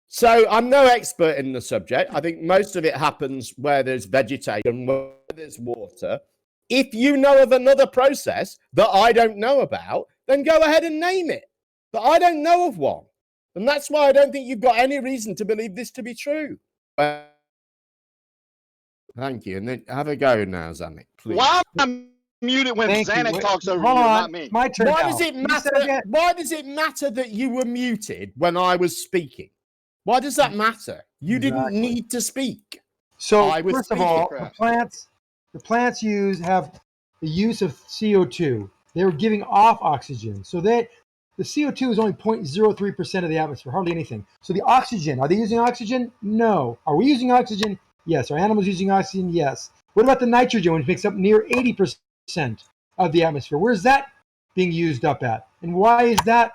[SPEAKER 16] So I'm no expert in the subject. I think most of it happens where there's vegetation, where there's water. If you know of another process that I don't know about, then go ahead and name it. But I don't know of one. And that's why I don't think you've got any reason to believe this to be true. Thank you. And then have a go now, Zanik, please.
[SPEAKER 15] Why am I muted when
[SPEAKER 5] Thank you.
[SPEAKER 15] Xanax
[SPEAKER 5] Wait,
[SPEAKER 15] talks over
[SPEAKER 5] hold
[SPEAKER 15] you,
[SPEAKER 5] on.
[SPEAKER 15] not me?
[SPEAKER 5] My turn
[SPEAKER 16] Why
[SPEAKER 5] now.
[SPEAKER 16] does it
[SPEAKER 5] You
[SPEAKER 16] matter?
[SPEAKER 5] said again-
[SPEAKER 16] Why does it matter that you were muted when I was speaking? Why does that matter? You didn't
[SPEAKER 5] Exactly.
[SPEAKER 16] need to speak.
[SPEAKER 5] So
[SPEAKER 16] I was
[SPEAKER 5] first of all,
[SPEAKER 16] speaking.
[SPEAKER 5] the plants have the use of CO2. They were giving off oxygen. So the CO2 is only 0.03% of the atmosphere, hardly anything. So the oxygen, are they using oxygen? No. Are we using oxygen? Yes. Are animals using oxygen? Yes. What about the nitrogen, which makes up near 80% of the atmosphere? Where's that being used up at? And why is that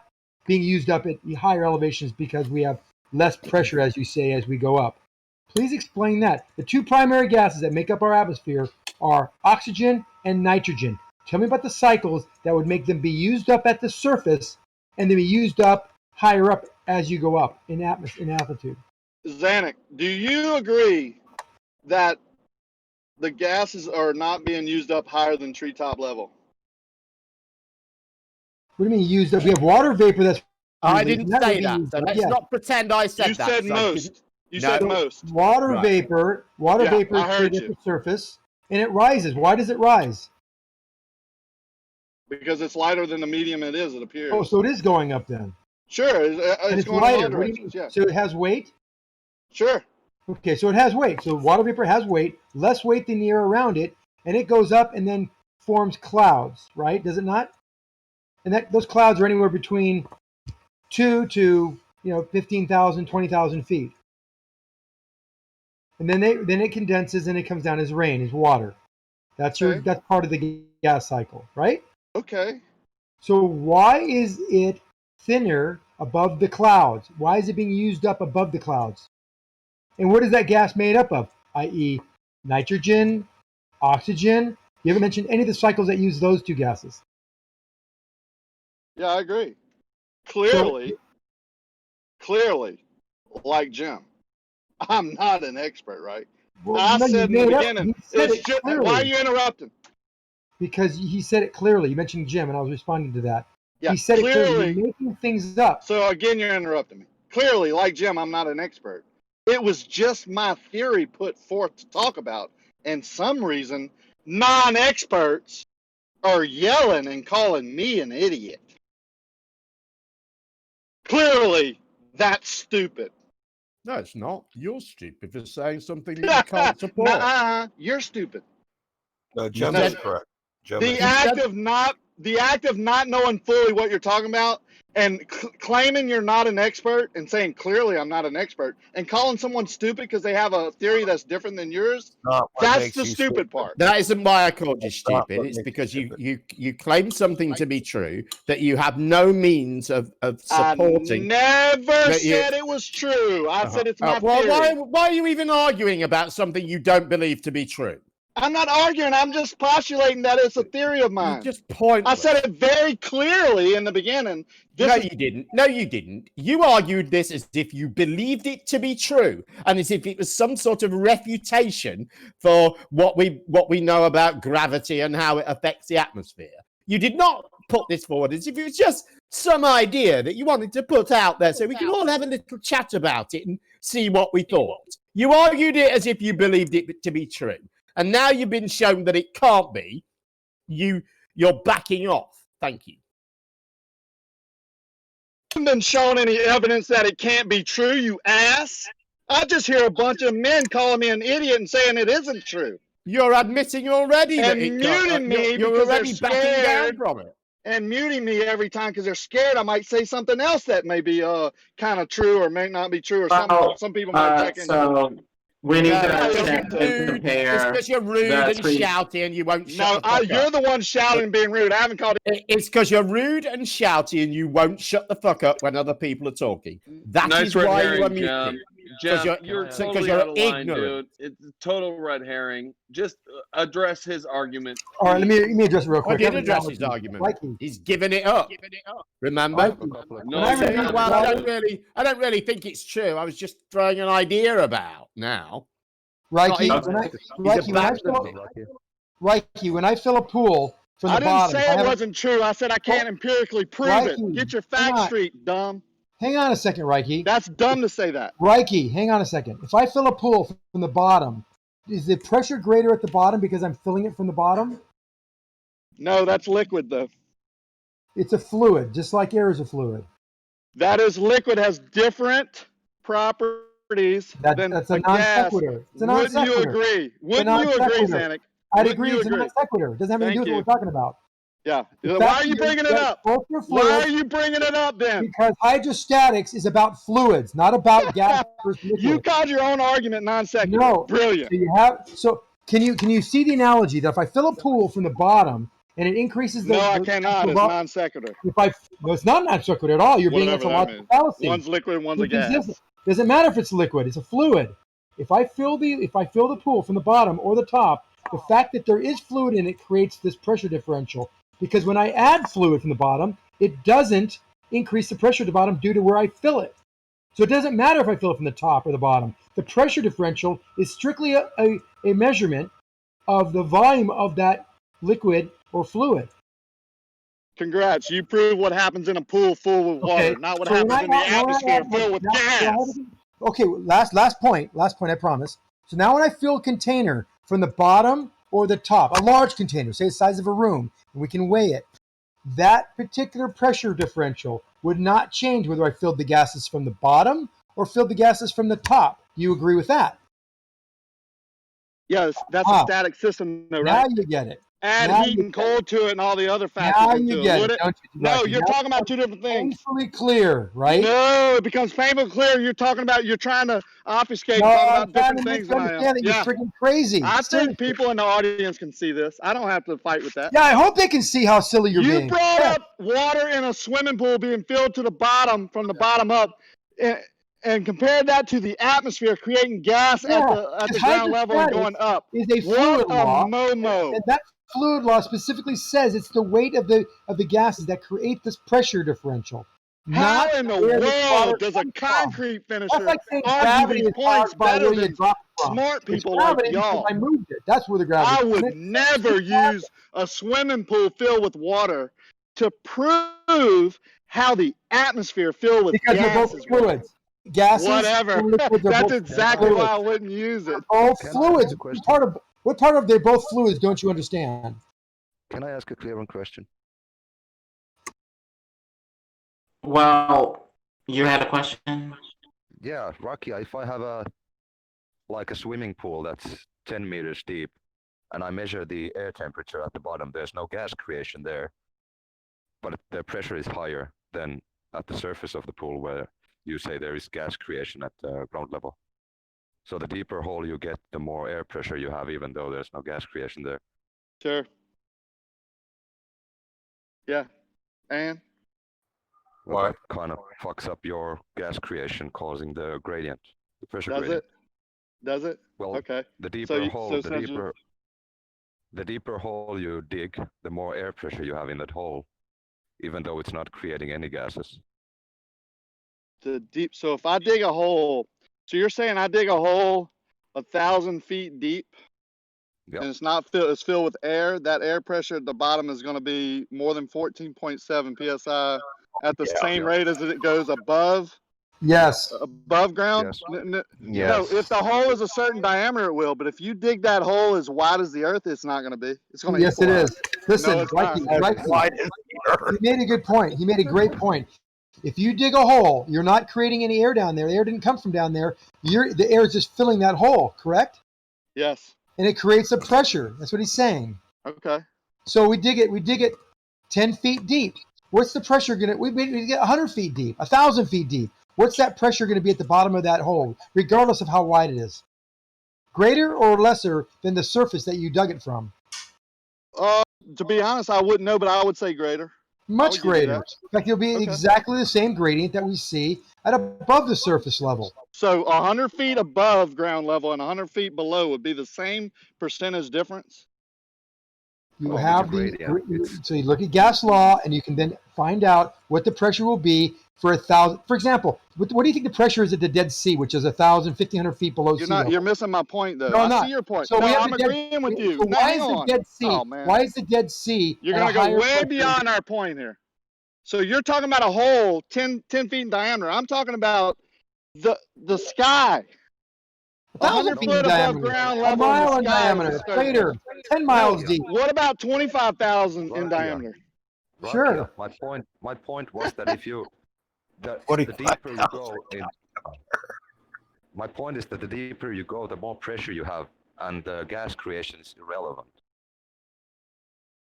[SPEAKER 5] being used up at higher elevations? Because we have less pressure, as you say, as we go up. Please explain that. The two primary gases that make up our atmosphere are oxygen and nitrogen. Tell me about the cycles that would make them be used up at the surface and then be used up higher up as you go up in altitude.
[SPEAKER 15] Xanax, do you agree that the gases are not being used up higher than treetop level?
[SPEAKER 5] What do you mean used up? We have water vapor that's
[SPEAKER 16] I
[SPEAKER 5] released,
[SPEAKER 16] didn't
[SPEAKER 5] and
[SPEAKER 16] say
[SPEAKER 5] would be
[SPEAKER 16] that.
[SPEAKER 5] used
[SPEAKER 16] So
[SPEAKER 5] up,
[SPEAKER 16] let's
[SPEAKER 5] yes.
[SPEAKER 16] not pretend I said
[SPEAKER 15] You
[SPEAKER 16] that.
[SPEAKER 15] said
[SPEAKER 16] So
[SPEAKER 15] most. You
[SPEAKER 16] No.
[SPEAKER 15] said most.
[SPEAKER 5] Water
[SPEAKER 16] Right.
[SPEAKER 5] vapor
[SPEAKER 15] Yeah,
[SPEAKER 5] is
[SPEAKER 15] I heard
[SPEAKER 5] created at
[SPEAKER 15] you.
[SPEAKER 5] the surface and it rises. Why does it rise?
[SPEAKER 15] Because it's lighter than the medium it is, it appears.
[SPEAKER 5] Oh, so it is going up then.
[SPEAKER 15] Sure,
[SPEAKER 5] And
[SPEAKER 15] it's
[SPEAKER 5] it's
[SPEAKER 15] going in all
[SPEAKER 5] lighter. What do you mean?
[SPEAKER 15] directions, yeah.
[SPEAKER 5] So it has weight?
[SPEAKER 15] Sure.
[SPEAKER 5] Okay, so it has weight. So water vapor has weight, less weight than the air around it, and it goes up and then forms clouds, right? Does it not? And those clouds are anywhere between 2 to 15,000, 20,000 feet. And then it condenses and it comes down as rain, as water. That's part of the gas cycle, right?
[SPEAKER 15] Okay.
[SPEAKER 5] So why is it thinner above the clouds? Why is it being used up above the clouds? And what is that gas made up of? I.e., nitrogen, oxygen. You haven't mentioned any of the cycles that use those two gases.
[SPEAKER 15] Yeah, I agree. Clearly, like Jim, I'm not an expert, right?
[SPEAKER 5] Well,
[SPEAKER 15] I
[SPEAKER 5] no, you
[SPEAKER 15] said in the
[SPEAKER 5] made up-
[SPEAKER 15] beginning,
[SPEAKER 5] he said
[SPEAKER 15] it's
[SPEAKER 5] it
[SPEAKER 15] just,
[SPEAKER 5] clearly.
[SPEAKER 15] why are you interrupting?
[SPEAKER 5] Because he said it clearly. You mentioned Jim, and I was responding to that.
[SPEAKER 15] Yeah,
[SPEAKER 5] He said it clearly.
[SPEAKER 15] clearly.
[SPEAKER 5] You're making things up.
[SPEAKER 15] So again, you're interrupting me. Clearly, like Jim, I'm not an expert. It was just my theory put forth to talk about, and some reason non-experts are yelling and calling me an idiot. Clearly, that's stupid.
[SPEAKER 16] No, it's not. You're stupid for saying something that you can't support.
[SPEAKER 15] Nuh-uh, you're stupid.
[SPEAKER 4] No, Jim
[SPEAKER 15] No.
[SPEAKER 4] is correct. Jim
[SPEAKER 15] The
[SPEAKER 4] is
[SPEAKER 15] act
[SPEAKER 4] correct.
[SPEAKER 15] of not the act of not knowing fully what you're talking about and claiming you're not an expert and saying clearly I'm not an expert and calling someone stupid because they have a theory that's different than yours, that's the stupid part.
[SPEAKER 16] That isn't why I called you stupid. It's because you claim something to be true that you have no means of supporting.
[SPEAKER 15] I never said it was true. I said it's my theory.
[SPEAKER 16] Why are you even arguing about something you don't believe to be true?
[SPEAKER 15] I'm not arguing. I'm just postulating that it's a theory of mine.
[SPEAKER 16] Just pointless.
[SPEAKER 15] I said it very clearly in the beginning.
[SPEAKER 16] No, you didn't. No, you didn't. You argued this as if you believed it to be true, and as if it was some sort of refutation for what we know about gravity and how it affects the atmosphere. You did not put this forward as if it was just some idea that you wanted to put out there so we can all have a little chat about it and see what we thought. You argued it as if you believed it to be true. And now you've been shown that it can't be. You're backing off. Thank you.
[SPEAKER 15] I haven't been shown any evidence that it can't be true, you ass. I just hear a bunch of men calling me an idiot and saying it isn't true.
[SPEAKER 16] You're admitting already
[SPEAKER 15] and
[SPEAKER 16] that it
[SPEAKER 15] muting
[SPEAKER 16] can't.
[SPEAKER 15] me
[SPEAKER 16] You're
[SPEAKER 15] because
[SPEAKER 16] already
[SPEAKER 15] they're
[SPEAKER 16] backing down
[SPEAKER 15] scared,
[SPEAKER 16] from it.
[SPEAKER 15] and muting me every time because they're scared I might say something else that may be kind of true or may not be true, or some people might take into.
[SPEAKER 17] We need to compare.
[SPEAKER 16] It's because you're rude and shouty and you won't shut the fuck up.
[SPEAKER 15] You're the one shouting and being rude. I haven't called it.
[SPEAKER 16] It's because you're rude and shouty and you won't shut the fuck up when other people are talking. That is why you are muted.
[SPEAKER 2] Jeff, you're totally out of line, dude. It's a total red herring. Just address his argument.
[SPEAKER 5] All right, let me address it real quick.
[SPEAKER 16] I did address his argument. He's giving it up. Remember?
[SPEAKER 2] No,
[SPEAKER 16] I don't really think it's true. I was just throwing an idea about now.
[SPEAKER 5] Raqia, when I fill a pool from the bottom,
[SPEAKER 15] I didn't say it wasn't true. I said I can't empirically prove it. Get your facts straight, dumb.
[SPEAKER 5] Hang on a second, Raqia.
[SPEAKER 15] That's dumb to say that.
[SPEAKER 5] Raqia, hang on a second. If I fill a pool from the bottom, is the pressure greater at the bottom because I'm filling it from the bottom?
[SPEAKER 15] No, that's liquid, though.
[SPEAKER 5] It's a fluid, just like air is a fluid.
[SPEAKER 15] That is liquid, has different properties than
[SPEAKER 5] that's a
[SPEAKER 15] non
[SPEAKER 5] sequitur. It's a non sequitur.
[SPEAKER 15] Wouldn't you agree? Wouldn't you agree, Zanuck?
[SPEAKER 5] I'd agree it's a non sequitur. It doesn't have anything to do with what we're talking about.
[SPEAKER 15] Yeah. Why are you bringing it up? Why are you bringing it up then?
[SPEAKER 5] Because hydrostatics is about fluids, not about gas versus liquid.
[SPEAKER 15] You called your own argument non-sequitur.
[SPEAKER 5] No.
[SPEAKER 15] Brilliant.
[SPEAKER 5] So can you see the analogy that if I fill a pool from the bottom and it increases the...
[SPEAKER 15] No, I cannot. It's non-sequitur.
[SPEAKER 5] No, it's not non-sequitur at all. You're being into logical fallacy.
[SPEAKER 15] One's liquid and one's a gas.
[SPEAKER 5] Doesn't matter if it's liquid. It's a fluid. If I fill the pool from the bottom or the top, the fact that there is fluid in it creates this pressure differential. Because when I add fluid from the bottom, it doesn't increase the pressure at the bottom due to where I fill it. So it doesn't matter if I fill it from the top or the bottom. The pressure differential is strictly a measurement of the volume of that liquid or fluid.
[SPEAKER 15] Congrats. You proved what happens in a pool full of water, not what happens in the atmosphere filled with gas.
[SPEAKER 5] Okay, last point, I promise. So now when I fill a container from the bottom or the top, a large container, say the size of a room, and we can weigh it, that particular pressure differential would not change whether I filled the gases from the bottom or filled the gases from the top. Do you agree with that?
[SPEAKER 15] Yes, that's a static system, though, right?
[SPEAKER 5] Now you get it.
[SPEAKER 15] Add heat and cold to it and all the other factors
[SPEAKER 5] now
[SPEAKER 15] into
[SPEAKER 5] you get
[SPEAKER 15] it.
[SPEAKER 5] Don't you?
[SPEAKER 15] No, you're talking about two different things.
[SPEAKER 5] Painfully clear, right?
[SPEAKER 15] No, it becomes painfully clear. You're trying to obfuscate and talk about different things than I am.
[SPEAKER 5] You're freaking crazy.
[SPEAKER 15] I think people in the audience can see this. I don't have to fight with that.
[SPEAKER 5] Yeah, I hope they can see how silly you're being.
[SPEAKER 15] You brought up water in a swimming pool being filled to the bottom, from the bottom up, and compared that to the atmosphere creating gas at the ground level and going up.
[SPEAKER 5] Is a fluid law.
[SPEAKER 15] Momo.
[SPEAKER 5] And that fluid law specifically says it's the weight of the gases that create this pressure differential.
[SPEAKER 15] How in the world does a concrete finisher argue these points better than smart people like y'all?
[SPEAKER 5] I moved it. That's where the gravity.
[SPEAKER 15] I would never use a swimming pool filled with water to prove how the atmosphere filled with
[SPEAKER 5] because
[SPEAKER 15] gases.
[SPEAKER 5] They're both fluids. Gases.
[SPEAKER 15] Whatever. That's exactly why I wouldn't use it.
[SPEAKER 5] All fluids. What part of they're both fluids don't you understand?
[SPEAKER 18] Can I ask a clearing question?
[SPEAKER 17] Well, you had a question?
[SPEAKER 18] Yeah, Raqia, if I have a swimming pool that's 10 meters deep and I measure the air temperature at the bottom, there's no gas creation there. but the pressure is higher than at the surface of the pool where you say there is gas creation at ground level. So the deeper hole you get, the more air pressure you have, even though there's no gas creation there.
[SPEAKER 15] Sure. Yeah. And?
[SPEAKER 18] Well, that kind of fucks up your gas creation, causing the gradient, the pressure gradient.
[SPEAKER 15] Does it?
[SPEAKER 18] Well,
[SPEAKER 15] okay.
[SPEAKER 18] The deeper hole, the deeper hole you dig, the more air pressure you have in that hole, even though it's not creating any gases.
[SPEAKER 15] So if I dig a hole, so you're saying I dig a hole 1,000 feet deep,
[SPEAKER 18] yep.
[SPEAKER 15] and it's filled with air. That air pressure at the bottom is going to be more than 14.7 psi at the same rate as it goes above.
[SPEAKER 5] Yes.
[SPEAKER 15] Above ground?
[SPEAKER 3] Yes.
[SPEAKER 15] No, if the hole is a certain diameter, it will. But if you dig that hole as wide as the Earth, it's not going to be. It's going to.
[SPEAKER 5] Yes, it is. Listen,
[SPEAKER 15] no, it's
[SPEAKER 5] Mikey,
[SPEAKER 15] not.
[SPEAKER 5] he made a good point. He made a great point. If you dig a hole, you're not creating any air down there. The air didn't come from down there. The air is just filling that hole, correct?
[SPEAKER 15] Yes.
[SPEAKER 5] And it creates a pressure. That's what he's saying.
[SPEAKER 15] Okay.
[SPEAKER 5] So we dig it 10 feet deep. What's the pressure going to, we get 100 feet deep, 1,000 feet deep. What's that pressure going to be at the bottom of that hole, regardless of how wide it is? Greater or lesser than the surface that you dug it from?
[SPEAKER 15] To be honest, I wouldn't know, but I would say greater.
[SPEAKER 5] Much greater. In fact, it'll be exactly the same gradient that we see at above the surface level.
[SPEAKER 15] So 100 feet above ground level and 100 feet below would be the same percentage difference?
[SPEAKER 5] You have so you look at gas law, and you can then find out what the pressure will be for 1,000. For example, what do you think the pressure is at the Dead Sea, which is 1,000, 1,500 feet below sea level?
[SPEAKER 15] You're missing my point, though.
[SPEAKER 5] No, I'm not.
[SPEAKER 15] See your point.
[SPEAKER 5] So
[SPEAKER 15] I'm agreeing with you.
[SPEAKER 5] So why is the Dead Sea? Why is the Dead Sea?
[SPEAKER 15] You're going to go way beyond our point here. So you're talking about a hole 10 feet in diameter. I'm talking about the sky.
[SPEAKER 5] 1,000 feet in diameter, a mile in diameter, crater, 10 miles deep.
[SPEAKER 15] What about 25,000 in diameter?
[SPEAKER 5] Sure.
[SPEAKER 18] My point was that if you, the deeper you go, my point is that the deeper you go, the more pressure you have, and the gas creation is irrelevant.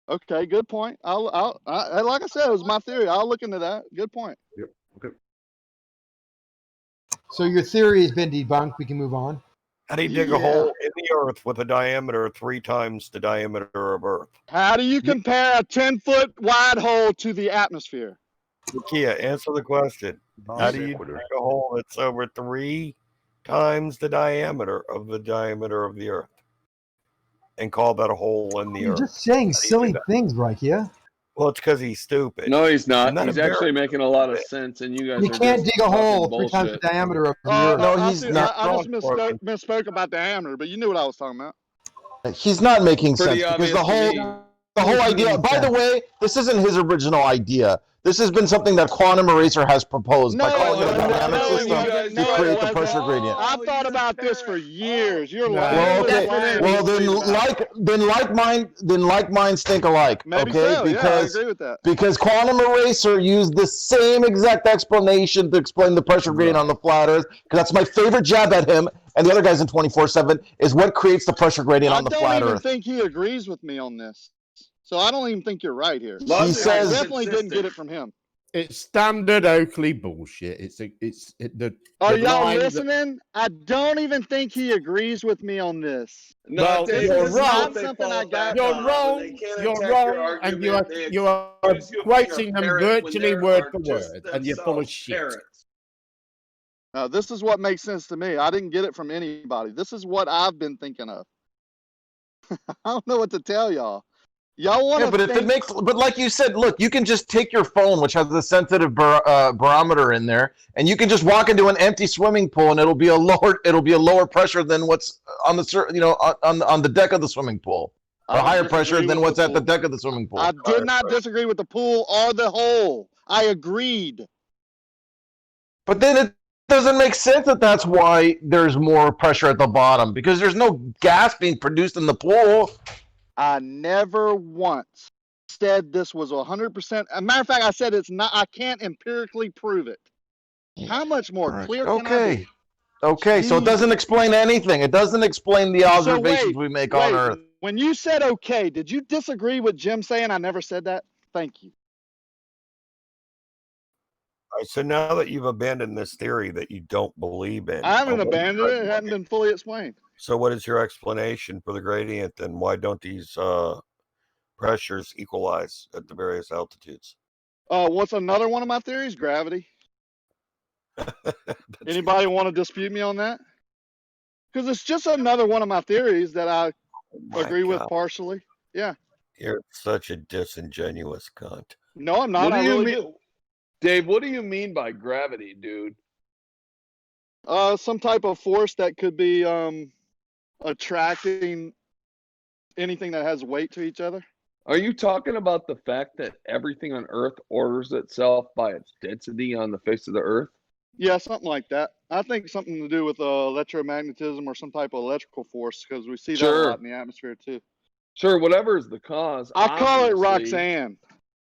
[SPEAKER 15] Okay, good point. Like I said, it was my theory. I'll look into that. Good point.
[SPEAKER 18] Yep. Okay.
[SPEAKER 5] So your theory has been debunked. We can move on.
[SPEAKER 4] How do you dig a hole in the Earth with a diameter 3 times the diameter of Earth?
[SPEAKER 15] How do you compare a 10-foot wide hole to the atmosphere?
[SPEAKER 4] Raqia, answer the question. How do you dig a hole that's over 3 times the diameter of the Earth and call that a hole in the
[SPEAKER 5] You're
[SPEAKER 4] Earth?
[SPEAKER 5] just saying silly things, Raqia.
[SPEAKER 4] Well, it's because he's stupid.
[SPEAKER 2] No, he's not.
[SPEAKER 4] He's
[SPEAKER 2] He's actually making a lot of sense, and you guys
[SPEAKER 5] You can't dig a hole 3 times the diameter of the Earth.
[SPEAKER 2] No, he's not.
[SPEAKER 15] I just misspoke about diameter, but you knew what I was talking about.
[SPEAKER 10] He's not making
[SPEAKER 2] Pretty
[SPEAKER 10] sense because
[SPEAKER 2] obvious
[SPEAKER 10] the whole idea. By the way, this isn't his original idea. This has been something that Quantum Eraser has proposed by calling it a dynamic system to create the pressure gradient.
[SPEAKER 15] I've thought about this for years. You're
[SPEAKER 10] Well,
[SPEAKER 15] lying.
[SPEAKER 10] okay. Well, then like minds think alike.
[SPEAKER 15] Maybe
[SPEAKER 10] okay,
[SPEAKER 15] so.
[SPEAKER 10] because
[SPEAKER 15] I agree with that.
[SPEAKER 10] because Quantum Eraser used the same exact explanation to explain the pressure gradient on the flat Earth. Because that's my favorite jab at him. And the other guys in 24/7 is what creates the pressure gradient on the flat
[SPEAKER 15] I don't
[SPEAKER 10] Earth.
[SPEAKER 15] even think he agrees with me on this. So I don't even think you're right here.
[SPEAKER 10] He says
[SPEAKER 15] I definitely didn't get it from him.
[SPEAKER 16] It's standard Oakley bullshit.
[SPEAKER 15] Are y'all listening? I don't even think he agrees with me on this.
[SPEAKER 16] No,
[SPEAKER 15] this
[SPEAKER 16] you're
[SPEAKER 15] is
[SPEAKER 16] wrong.
[SPEAKER 15] not something I got.
[SPEAKER 16] You're wrong. You're wrong, and you are quoting them virtually word for word, and you're full of shit.
[SPEAKER 15] This is what makes sense to me. I didn't get it from anybody. This is what I've been thinking of. I don't know what to tell y'all. Y'all want to?
[SPEAKER 10] But if it makes, but like you said, look, you can just take your phone, which has a sensitive barometer in there, and you can just walk into an empty swimming pool, and it'll be a lower pressure than what's on the on the deck of the swimming pool, or higher pressure than what's at the deck of the swimming pool.
[SPEAKER 15] I did not disagree with the pool or the hole. I agreed.
[SPEAKER 10] But then it doesn't make sense that that's why there's more pressure at the bottom, because there's no gas being produced in the pool.
[SPEAKER 15] I never once said this was 100%. As a matter of fact, I said it's not. I can't empirically prove it. How much more clear can I be?
[SPEAKER 10] Okay, so it doesn't explain anything. It doesn't explain the observations we make on Earth.
[SPEAKER 15] When you said okay, did you disagree with Jim saying I never said that? Thank you.
[SPEAKER 4] So now that you've abandoned this theory that you don't believe in,
[SPEAKER 15] I haven't abandoned it. It hadn't been fully explained.
[SPEAKER 4] So what is your explanation for the gradient then? Why don't these pressures equalize at the various altitudes?
[SPEAKER 15] What's another one of my theories? Gravity. Anybody want to dispute me on that? Because it's just another one of my theories that I agree with partially. Yeah.
[SPEAKER 4] You're such a disingenuous cunt.
[SPEAKER 15] No, I'm not.
[SPEAKER 2] What do
[SPEAKER 15] I
[SPEAKER 2] you
[SPEAKER 15] really
[SPEAKER 2] mean,
[SPEAKER 15] do.
[SPEAKER 2] Dave? What do you mean by gravity, dude?
[SPEAKER 15] Some type of force that could be attracting anything that has weight to each other.
[SPEAKER 2] Are you talking about the fact that everything on Earth orders itself by its density on the face of the Earth?
[SPEAKER 15] Yeah, something like that. I think something to do with electromagnetism or some type of electrical force, because we see that a lot in the atmosphere too.
[SPEAKER 2] Sure, whatever is the cause.
[SPEAKER 15] I call it
[SPEAKER 2] obviously-
[SPEAKER 15] Roxanne.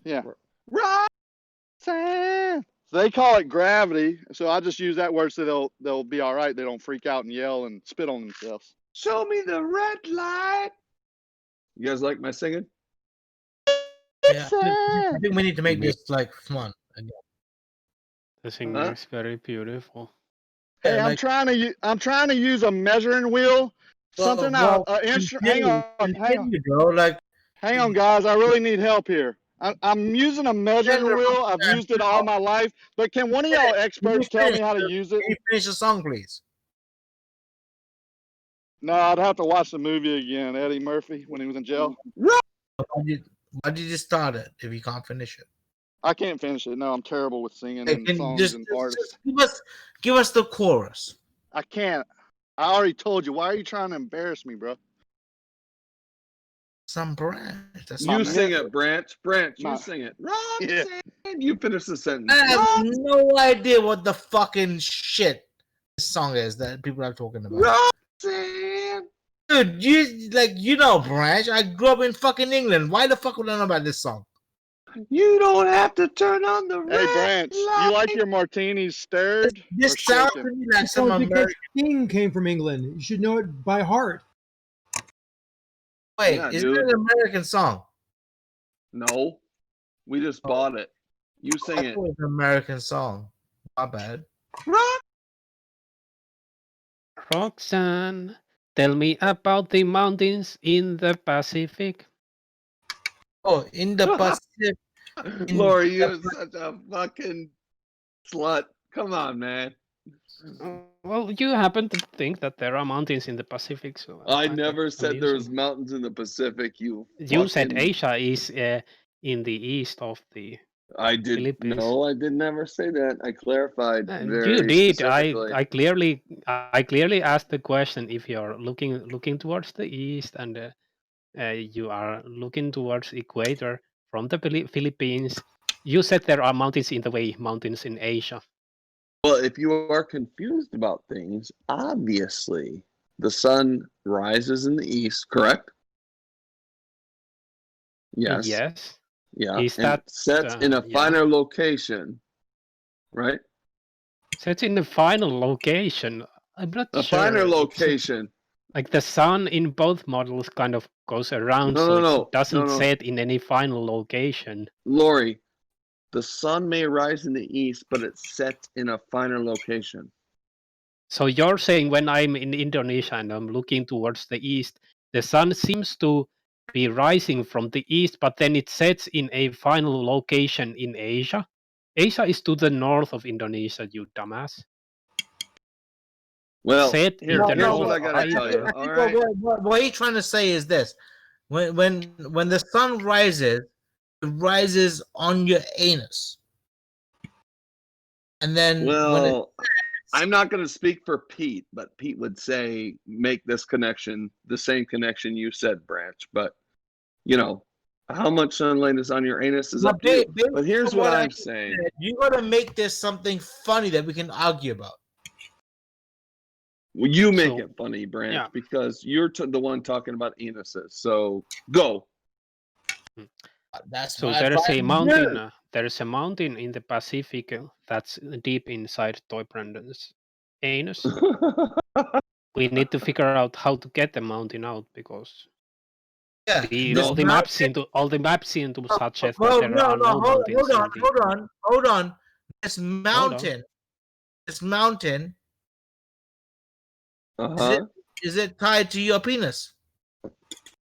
[SPEAKER 15] Yeah.
[SPEAKER 2] Roxanne.
[SPEAKER 15] So they call it gravity, so I just use that word so they'll be all right. They don't freak out and yell and spit on themselves.
[SPEAKER 2] Show me the red light. You guys like my singing?
[SPEAKER 19] Yeah, I think we need to make this like fun again.
[SPEAKER 7] The singer is very beautiful.
[SPEAKER 15] Hey,
[SPEAKER 19] Yeah,
[SPEAKER 15] I'm trying to use a measuring wheel. Something out. Hang on. Hang on, guys. I really need help here. I'm using a measuring wheel. I've used it all my life. But can one of y'all experts tell me how to use it?
[SPEAKER 19] Can you finish the song, please?
[SPEAKER 15] No, I'd have to watch the movie again. Eddie Murphy when he was in jail.
[SPEAKER 19] Why did you start it if you can't finish it?
[SPEAKER 15] I can't finish it. No, I'm terrible with singing
[SPEAKER 19] Hey,
[SPEAKER 15] and
[SPEAKER 19] can
[SPEAKER 15] songs
[SPEAKER 19] just
[SPEAKER 15] and artists.
[SPEAKER 19] give us the chorus.
[SPEAKER 15] I can't. I already told you. Why are you trying to embarrass me, bro?
[SPEAKER 19] Some branch. That's
[SPEAKER 2] You
[SPEAKER 19] not
[SPEAKER 2] sing
[SPEAKER 19] bad.
[SPEAKER 2] it, Branch. Branch, you
[SPEAKER 15] Nah.
[SPEAKER 2] sing it. Roxanne. You finish the sentence.
[SPEAKER 19] I have no idea what the fucking shit this song is that people are talking about.
[SPEAKER 2] Roxanne.
[SPEAKER 19] Dude, you know, Branch. I grew up in fucking England. Why the fuck would I know about this song?
[SPEAKER 2] You don't have to turn on the
[SPEAKER 15] Hey,
[SPEAKER 2] red
[SPEAKER 15] Branch,
[SPEAKER 2] light.
[SPEAKER 15] you like your martinis stirred
[SPEAKER 19] This
[SPEAKER 15] or
[SPEAKER 19] sounds
[SPEAKER 15] shaken?
[SPEAKER 19] to me like some
[SPEAKER 5] Because
[SPEAKER 19] American.
[SPEAKER 5] King came from England. You should know it by heart.
[SPEAKER 19] Wait,
[SPEAKER 2] Yeah,
[SPEAKER 19] is
[SPEAKER 2] dude.
[SPEAKER 19] that an American song?
[SPEAKER 2] No, we just bought it. You sing
[SPEAKER 19] I
[SPEAKER 2] it.
[SPEAKER 19] thought it was an American song. My bad.
[SPEAKER 7] Roxanne, tell me about the mountains in the Pacific.
[SPEAKER 19] Oh, in the Pacific.
[SPEAKER 2] Lori, you're such a fucking slut. Come on, man.
[SPEAKER 7] Well, you happen to think that there are mountains in the Pacific, so
[SPEAKER 2] I
[SPEAKER 7] find that
[SPEAKER 2] never said there was
[SPEAKER 7] amusing.
[SPEAKER 2] mountains in the Pacific. You
[SPEAKER 7] said
[SPEAKER 2] fucking-
[SPEAKER 7] Asia is in the east of the
[SPEAKER 2] I did.
[SPEAKER 7] Philippines.
[SPEAKER 2] No, I did never say that. I clarified very
[SPEAKER 7] You did.
[SPEAKER 2] specifically.
[SPEAKER 7] I clearly asked the question if you're looking towards the east and you are looking towards equator from the Philippines. You said there are mountains in the way, mountains in Asia.
[SPEAKER 2] Well, if you are confused about things, obviously the sun rises in the east, correct? Yes.
[SPEAKER 7] Yes.
[SPEAKER 2] Yeah.
[SPEAKER 7] Is
[SPEAKER 2] and
[SPEAKER 7] that,
[SPEAKER 2] sets in a
[SPEAKER 7] yeah.
[SPEAKER 2] finer location, right?
[SPEAKER 7] Sets in the final location. I'm not
[SPEAKER 2] A
[SPEAKER 7] sure.
[SPEAKER 2] finer
[SPEAKER 7] It's
[SPEAKER 2] location.
[SPEAKER 7] like the sun in both models kind of goes around,
[SPEAKER 2] No,
[SPEAKER 7] so
[SPEAKER 2] no,
[SPEAKER 7] it doesn't
[SPEAKER 2] no.
[SPEAKER 7] set in any final location.
[SPEAKER 2] Lori, the sun may rise in the east, but it sets in a finer location.
[SPEAKER 7] So you're saying when I'm in Indonesia and I'm looking towards the east, the sun seems to be rising from the east, but then it sets in a final location in Asia? Asia is to the north of Indonesia, you dumbass.
[SPEAKER 2] Well,
[SPEAKER 7] Set
[SPEAKER 2] here's
[SPEAKER 7] in the
[SPEAKER 2] what
[SPEAKER 7] north
[SPEAKER 2] I gotta tell you.
[SPEAKER 19] I
[SPEAKER 2] All
[SPEAKER 19] think
[SPEAKER 2] right.
[SPEAKER 19] what he's trying to say is this: when the sun rises, it rises on your anus, and then
[SPEAKER 2] Well, I'm not going to speak for Pete, but Pete would say make this connection, the same connection you said, Branch. But you know, how much sunlight is on your anus is up to you. But here's what I'm saying.
[SPEAKER 19] You got to make this something funny that we can argue about.
[SPEAKER 2] Well, you make it funny, Branch, because you're the one talking about anuses. So go.
[SPEAKER 19] That's
[SPEAKER 7] So
[SPEAKER 19] what I
[SPEAKER 7] there's
[SPEAKER 19] try
[SPEAKER 7] a
[SPEAKER 19] to
[SPEAKER 7] mountain.
[SPEAKER 19] do.
[SPEAKER 7] There's a mountain in the Pacific that's deep inside Toy Brandon's anus. We need to figure out how to get the mountain out because all the maps seem to suggest that there are no mountains.
[SPEAKER 19] Hold on. this mountain,
[SPEAKER 2] Uh-huh.
[SPEAKER 19] is it tied to your penis?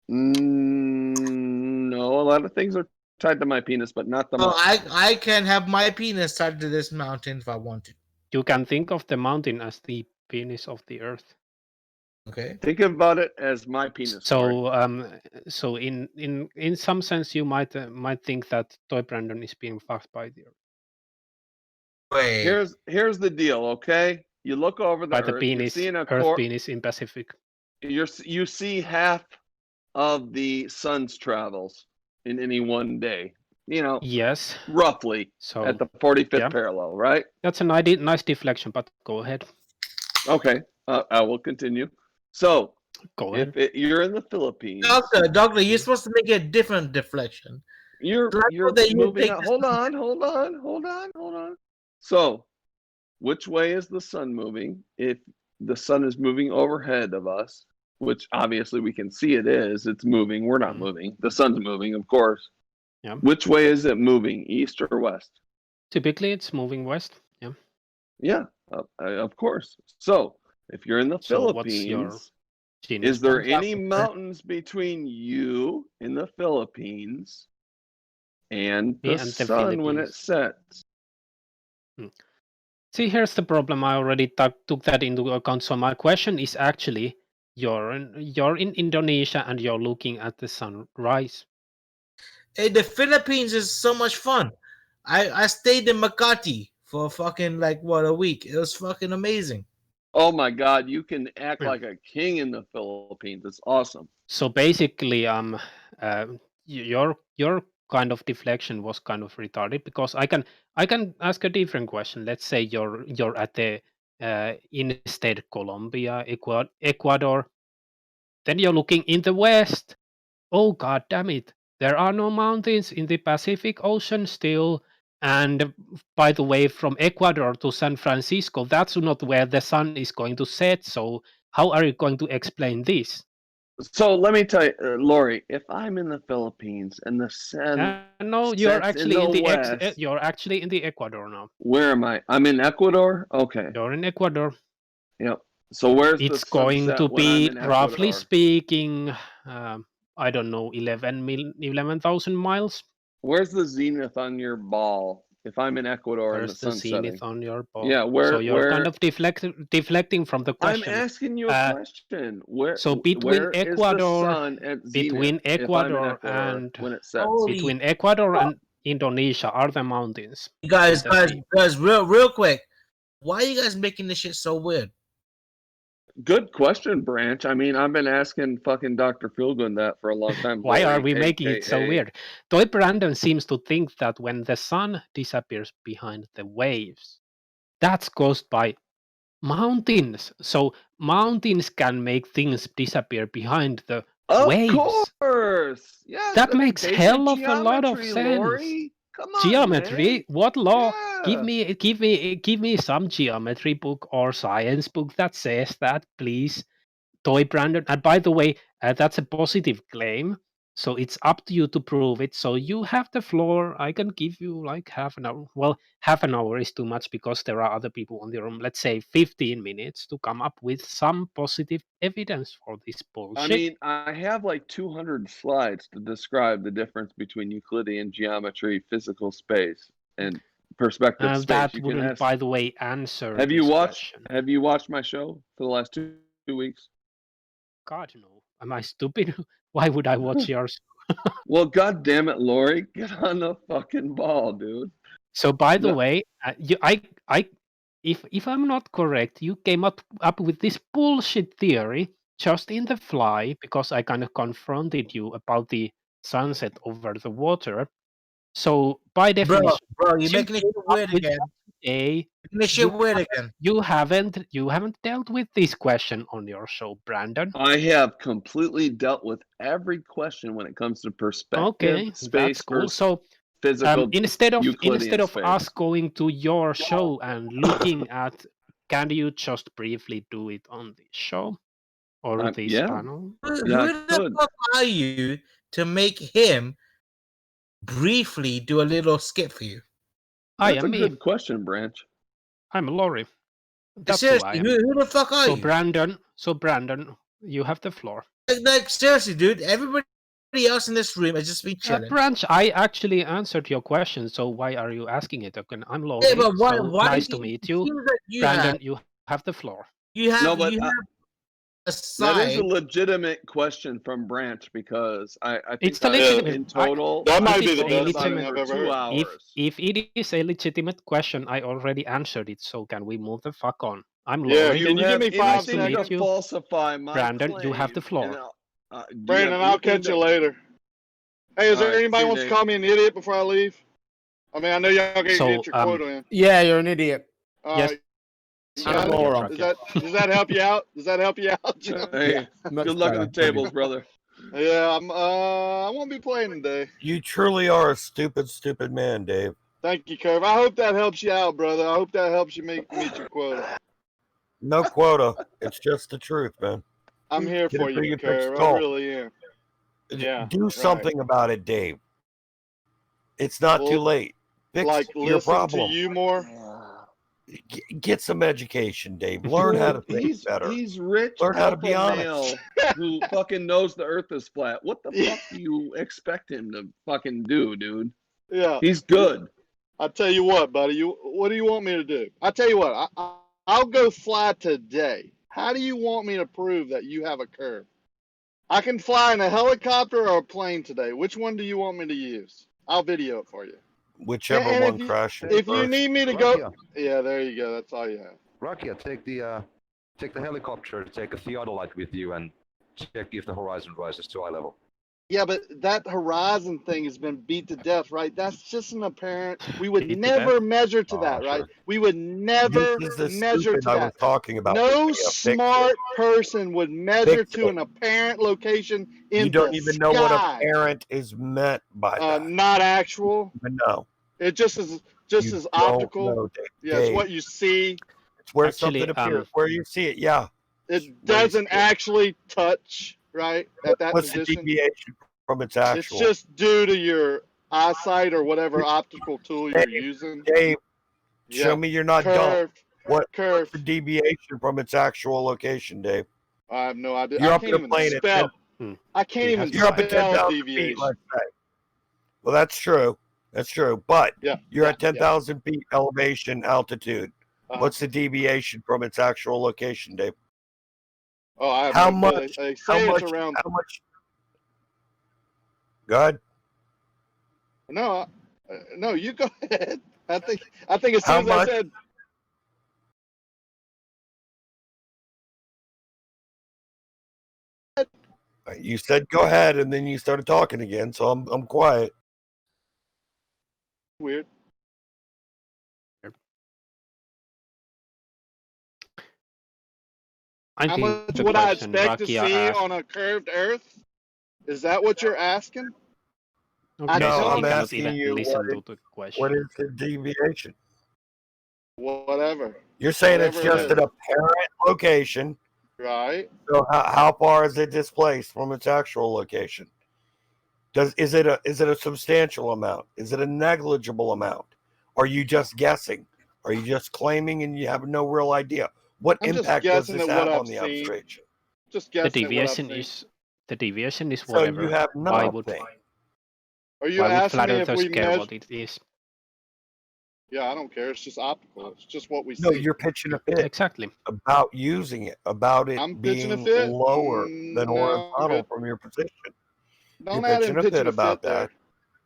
[SPEAKER 2] No, a lot of things are tied to my penis, but not the
[SPEAKER 19] Oh,
[SPEAKER 2] mountain.
[SPEAKER 19] I can have my penis tied to this mountain if I want to.
[SPEAKER 7] You can think of the mountain as the penis of the earth.
[SPEAKER 19] Okay.
[SPEAKER 2] Think about it as my penis. Lori.
[SPEAKER 7] So in some sense, you might think that Toy Brandon is being fucked by the earth.
[SPEAKER 19] Wait.
[SPEAKER 2] Here's the deal, okay? You look over the
[SPEAKER 7] By
[SPEAKER 2] earth,
[SPEAKER 7] the
[SPEAKER 2] you're
[SPEAKER 7] penis,
[SPEAKER 2] seeing a
[SPEAKER 7] Earth penis in Pacific.
[SPEAKER 2] you see half of the sun's travels in any one day. You know,
[SPEAKER 7] Yes,
[SPEAKER 2] roughly
[SPEAKER 7] so
[SPEAKER 2] at the 45th
[SPEAKER 7] yeah,
[SPEAKER 2] parallel, right?
[SPEAKER 7] that's a nice deflection, but go ahead.
[SPEAKER 2] Okay, I will continue. So,
[SPEAKER 7] Go
[SPEAKER 2] if
[SPEAKER 7] ahead.
[SPEAKER 2] you're in the Philippines,
[SPEAKER 19] Doctor, you're supposed to make a different deflection.
[SPEAKER 2] you're moving on. Hold on. So, which way is the sun moving? If the sun is moving overhead of us, which obviously we can see it is, it's moving. We're not moving. The sun's moving, of course.
[SPEAKER 7] Yeah.
[SPEAKER 2] Which way is it moving, east or west?
[SPEAKER 7] Typically, it's moving west. Yeah.
[SPEAKER 2] Yeah, of course. So, if you're in the
[SPEAKER 7] So what's your
[SPEAKER 2] Philippines,
[SPEAKER 7] genius
[SPEAKER 2] is there
[SPEAKER 7] point?
[SPEAKER 2] any mountains between you in the Philippines and
[SPEAKER 7] Me
[SPEAKER 2] the
[SPEAKER 7] and the
[SPEAKER 2] sun when it
[SPEAKER 7] Philippines.
[SPEAKER 2] sets?
[SPEAKER 7] See, here's the problem. I already took that into account. So my question is actually, you're in Indonesia and you're looking at the sunrise.
[SPEAKER 19] Hey, the Philippines is so much fun. I stayed in Makati for fucking like what, a week. It was fucking amazing.
[SPEAKER 2] Oh my God, you can act like a king in the Philippines. It's awesome.
[SPEAKER 7] So basically, your kind of deflection was kind of retarded, because I can ask a different question. Let's say you're at the instead Colombia, Ecuador. Then you're looking in the west. Oh God damn it! There are no mountains in the Pacific Ocean still. And by the way, from Ecuador to San Francisco, that's not where the sun is going to set. So how are you going to explain this?
[SPEAKER 2] So let me tell you, Lori, if I'm in the Philippines and the sun
[SPEAKER 7] No, you're
[SPEAKER 2] sets
[SPEAKER 7] actually
[SPEAKER 2] in
[SPEAKER 7] in
[SPEAKER 2] the
[SPEAKER 7] the
[SPEAKER 2] west,
[SPEAKER 7] you're actually in the Ecuador now.
[SPEAKER 2] where am I? I'm in Ecuador? Okay.
[SPEAKER 7] You're in Ecuador.
[SPEAKER 2] Yep. So where's the
[SPEAKER 7] It's going
[SPEAKER 2] sunset
[SPEAKER 7] to
[SPEAKER 2] when I'm
[SPEAKER 7] be,
[SPEAKER 2] in
[SPEAKER 7] roughly
[SPEAKER 2] Ecuador?
[SPEAKER 7] speaking, I don't know, 11,000 miles.
[SPEAKER 2] Where's the zenith on your ball if I'm in Ecuador and the
[SPEAKER 7] Where's the
[SPEAKER 2] sun's setting?
[SPEAKER 7] zenith on your ball?
[SPEAKER 2] Yeah,
[SPEAKER 7] So you're
[SPEAKER 2] where
[SPEAKER 7] kind of deflecting from the
[SPEAKER 2] I'm
[SPEAKER 7] question.
[SPEAKER 2] asking you a question.
[SPEAKER 7] So
[SPEAKER 2] Where is the sun at zenith
[SPEAKER 7] between
[SPEAKER 2] if I'm in
[SPEAKER 7] Ecuador
[SPEAKER 2] Ecuador
[SPEAKER 7] and
[SPEAKER 2] when it sets?
[SPEAKER 7] between Ecuador and Indonesia are the mountains.
[SPEAKER 19] Guys,
[SPEAKER 7] and the sea.
[SPEAKER 19] real quick. Why are you guys making this shit so weird?
[SPEAKER 2] Good question, Branch. I mean, I've been asking fucking Dr. Feelgood that for a long time.
[SPEAKER 7] Why are
[SPEAKER 2] Lori,
[SPEAKER 7] we making it so
[SPEAKER 2] AKA.
[SPEAKER 7] weird? Toy Brandon seems to think that when the sun disappears behind the waves, that's caused by mountains. So mountains can make things disappear behind the
[SPEAKER 2] Of
[SPEAKER 7] waves.
[SPEAKER 2] course. Yes,
[SPEAKER 7] That
[SPEAKER 2] that's
[SPEAKER 7] makes
[SPEAKER 2] basic
[SPEAKER 7] hell of a lot of
[SPEAKER 2] geometry,
[SPEAKER 7] sense.
[SPEAKER 2] Lori. Come on,
[SPEAKER 7] Geometry?
[SPEAKER 2] man.
[SPEAKER 7] What law?
[SPEAKER 2] Yeah.
[SPEAKER 7] Give me some geometry book or science book that says that, please. Toy Brandon. And by the way, that's a positive claim. So it's up to you to prove it. So you have the floor. I can give you like half an hour. Well, half an hour is too much because there are other people on the room. Let's say 15 minutes to come up with some positive evidence for this bullshit.
[SPEAKER 2] I mean, I have like 200 slides to describe the difference between Euclidean geometry, physical space, and perspective space.
[SPEAKER 7] That
[SPEAKER 2] You can
[SPEAKER 7] wouldn't,
[SPEAKER 2] ask.
[SPEAKER 7] by the way, answer
[SPEAKER 2] Have
[SPEAKER 7] this
[SPEAKER 2] you watched?
[SPEAKER 7] question.
[SPEAKER 2] Have you watched my show for the last two weeks?
[SPEAKER 7] God, no. Am I stupid? Why would I watch yours?
[SPEAKER 2] Well, God damn it, Lori, get on the fucking ball, dude.
[SPEAKER 7] So, by the way, if I'm not correct, you came up with this bullshit theory just in the fly because I kind of confronted you about the sunset over the water. So, by definition,
[SPEAKER 19] Bro, you're making this shit weird again.
[SPEAKER 7] You haven't dealt with this question on your show, Brandon.
[SPEAKER 2] I have completely dealt with every question when it comes to perspective,
[SPEAKER 7] Okay,
[SPEAKER 2] space
[SPEAKER 7] that's cool.
[SPEAKER 2] versus
[SPEAKER 7] So
[SPEAKER 2] physical
[SPEAKER 7] instead of
[SPEAKER 2] Euclidean space.
[SPEAKER 7] us going to your show and looking at, can you just briefly do it on this show or this
[SPEAKER 2] yeah.
[SPEAKER 7] panel?
[SPEAKER 19] Who the fuck are you to make him briefly do a little skit for you?
[SPEAKER 2] That's a
[SPEAKER 7] am me.
[SPEAKER 2] good question, Branch.
[SPEAKER 7] I'm Laurie. That's who
[SPEAKER 19] Seriously,
[SPEAKER 7] I am.
[SPEAKER 19] who the fuck are
[SPEAKER 7] So
[SPEAKER 19] you?
[SPEAKER 7] Brandon, you have the floor.
[SPEAKER 19] Like seriously, dude. Everybody else in this room has just been chilling.
[SPEAKER 7] Branch, I actually answered your question, so why are you asking it? Okay, I'm Laurie.
[SPEAKER 19] Yeah, but why?
[SPEAKER 7] So
[SPEAKER 19] Why
[SPEAKER 7] nice
[SPEAKER 19] do
[SPEAKER 7] to meet you.
[SPEAKER 19] seems like you
[SPEAKER 7] Brandon,
[SPEAKER 19] have
[SPEAKER 7] you have the floor.
[SPEAKER 19] you have
[SPEAKER 2] No, but
[SPEAKER 19] you have a
[SPEAKER 2] that is
[SPEAKER 19] side.
[SPEAKER 2] a legitimate question from Branch because I
[SPEAKER 7] It's
[SPEAKER 2] think
[SPEAKER 7] a legitimate.
[SPEAKER 2] in total
[SPEAKER 15] That might
[SPEAKER 7] If
[SPEAKER 15] be
[SPEAKER 7] it's
[SPEAKER 15] the
[SPEAKER 7] a
[SPEAKER 15] best thing
[SPEAKER 7] legitimate,
[SPEAKER 15] I've ever
[SPEAKER 2] for 2
[SPEAKER 15] heard.
[SPEAKER 2] hours.
[SPEAKER 7] if it is a legitimate question, I already answered it. So can we move the fuck on? I'm
[SPEAKER 15] Yeah,
[SPEAKER 7] Laurie.
[SPEAKER 2] Do
[SPEAKER 15] can
[SPEAKER 2] you
[SPEAKER 15] you give
[SPEAKER 2] have
[SPEAKER 15] me 5
[SPEAKER 7] Nice to
[SPEAKER 2] anything
[SPEAKER 7] meet
[SPEAKER 2] to
[SPEAKER 15] seconds?
[SPEAKER 7] you.
[SPEAKER 2] falsify my
[SPEAKER 7] Brandon, you have the
[SPEAKER 2] claim? And
[SPEAKER 7] floor.
[SPEAKER 2] do you have
[SPEAKER 15] Brandon, I'll
[SPEAKER 2] anything
[SPEAKER 15] catch you
[SPEAKER 2] to...
[SPEAKER 15] later. Hey, is
[SPEAKER 2] All
[SPEAKER 15] there
[SPEAKER 2] right, see
[SPEAKER 15] anybody
[SPEAKER 2] you,
[SPEAKER 15] wants to
[SPEAKER 2] Dave.
[SPEAKER 15] call me an idiot before I leave? I mean, I know y'all gotta
[SPEAKER 7] So,
[SPEAKER 15] get your quota in.
[SPEAKER 16] Yeah, you're an idiot.
[SPEAKER 15] All
[SPEAKER 7] yes,
[SPEAKER 15] right.
[SPEAKER 7] you're
[SPEAKER 16] And a
[SPEAKER 7] an idiot,
[SPEAKER 16] moron.
[SPEAKER 7] Raqia.
[SPEAKER 15] Does that help you out? Does that help you out, Jim?
[SPEAKER 2] Hey,
[SPEAKER 16] Much
[SPEAKER 2] good luck at
[SPEAKER 16] better.
[SPEAKER 2] the tables, brother.
[SPEAKER 15] Yeah, I won't be playing today.
[SPEAKER 4] You truly are a stupid, stupid man, Dave.
[SPEAKER 15] Thank you, Curve. I hope that helps you out, brother. I hope that helps you meet your quota.
[SPEAKER 4] No quota. It's just the truth, man.
[SPEAKER 15] I'm here
[SPEAKER 4] Get
[SPEAKER 15] for
[SPEAKER 4] it through
[SPEAKER 15] you,
[SPEAKER 4] your thick
[SPEAKER 15] Curve. I
[SPEAKER 4] skull.
[SPEAKER 15] really am. Yeah.
[SPEAKER 4] Do something about it, Dave. It's not too
[SPEAKER 15] Well,
[SPEAKER 4] late. Fix
[SPEAKER 15] like
[SPEAKER 4] your
[SPEAKER 15] listen
[SPEAKER 4] problem.
[SPEAKER 15] to you more.
[SPEAKER 4] Get some education, Dave. Learn how to think better.
[SPEAKER 2] He's rich
[SPEAKER 4] Learn how to be
[SPEAKER 2] alpha
[SPEAKER 4] honest.
[SPEAKER 2] male who fucking knows the earth is flat. What the fuck do you expect him to fucking do, dude?
[SPEAKER 15] Yeah.
[SPEAKER 2] He's good.
[SPEAKER 15] I tell you what, buddy. What do you want me to do? I tell you what. I'll go fly today. How do you want me to prove that you have a curve? I can fly in a helicopter or a plane today. Which one do you want me to use? I'll video it for you.
[SPEAKER 4] Whichever
[SPEAKER 15] And
[SPEAKER 4] one crashes
[SPEAKER 15] if you
[SPEAKER 4] first.
[SPEAKER 15] need me to go, yeah, there you go. That's all you have.
[SPEAKER 18] Raqia, take the helicopter, take a theodolite with you, and check if the horizon rises to eye level.
[SPEAKER 15] Yeah, but that horizon thing has been beat to death, right? That's just an apparent. We would
[SPEAKER 7] Beat to
[SPEAKER 15] never
[SPEAKER 7] death?
[SPEAKER 15] measure to
[SPEAKER 18] Oh,
[SPEAKER 15] that, right?
[SPEAKER 18] sure.
[SPEAKER 15] We would never
[SPEAKER 4] This is the
[SPEAKER 15] measure
[SPEAKER 4] stupid
[SPEAKER 15] to
[SPEAKER 4] I
[SPEAKER 15] that.
[SPEAKER 4] was talking about.
[SPEAKER 15] No
[SPEAKER 4] Raqia. Fix
[SPEAKER 15] smart
[SPEAKER 4] it.
[SPEAKER 15] person would measure
[SPEAKER 4] Fix
[SPEAKER 15] to
[SPEAKER 4] it.
[SPEAKER 15] an apparent location in
[SPEAKER 4] You don't
[SPEAKER 15] the
[SPEAKER 4] even know what a
[SPEAKER 15] sky.
[SPEAKER 4] parent is meant by that.
[SPEAKER 15] Not actual.
[SPEAKER 4] Even know.
[SPEAKER 15] It just is
[SPEAKER 4] You don't
[SPEAKER 15] optical.
[SPEAKER 4] know, Dave.
[SPEAKER 15] Yeah, it's what you see.
[SPEAKER 4] It's where
[SPEAKER 7] Actually,
[SPEAKER 4] something appears, where you see it. Yeah.
[SPEAKER 15] It
[SPEAKER 4] Where you
[SPEAKER 15] doesn't
[SPEAKER 4] see it.
[SPEAKER 15] actually touch, right, at that
[SPEAKER 4] What's the
[SPEAKER 15] position.
[SPEAKER 4] deviation from its
[SPEAKER 15] It's
[SPEAKER 4] actual?
[SPEAKER 15] just due to your eyesight or whatever optical tool you're using.
[SPEAKER 4] Dave,
[SPEAKER 15] Yeah.
[SPEAKER 4] show me you're not
[SPEAKER 15] Curve.
[SPEAKER 4] dumb. What's
[SPEAKER 15] Curve.
[SPEAKER 4] the deviation from its actual location, Dave?
[SPEAKER 15] I have no idea.
[SPEAKER 4] You're
[SPEAKER 15] I
[SPEAKER 4] up
[SPEAKER 15] can't
[SPEAKER 4] in a
[SPEAKER 15] even
[SPEAKER 4] plane at
[SPEAKER 15] spell.
[SPEAKER 4] 10,
[SPEAKER 15] I can't even
[SPEAKER 4] you're up at
[SPEAKER 15] spell
[SPEAKER 4] 10,000 feet,
[SPEAKER 15] deviation.
[SPEAKER 4] let's say. Well, that's true. That's true. But
[SPEAKER 15] Yeah.
[SPEAKER 4] you're at 10,000 feet elevation altitude. What's the deviation from its actual location, Dave?
[SPEAKER 15] Oh, I have
[SPEAKER 4] How
[SPEAKER 15] no clue.
[SPEAKER 4] much?
[SPEAKER 15] They
[SPEAKER 4] How
[SPEAKER 15] say
[SPEAKER 4] much?
[SPEAKER 15] it's around.
[SPEAKER 4] How much?
[SPEAKER 15] No, no, you go ahead. I think as
[SPEAKER 4] How
[SPEAKER 15] soon as I
[SPEAKER 4] much?
[SPEAKER 15] said
[SPEAKER 4] You said go ahead, and then you started talking again, so I'm quiet.
[SPEAKER 15] weird.
[SPEAKER 7] I
[SPEAKER 15] How
[SPEAKER 7] think
[SPEAKER 15] much
[SPEAKER 7] the
[SPEAKER 15] would I
[SPEAKER 7] question
[SPEAKER 15] expect to
[SPEAKER 7] Raqia
[SPEAKER 15] see
[SPEAKER 7] asked.
[SPEAKER 15] on a curved Earth? Is that what you're asking?
[SPEAKER 7] Okay,
[SPEAKER 4] No,
[SPEAKER 7] so he
[SPEAKER 4] I'm
[SPEAKER 7] cannot
[SPEAKER 4] asking
[SPEAKER 7] even
[SPEAKER 4] you
[SPEAKER 7] listen to the question.
[SPEAKER 4] what is the deviation?
[SPEAKER 15] Whatever.
[SPEAKER 4] You're saying it's
[SPEAKER 15] Whatever
[SPEAKER 4] just
[SPEAKER 15] it
[SPEAKER 4] an
[SPEAKER 15] is.
[SPEAKER 4] apparent location.
[SPEAKER 15] Right.
[SPEAKER 4] So how far is it displaced from its actual location? Is it a substantial amount? Is it a negligible amount? Are you just guessing? Are you just claiming and you have no real idea? What
[SPEAKER 15] I'm just
[SPEAKER 4] impact does
[SPEAKER 15] guessing
[SPEAKER 4] this
[SPEAKER 15] at what
[SPEAKER 4] have
[SPEAKER 15] I've
[SPEAKER 4] on the
[SPEAKER 15] seen.
[SPEAKER 4] observation?
[SPEAKER 15] Just
[SPEAKER 7] The
[SPEAKER 15] guessing at what I've
[SPEAKER 7] deviation
[SPEAKER 15] seen.
[SPEAKER 7] is
[SPEAKER 4] So
[SPEAKER 7] whatever.
[SPEAKER 4] you have
[SPEAKER 7] Why would
[SPEAKER 4] nothing.
[SPEAKER 15] Are you
[SPEAKER 7] why would
[SPEAKER 15] asking
[SPEAKER 7] flat
[SPEAKER 15] me if
[SPEAKER 7] earthers
[SPEAKER 15] we
[SPEAKER 7] care
[SPEAKER 15] measure?
[SPEAKER 7] what it is?
[SPEAKER 15] Yeah, I don't care. It's just optical. It's just what we
[SPEAKER 4] No,
[SPEAKER 15] see.
[SPEAKER 4] you're pitching a fit
[SPEAKER 7] Exactly.
[SPEAKER 4] about using it, about it
[SPEAKER 15] I'm pitching a
[SPEAKER 4] being
[SPEAKER 15] fit.
[SPEAKER 4] lower than
[SPEAKER 15] No,
[SPEAKER 4] horizontal
[SPEAKER 15] good.
[SPEAKER 4] from your position.
[SPEAKER 15] Don't
[SPEAKER 4] You're
[SPEAKER 15] add
[SPEAKER 4] pitching
[SPEAKER 15] in
[SPEAKER 4] a
[SPEAKER 15] pitching
[SPEAKER 4] fit
[SPEAKER 15] a
[SPEAKER 4] about
[SPEAKER 15] fit there.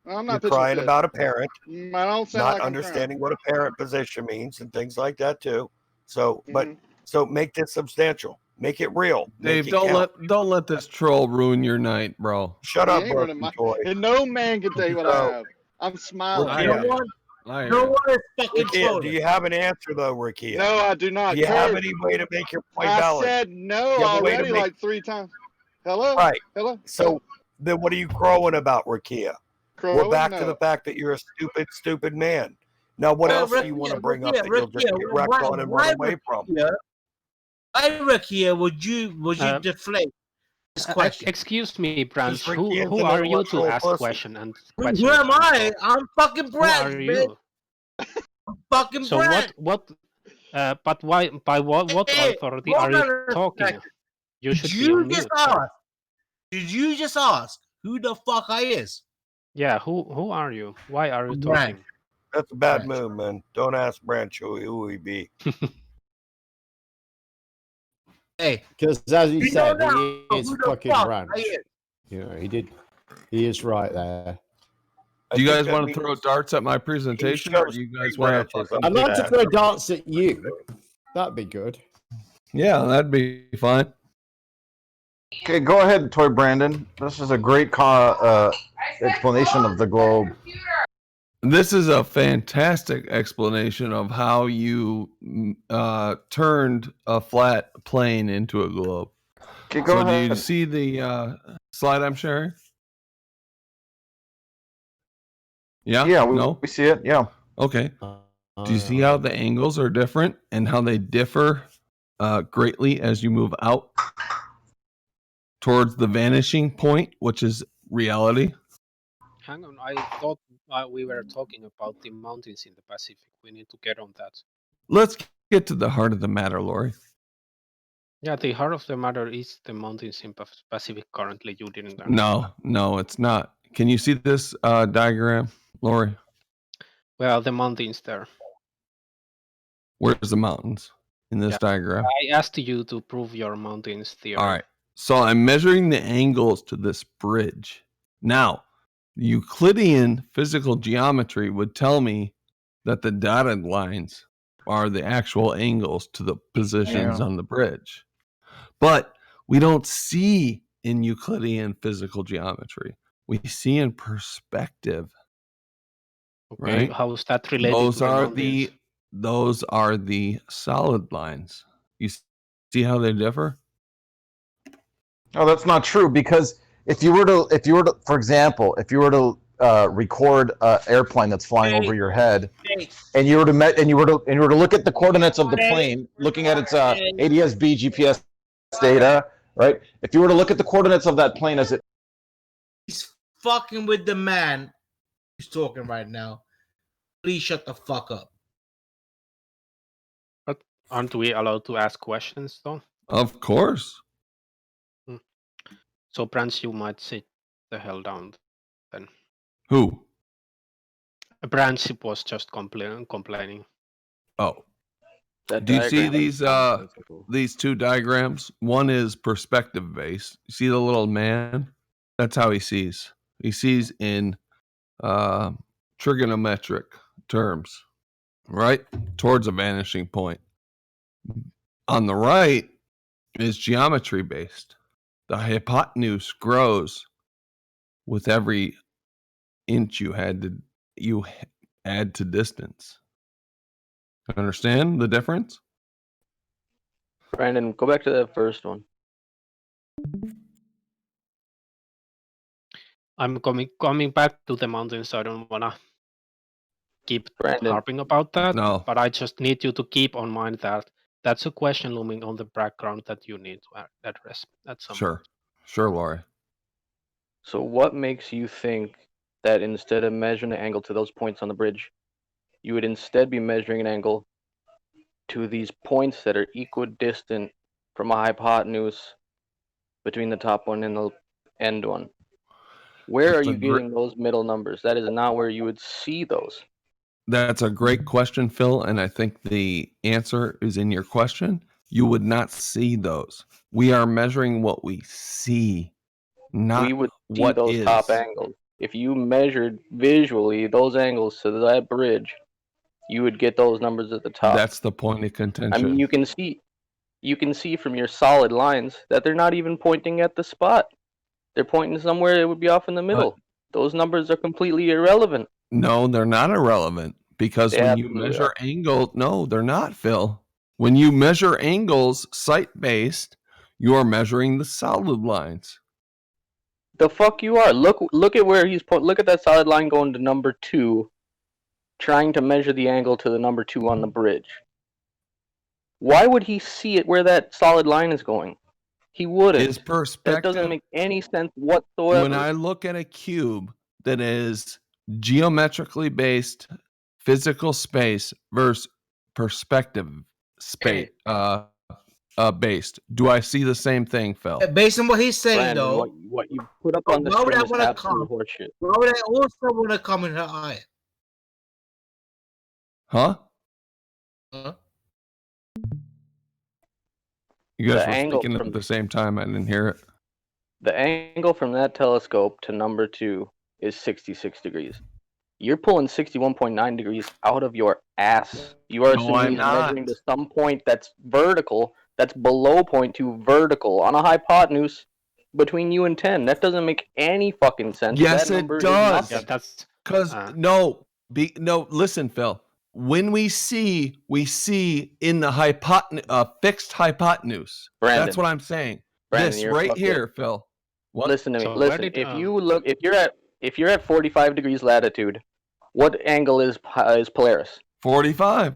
[SPEAKER 4] that.
[SPEAKER 15] I'm
[SPEAKER 4] You're
[SPEAKER 15] not pitching a
[SPEAKER 4] crying
[SPEAKER 15] fit.
[SPEAKER 4] about a parent,
[SPEAKER 15] I don't sound
[SPEAKER 4] not
[SPEAKER 15] like I'm
[SPEAKER 4] understanding what a parent position means and things like that too. So,
[SPEAKER 15] crying.
[SPEAKER 4] so make this substantial, make it real,
[SPEAKER 20] Dave,
[SPEAKER 4] make it count.
[SPEAKER 20] don't let this troll ruin your night, bro.
[SPEAKER 4] Shut
[SPEAKER 15] He
[SPEAKER 4] up,
[SPEAKER 15] ain't running
[SPEAKER 4] broken
[SPEAKER 15] my.
[SPEAKER 4] toy.
[SPEAKER 15] And no man can take what I
[SPEAKER 4] So,
[SPEAKER 15] have. I'm smiling.
[SPEAKER 20] I
[SPEAKER 4] Raqia,
[SPEAKER 20] hear you. I hear
[SPEAKER 19] No
[SPEAKER 20] you.
[SPEAKER 19] one is fucking
[SPEAKER 4] Raqia, do
[SPEAKER 19] trolling.
[SPEAKER 4] you have an answer though, Raqia?
[SPEAKER 15] No, I do not.
[SPEAKER 4] Do you have
[SPEAKER 15] Curve.
[SPEAKER 4] any way to make your point
[SPEAKER 15] I
[SPEAKER 4] valid?
[SPEAKER 15] said no
[SPEAKER 4] You have a way to
[SPEAKER 15] already
[SPEAKER 4] make
[SPEAKER 15] like 3 times. Hello?
[SPEAKER 4] right.
[SPEAKER 15] Hello?
[SPEAKER 4] So then, what are you crowing about, Raqia? We're
[SPEAKER 15] Crowing?
[SPEAKER 4] back to
[SPEAKER 15] No.
[SPEAKER 4] the fact that you're a stupid man. Now, what else do you want to bring up that you'll just get wrecked on and run away from?
[SPEAKER 19] Why, Raqia, would you deflate this question?
[SPEAKER 7] Excuse me, Branch.
[SPEAKER 4] Because
[SPEAKER 7] Who
[SPEAKER 4] Raqia's an
[SPEAKER 7] are you to
[SPEAKER 4] intellectual
[SPEAKER 7] ask
[SPEAKER 4] pussy.
[SPEAKER 7] question and
[SPEAKER 19] Who
[SPEAKER 7] questions?
[SPEAKER 19] am I? I'm fucking
[SPEAKER 7] Who
[SPEAKER 19] Branch,
[SPEAKER 7] are
[SPEAKER 19] man.
[SPEAKER 7] you?
[SPEAKER 19] Fucking
[SPEAKER 7] So
[SPEAKER 19] Brent.
[SPEAKER 7] but why? By what
[SPEAKER 19] Hey,
[SPEAKER 7] authority
[SPEAKER 19] hold
[SPEAKER 7] are you
[SPEAKER 19] on a
[SPEAKER 7] talking?
[SPEAKER 19] second.
[SPEAKER 7] You
[SPEAKER 19] Did
[SPEAKER 7] should be
[SPEAKER 19] you
[SPEAKER 7] on
[SPEAKER 19] just
[SPEAKER 7] mute, sir.
[SPEAKER 19] ask? Did you just ask who the fuck I is?
[SPEAKER 7] Yeah, who are you? Why are you
[SPEAKER 19] Brent.
[SPEAKER 7] talking?
[SPEAKER 4] That's a bad move, man. Don't ask Branch who he be.
[SPEAKER 19] Hey,
[SPEAKER 16] Because as you
[SPEAKER 19] you
[SPEAKER 16] said,
[SPEAKER 19] don't
[SPEAKER 16] he
[SPEAKER 19] know
[SPEAKER 16] is
[SPEAKER 19] who the
[SPEAKER 16] fucking
[SPEAKER 19] fuck
[SPEAKER 16] Branch.
[SPEAKER 19] I is.
[SPEAKER 16] You know, he is right there.
[SPEAKER 20] Do you guys want to throw darts at my presentation, or do you guys want to fucking
[SPEAKER 16] I'd like to
[SPEAKER 20] kick
[SPEAKER 16] throw
[SPEAKER 20] ass?
[SPEAKER 16] darts at you. That'd be good.
[SPEAKER 20] Yeah, that'd be fine.
[SPEAKER 10] Okay, go ahead, Toy Brandon. This is a great explanation of the globe.
[SPEAKER 20] This is a fantastic explanation of how you turned a flat plane into a globe.
[SPEAKER 10] Okay, go
[SPEAKER 20] so do you
[SPEAKER 10] ahead.
[SPEAKER 20] see the slide I'm sharing? Yeah?
[SPEAKER 10] Yeah,
[SPEAKER 20] No?
[SPEAKER 10] we see it. Yeah.
[SPEAKER 20] Okay. Do you see how the angles are different and how they differ greatly as you move out towards the vanishing point, which is reality?
[SPEAKER 7] Hang on, I thought we were talking about the mountains in the Pacific. We need to get on that.
[SPEAKER 20] Let's get to the heart of the matter, Lori.
[SPEAKER 7] Yeah, the heart of the matter is the mountains in Pacific currently. You didn't answer.
[SPEAKER 20] No, it's not. Can you see this diagram, Lori?
[SPEAKER 7] Well, the mountains there.
[SPEAKER 20] Where's the mountains in this
[SPEAKER 7] Yeah.
[SPEAKER 20] diagram?
[SPEAKER 7] I asked you to prove your mountains theory.
[SPEAKER 20] All right. So I'm measuring the angles to this bridge. Now, Euclidean physical geometry would tell me that the dotted lines are the actual angles to the positions
[SPEAKER 10] Yeah.
[SPEAKER 20] on the bridge. But we don't see in Euclidean physical geometry. We see in perspective.
[SPEAKER 7] Okay,
[SPEAKER 20] Right?
[SPEAKER 7] how is that related
[SPEAKER 20] Those
[SPEAKER 7] to the
[SPEAKER 20] are
[SPEAKER 7] mountains?
[SPEAKER 20] those are the solid lines. You see how they differ?
[SPEAKER 10] No, that's not true, because if you were to, for example, if you were to record an airplane that's flying over your head, and you were to look at the coordinates of the plane, looking at its ADS-B GPS data, right? If you were to look at the coordinates of that plane as it,
[SPEAKER 19] He's fucking with the man who's talking right now. Please shut the fuck up.
[SPEAKER 7] But aren't we allowed to ask questions though?
[SPEAKER 20] Of course.
[SPEAKER 7] So, Branch, you might sit the hell down then.
[SPEAKER 20] Who?
[SPEAKER 7] Branch was just complaining.
[SPEAKER 20] Oh.
[SPEAKER 21] That
[SPEAKER 20] Do you see
[SPEAKER 21] diagram is
[SPEAKER 20] these two diagrams? One is perspective based. You see the little man? That's how he sees. He sees in trigonometric terms, right? Towards a vanishing point. On the right is geometry based. The hypotenuse grows with every inch you add to distance. Understand the difference?
[SPEAKER 21] Brandon, go back to that first one.
[SPEAKER 7] I'm coming back to the mountains. I don't wanna keep
[SPEAKER 21] Brandon.
[SPEAKER 7] harping about that.
[SPEAKER 20] No.
[SPEAKER 7] But I just need you to keep on mind that that's a question looming on the background that you need to address at some point.
[SPEAKER 20] Sure, Laurie.
[SPEAKER 21] So what makes you think that instead of measuring the angle to those points on the bridge, you would instead be measuring an angle to these points that are equidistant from a hypotenuse between the top one and the end one? Where
[SPEAKER 20] That's
[SPEAKER 21] are
[SPEAKER 20] a
[SPEAKER 21] you getting those middle numbers? That is not where you would see those.
[SPEAKER 20] That's a great question, Phil, and I think the answer is in your question. You would not see those. We are measuring what we see, not
[SPEAKER 21] We would see
[SPEAKER 20] what
[SPEAKER 21] those
[SPEAKER 20] is.
[SPEAKER 21] top angles. If you measured visually those angles to that bridge, you would get those numbers at the top.
[SPEAKER 20] That's the point of contention.
[SPEAKER 21] I mean, you can see from your solid lines that they're not even pointing at the spot. They're pointing somewhere it would be off in the middle. Those numbers are completely irrelevant.
[SPEAKER 20] No, they're not irrelevant, because
[SPEAKER 21] They
[SPEAKER 20] when you
[SPEAKER 21] absolutely
[SPEAKER 20] measure
[SPEAKER 21] are.
[SPEAKER 20] angle, no, they're not, Phil. When you measure angles site-based, you are measuring the solid lines.
[SPEAKER 21] The fuck you are. Look at where he's look at that solid line going to number 2, trying to measure the angle to the number 2 on the bridge. Why would he see it where that solid line is going? He wouldn't.
[SPEAKER 20] His perspective.
[SPEAKER 21] That doesn't make any sense whatsoever.
[SPEAKER 20] When I look at a cube that is geometrically based physical space versus perspective space based. Do I see the same thing, Phil?
[SPEAKER 19] Based on what he's saying,
[SPEAKER 21] Brandon,
[SPEAKER 19] though,
[SPEAKER 21] what you put up on the
[SPEAKER 19] why would
[SPEAKER 21] screen
[SPEAKER 19] I
[SPEAKER 21] is
[SPEAKER 19] want to
[SPEAKER 21] absolute
[SPEAKER 19] come?
[SPEAKER 21] horseshit.
[SPEAKER 19] Why would I also want to come in her eye?
[SPEAKER 20] Huh?
[SPEAKER 19] Huh?
[SPEAKER 20] You guys
[SPEAKER 21] The
[SPEAKER 20] were
[SPEAKER 21] angle
[SPEAKER 20] speaking
[SPEAKER 21] from
[SPEAKER 20] at the same time. I didn't hear it.
[SPEAKER 21] the angle from that telescope to number 2 is 66 degrees. You're pulling 61.9 degrees out of your ass. You are
[SPEAKER 20] No, I'm
[SPEAKER 21] assuming
[SPEAKER 20] not.
[SPEAKER 21] measuring to some point that's vertical, that's below 0.2 vertical on a hypotenuse between you and 10. That doesn't make any fucking sense.
[SPEAKER 20] Yes,
[SPEAKER 21] that number
[SPEAKER 20] it does.
[SPEAKER 21] is nothing.
[SPEAKER 7] That's
[SPEAKER 20] Because no. Listen, Phil. When we see in the fixed hypotenuse.
[SPEAKER 21] Brandon,
[SPEAKER 20] That's what I'm saying.
[SPEAKER 21] Brandon,
[SPEAKER 20] This
[SPEAKER 21] you're
[SPEAKER 20] right
[SPEAKER 21] fucking-
[SPEAKER 20] here, Phil. What?
[SPEAKER 21] Listen to me.
[SPEAKER 7] So where
[SPEAKER 21] Listen.
[SPEAKER 7] did,
[SPEAKER 21] If you're at 45 degrees latitude, what angle is Polaris?
[SPEAKER 20] 45.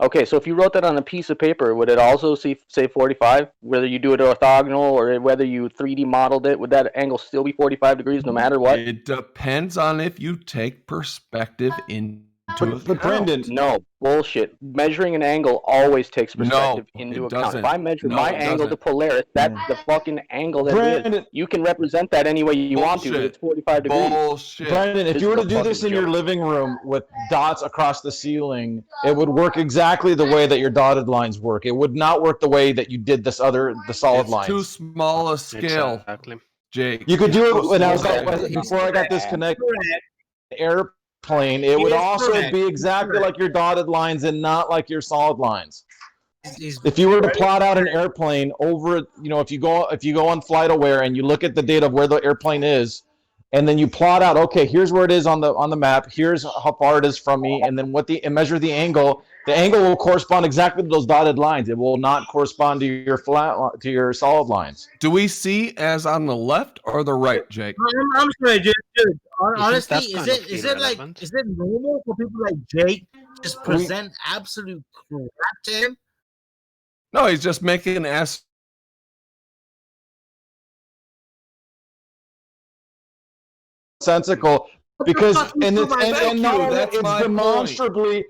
[SPEAKER 21] Okay, so if you wrote that on a piece of paper, would it also say 45? Whether you do it orthogonal or whether you 3D modeled it, would that angle still be 45 degrees no matter what?
[SPEAKER 20] It depends on if you take perspective into account.
[SPEAKER 10] But Brandon,
[SPEAKER 21] No, bullshit. Measuring an angle always takes perspective
[SPEAKER 20] No,
[SPEAKER 21] into
[SPEAKER 20] it
[SPEAKER 21] account. If
[SPEAKER 20] doesn't.
[SPEAKER 21] I measure
[SPEAKER 20] No,
[SPEAKER 21] my
[SPEAKER 20] it
[SPEAKER 21] angle to
[SPEAKER 20] doesn't.
[SPEAKER 21] Polaris, that's the fucking angle that it is.
[SPEAKER 10] Brandon,
[SPEAKER 21] You can represent that any way you want to, but
[SPEAKER 20] Bullshit.
[SPEAKER 21] it's 45 degrees.
[SPEAKER 20] Bullshit.
[SPEAKER 10] Brandon, if
[SPEAKER 21] This
[SPEAKER 10] you were
[SPEAKER 21] is
[SPEAKER 10] to
[SPEAKER 21] a
[SPEAKER 10] do this in
[SPEAKER 21] fucking
[SPEAKER 10] your
[SPEAKER 21] joke.
[SPEAKER 10] living room with dots across the ceiling, it would work exactly the way that your dotted lines work. It would not work the way that you did the solid
[SPEAKER 20] It's
[SPEAKER 10] lines.
[SPEAKER 20] too small a scale,
[SPEAKER 7] exactly.
[SPEAKER 20] Jake.
[SPEAKER 10] You could
[SPEAKER 20] It's
[SPEAKER 10] do
[SPEAKER 20] too
[SPEAKER 10] it when I was
[SPEAKER 20] small a scale.
[SPEAKER 10] before I got disconnected. Airplane. It
[SPEAKER 19] He
[SPEAKER 10] would
[SPEAKER 19] is
[SPEAKER 10] also
[SPEAKER 19] correct.
[SPEAKER 10] be
[SPEAKER 19] He's
[SPEAKER 10] exactly
[SPEAKER 19] correct.
[SPEAKER 10] like your dotted lines and not like your solid lines.
[SPEAKER 19] He's
[SPEAKER 10] If you were to
[SPEAKER 19] very
[SPEAKER 10] plot out an airplane over, if you go on FlightAware and you look at the data of where the airplane is, and then you plot out, okay, here's where it is on the map, here's how far it is from me, and then and measure the angle. The angle will correspond exactly to those dotted lines. It will not correspond to your solid lines.
[SPEAKER 20] Do we see as on the left or the right, Jake?
[SPEAKER 19] I'm sorry, dude. Honestly,
[SPEAKER 7] Isn't that kind of
[SPEAKER 19] is it like
[SPEAKER 7] irrelevant?
[SPEAKER 19] is it normal for people like Jake just present absolute crap to him?
[SPEAKER 20] No, he's just making an ass.
[SPEAKER 10] Sensical, because
[SPEAKER 19] Thank
[SPEAKER 10] and
[SPEAKER 19] you.
[SPEAKER 10] not only
[SPEAKER 20] That's
[SPEAKER 10] it's
[SPEAKER 20] my
[SPEAKER 10] demonstrably